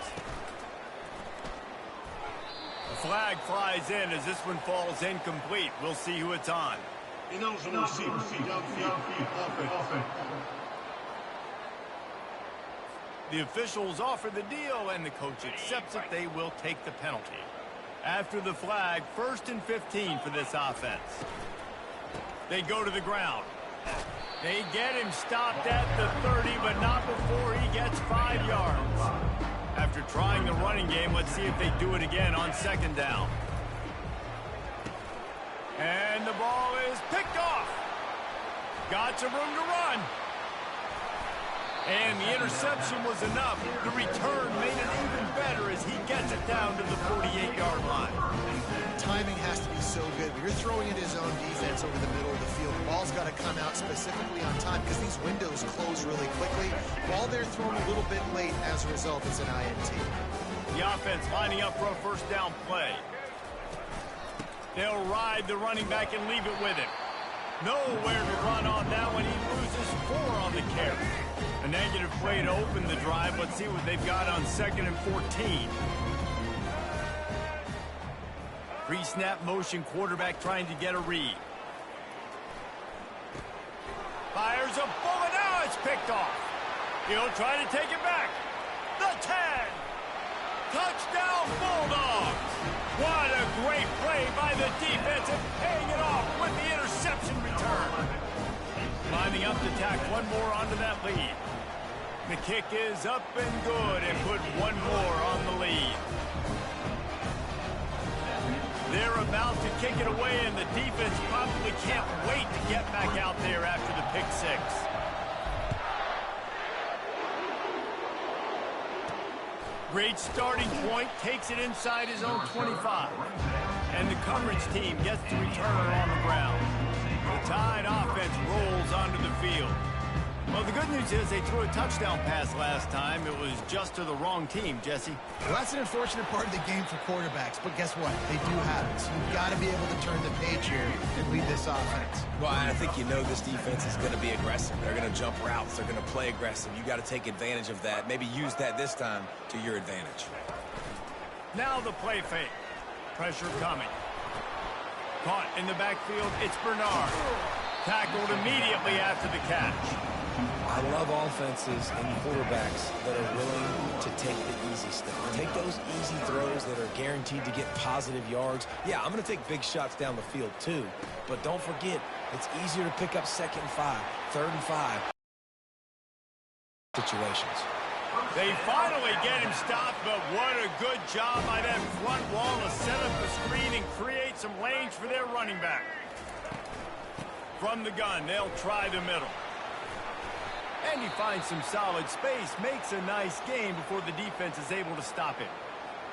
The flag flies in as this one falls incomplete. We'll see who it's on. The officials offer the deal, and the coach accepts it. They will take the penalty. After the flag, 1st and 15 for this offense. They go to the ground. They get him stopped at the 30, but not before he gets 5 yards. After trying the running game, let's see if they do it again on 2nd down. And the ball is picked off. Got some room to run. And the interception was enough. The return made it even better as he gets it down to the 48-yard line. Timing has to be so good. When you're throwing at his own defense over the middle of the field, the ball's got to come out specifically on time because these windows close really quickly. While they're thrown a little bit late, as a result, it's an INT. The offense lining up for a first down play. They'll ride the running back and leave it with him. Nowhere to run on that one. He loses 4 on the carry. A negative play to open the drive. Let's see what they've got on 2nd and 14. Pre-snap motion, quarterback trying to get a read. Fires a bullet. Now it's picked off. He'll try to take it back. The 10. Touchdown Bulldogs. What a great play by the defense and paying it off with the interception return. Lining up to tack one more onto that lead. The kick is up and good and put one more on the lead. They're about to kick it away, and the defense probably can't wait to get back out there after the pick 6. Great starting point, takes it inside his own 25. And the coverage team gets to return on the ground. The Tide offense rolls onto the field. Well, the good news is they threw a touchdown pass last time. It was just to the wrong team, Jesse. Well, that's an unfortunate part of the game for quarterbacks, but guess what? They do have it. So you've got to be able to turn the page here and lead this offense. Well, I think you know this defense is going to be aggressive. They're going to jump routes. They're going to play aggressive. You got to take advantage of that. Maybe use that this time to your advantage. Now the play fake. Pressure coming. Caught in the backfield, it's Bernard. Tackled immediately after the catch. I love offenses and quarterbacks that are willing to take the easy stuff. Take those easy throws that are guaranteed to get positive yards. Yeah, I'm going to take big shots down the field too. But don't forget, it's easier to pick up 2nd and 5, 3rd and 5 situations. They finally get him stopped, but what a good job by that front wall to set up the screen and create some lanes for their running back. From the gun, they'll try the middle. And he finds some solid space, makes a nice gain before the defense is able to stop him.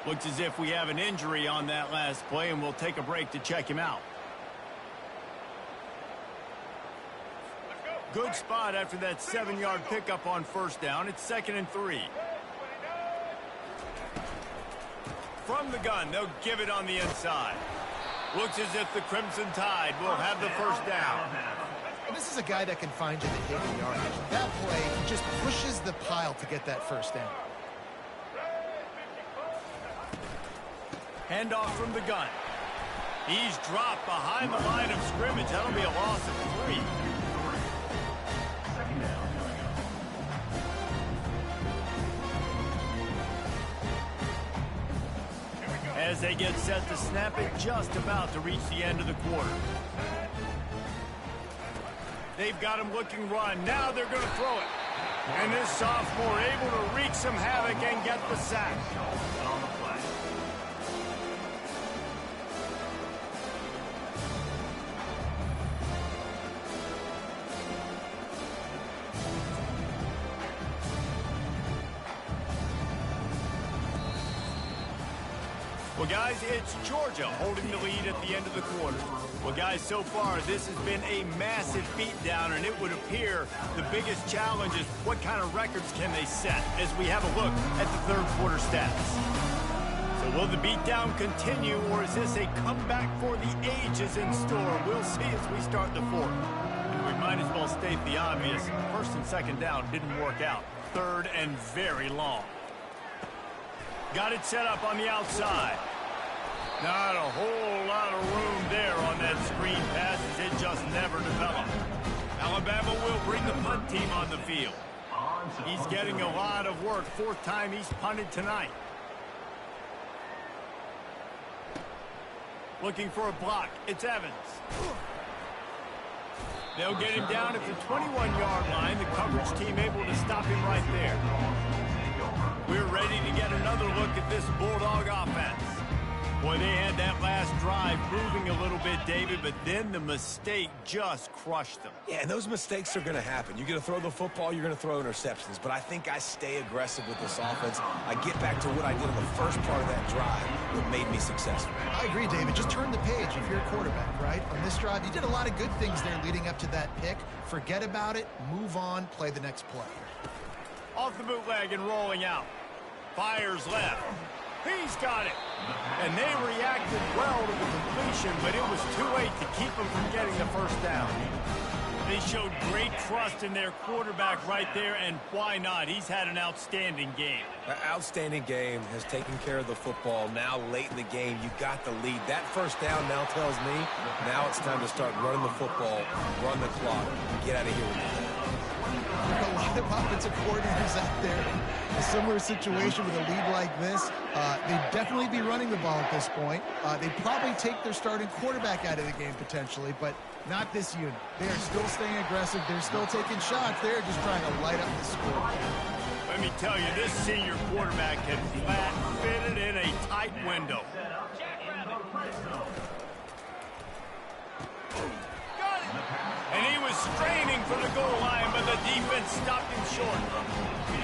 Looks as if we have an injury on that last play, and we'll take a break to check him out. Good spot after that 7-yard pickup on 1st down. It's 2nd and 3. From the gun, they'll give it on the inside. Looks as if the Crimson Tide will have the 1st down. This is a guy that can find you the hidden yardage. That play just pushes the pile to get that 1st down. Handoff from the gun. He's dropped behind the line of scrimmage. That'll be a loss of 3. As they get set to snap it, just about to reach the end of the quarter. They've got him looking run. Now they're going to throw it. And this sophomore able to wreak some havoc and get the sack. On the play. Well, guys, it's Georgia holding the lead at the end of the quarter. Well, guys, so far, this has been a massive beatdown, and it would appear the biggest challenge is what kind of records can they set as we have a look at the 3rd quarter stats. So will the beatdown continue, or is this a comeback for the ages in store? We'll see as we start the 4th. And we might as well state the obvious. 1st and 2nd down didn't work out. 3rd and very long. Got it set up on the outside. Not a whole lot of room there on that screen pass as it just never developed. Alabama will bring the punt team on the field. He's getting a lot of work. 4th time he's punted tonight. Looking for a block. It's Evans. They'll get him down at the 21-yard line. The coverage team able to stop him right there. We're ready to get another look at this Bulldog offense. Boy, they had that last drive moving a little bit, David, but then the mistake just crushed them. Yeah, and those mistakes are going to happen. You're going to throw the football, you're going to throw interceptions. But I think I stay aggressive with this offense. I get back to what I did in the first part of that drive that made me successful. I agree, David. Just turn the page if you're a quarterback, right? On this drive, you did a lot of good things there leading up to that pick. Forget about it, move on, play the next play. Off the bootleg and rolling out. Fires left. He's got it. And they reacted well to the completion, but it was too late to keep them from getting the 1st down. They showed great trust in their quarterback right there, and why not? He's had an outstanding game. An outstanding game, has taken care of the football. Now, late in the game, you got the lead. That 1st down now tells me now it's time to start running the football, run the clock, get out of here with that. There are a lot of offensive coordinators out there in a similar situation with a lead like this. They'd definitely be running the ball at this point. They'd probably take their starting quarterback out of the game potentially, but not this unit. They are still staying aggressive. They're still taking shots. They're just trying to light up the score. Let me tell you, this senior quarterback had flat fitted in a tight window. And he was straining for the goal line, but the defense stopped him short.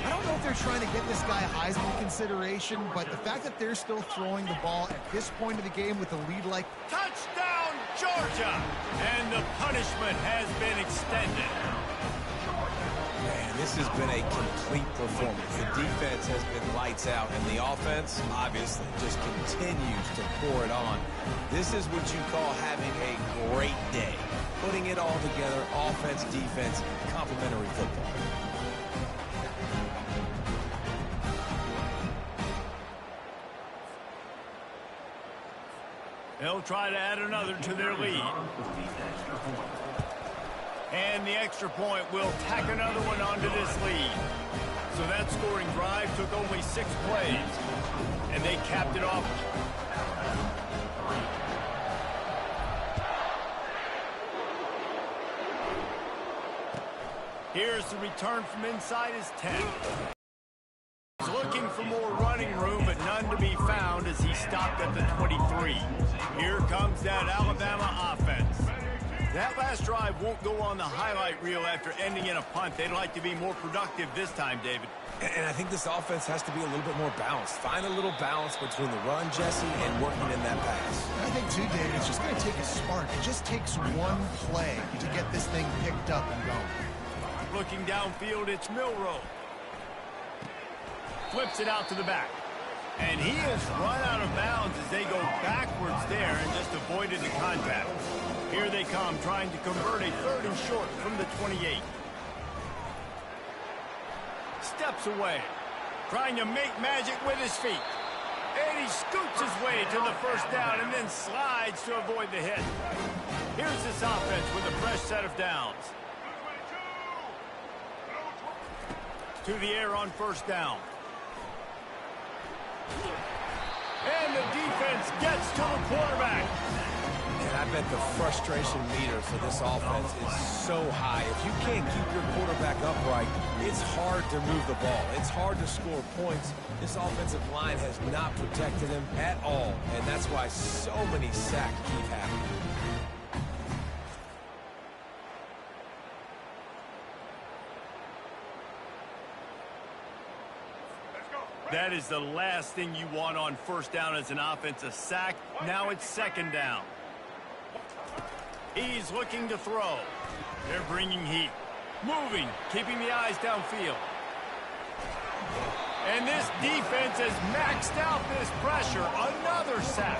I don't know if they're trying to get this guy Heisman consideration, but the fact that they're still throwing the ball at this point of the game with a lead like... Touchdown, Georgia! And the punishment has been extended. Man, this has been a complete performance. The defense has been lights out, and the offense, obviously, just continues to pour it on. This is what you call having a great day. Putting it all together, offense, defense, complementary football. They'll try to add another to their lead. And the extra point will tack another one onto this lead. So that scoring drive took only 6 plays. And they capped it off. Here's the return from inside his 10. He's looking for more running room, but none to be found as he stopped at the 23. Here comes that Alabama offense. That last drive won't go on the highlight reel after ending in a punt. They'd like to be more productive this time, David. And I think this offense has to be a little bit more balanced. Find a little balance between the run, Jesse, and working in that pass. I think, too, David, it's just going to take a spark. It just takes one play to get this thing picked up and going. Looking downfield, it's Milroe. Flips it out to the back. And he is run out of bounds as they go backwards there and just avoided the contact. Here they come, trying to convert a 3rd and short from the 28. Steps away, trying to make magic with his feet. And he scoots his way to the 1st down and then slides to avoid the hit. Here's this offense with a fresh set of downs. To the air on 1st down. And the defense gets to the quarterback. And I bet the frustration meter for this offense is so high. If you can't keep your quarterback upright, it's hard to move the ball. It's hard to score points. This offensive line has not protected him at all, and that's why so many sacks keep happening. That is the last thing you want on 1st down as an offensive sack. Now it's 2nd down. He's looking to throw. They're bringing heat. Moving, keeping the eyes downfield. And this defense has maxed out this pressure. Another sack.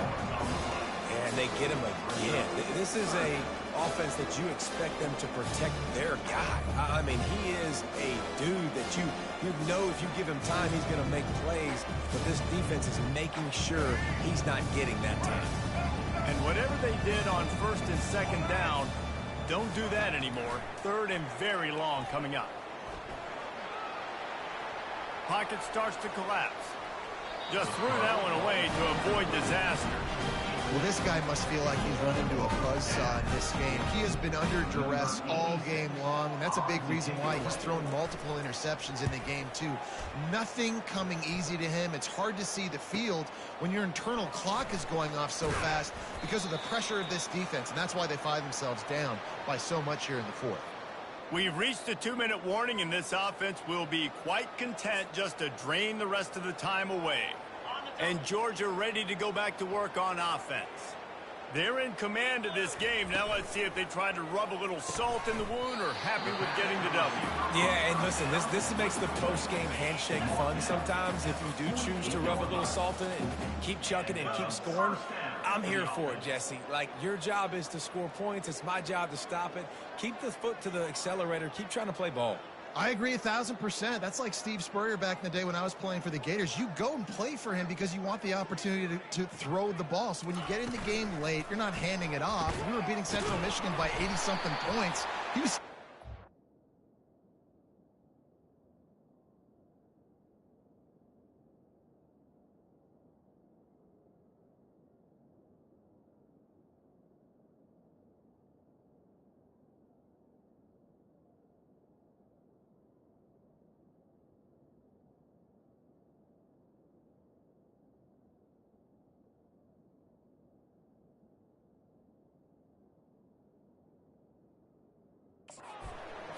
And they get him again. This is a offense that you expect them to protect their guy. I mean, he is a dude that you know if you give him time, he's going to make plays. But this defense is making sure he's not getting that time. And whatever they did on 1st and 2nd down, don't do that anymore. 3rd and very long coming up. Pocket starts to collapse. Just threw that one away to avoid disaster. Well, this guy must feel like he's run into a buzzsaw in this game. He has been under duress all game long, and that's a big reason why he's thrown multiple interceptions in the game, too. Nothing coming easy to him. It's hard to see the field when your internal clock is going off so fast because of the pressure of this defense, and that's why they find themselves down by so much here in the 4th. We've reached a 2-minute warning, and this offense will be quite content just to drain the rest of the time away. And Georgia ready to go back to work on offense. They're in command of this game. Now let's see if they try to rub a little salt in the wound or happy with getting the W. Yeah, and listen, this makes the post-game handshake fun sometimes if you do choose to rub a little salt in it and keep chucking and keep scoring. I'm here for it, Jesse. Like, your job is to score points. It's my job to stop it. Keep the foot to the accelerator. Keep trying to play ball. I agree 1,000%. That's like Steve Spurrier back in the day when I was playing for the Gators. You go and play for him because you want the opportunity to throw the ball. So when you get in the game late, you're not handing it off. We were beating Central Michigan by 80-something points. He was...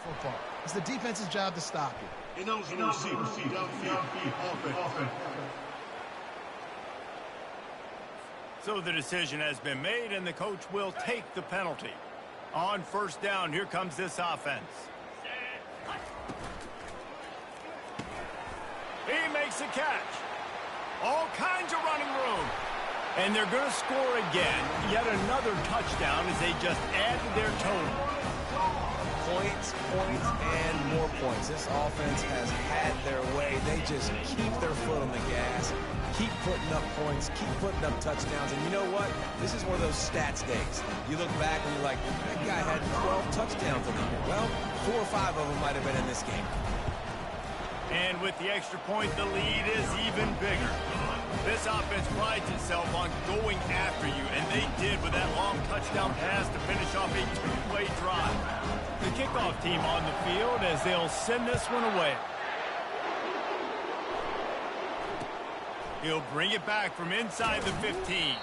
football. It's the defense's job to stop you. So the decision has been made, and the coach will take the penalty. On 1st down, here comes this offense. He makes a catch. All kinds of running room. And they're going to score again. Yet another touchdown as they just add to their total. Points, and more points. This offense has had their way. They just keep their foot on the gas, keep putting up points, keep putting up touchdowns. And you know what? This is one of those stats days. You look back and you're like, that guy had 12 touchdowns on the year. Well, 4 or 5 of them might have been in this game. And with the extra point, the lead is even bigger. This offense prides itself on going after you, and they did with that long touchdown pass to finish off a 2-play drive. The kickoff team on the field as they'll send this one away. He'll bring it back from inside the 15.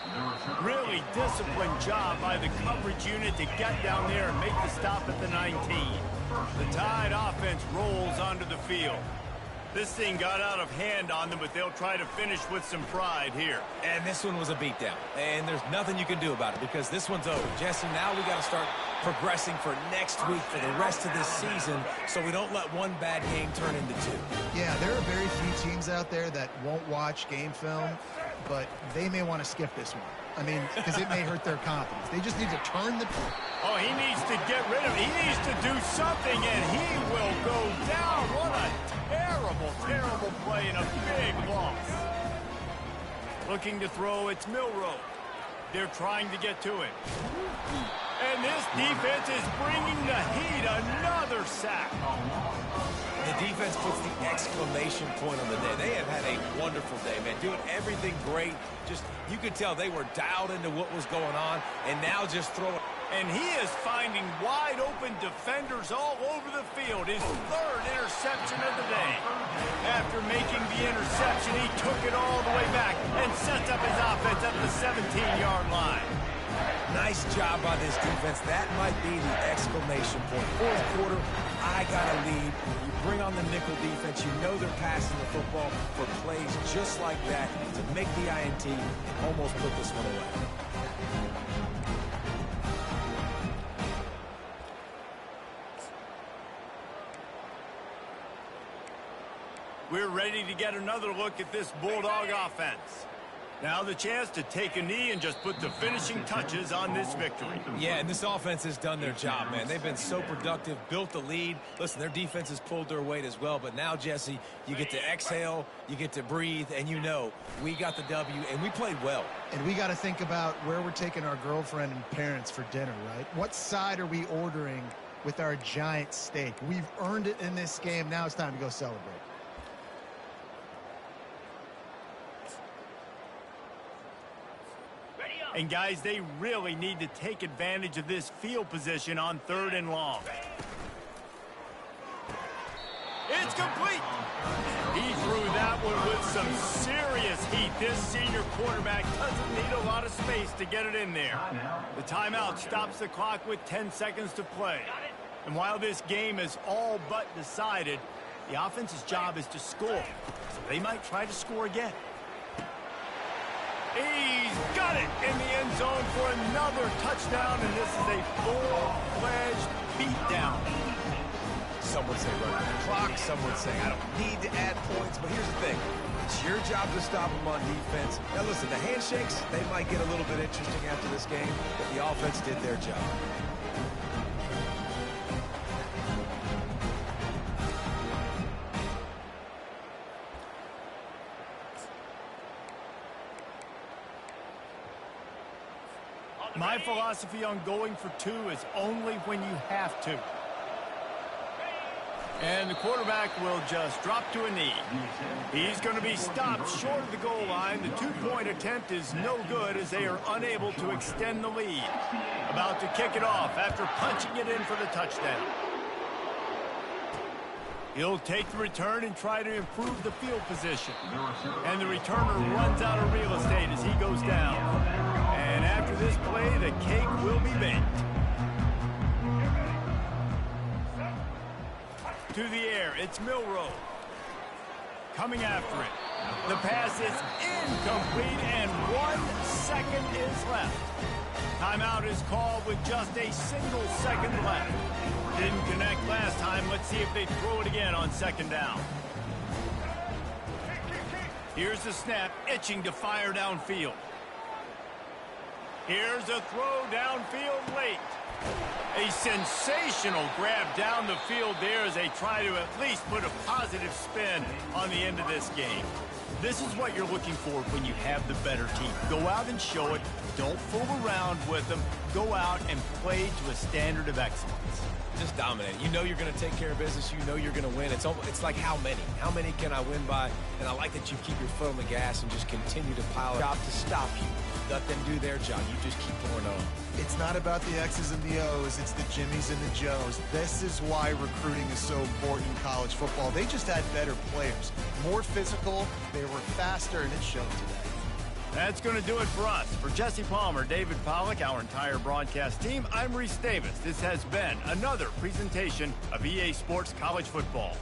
Really disciplined job by the coverage unit to get down there and make the stop at the 19. The Tide offense rolls onto the field. This thing got out of hand on them, but they'll try to finish with some pride here. And this one was a beatdown. And there's nothing you can do about it because this one's over. Jesse, now we got to start progressing for next week for the rest of this season so we don't let one bad game turn into 2. Yeah, there are very few teams out there that won't watch game film, but they may want to skip this one. I mean, because it may hurt their confidence. They just need to turn the... Oh, he needs to get rid of it. He needs to do something, and he will go down. What a terrible, terrible play and a big loss. Looking to throw, it's Milroe. They're trying to get to it. And this defense is bringing the heat. Another sack. The defense puts the exclamation point on the day. They have had a wonderful day, man. Doing everything great. Just, you could tell they were dialed into what was going on, and now just throw it. And he is finding wide open defenders all over the field. His 3rd interception of the day. After making the interception, he took it all the way back and sets up his offense at the 17-yard line. Nice job by this defense. That might be the exclamation point. 4th quarter, I got a lead. You bring on the nickel defense. You know they're passing the football for plays just like that to make the INT and almost put this one away. We're ready to get another look at this Bulldog offense. Now the chance to take a knee and just put the finishing touches on this victory. Yeah, and this offense has done their job, man. They've been so productive, built the lead. Listen, their defense has pulled their weight as well. But now, Jesse, you get to exhale, you get to breathe, and you know we got the W, and we played well. And we got to think about where we're taking our girlfriend and parents for dinner, right? What side are we ordering with our giant steak? We've earned it in this game. Now it's time to go celebrate. And, guys, they really need to take advantage of this field position on 3rd and long. It's complete. He threw that one with some serious heat. This senior quarterback doesn't need a lot of space to get it in there. The timeout stops the clock with 10 seconds to play. And while this game is all but decided, the offense's job is to score. So they might try to score again. He's got it in the end zone for another touchdown, and this is a full-fledged beatdown. Some would say run the clock. Some would say I don't need to add points. But here's the thing. It's your job to stop them on defense. Now, listen, the handshakes, they might get a little bit interesting after this game, but the offense did their job. My philosophy on going for 2 is only when you have to. And the quarterback will just drop to a knee. He's going to be stopped short of the goal line. The 2-point attempt is no good as they are unable to extend the lead. About to kick it off after punching it in for the touchdown. He'll take the return and try to improve the field position. And the returner runs out of real estate as he goes down. And after this play, the cake will be baked. To the air, it's Milroe. Coming after it. The pass is incomplete, and 1 second is left. Timeout is called with just a single second left. Didn't connect last time. Let's see if they throw it again on 2nd down. Here's the snap, itching to fire downfield. Here's a throw downfield late. A sensational grab down the field there as they try to at least put a positive spin on the end of this game. This is what you're looking for when you have the better team. Go out and show it. Don't fool around with them. Go out and play to a standard of excellence. Just dominate. You know you're going to take care of business. You know you're going to win. It's like how many? How many can I win by? And I like that you keep your foot on the gas and just continue to pile it up to stop you. Let them do their job. You just keep pouring on. It's not about the X's and the O's. It's the Jimmies and the Joes. This is why recruiting is so important in college football. They just had better players. More physical. They were faster, and it showed today. That's going to do it for us. For Jesse Palmer, David Pollack, our entire broadcast team, I'm Reese Davis. This has been another presentation of EA Sports College Football.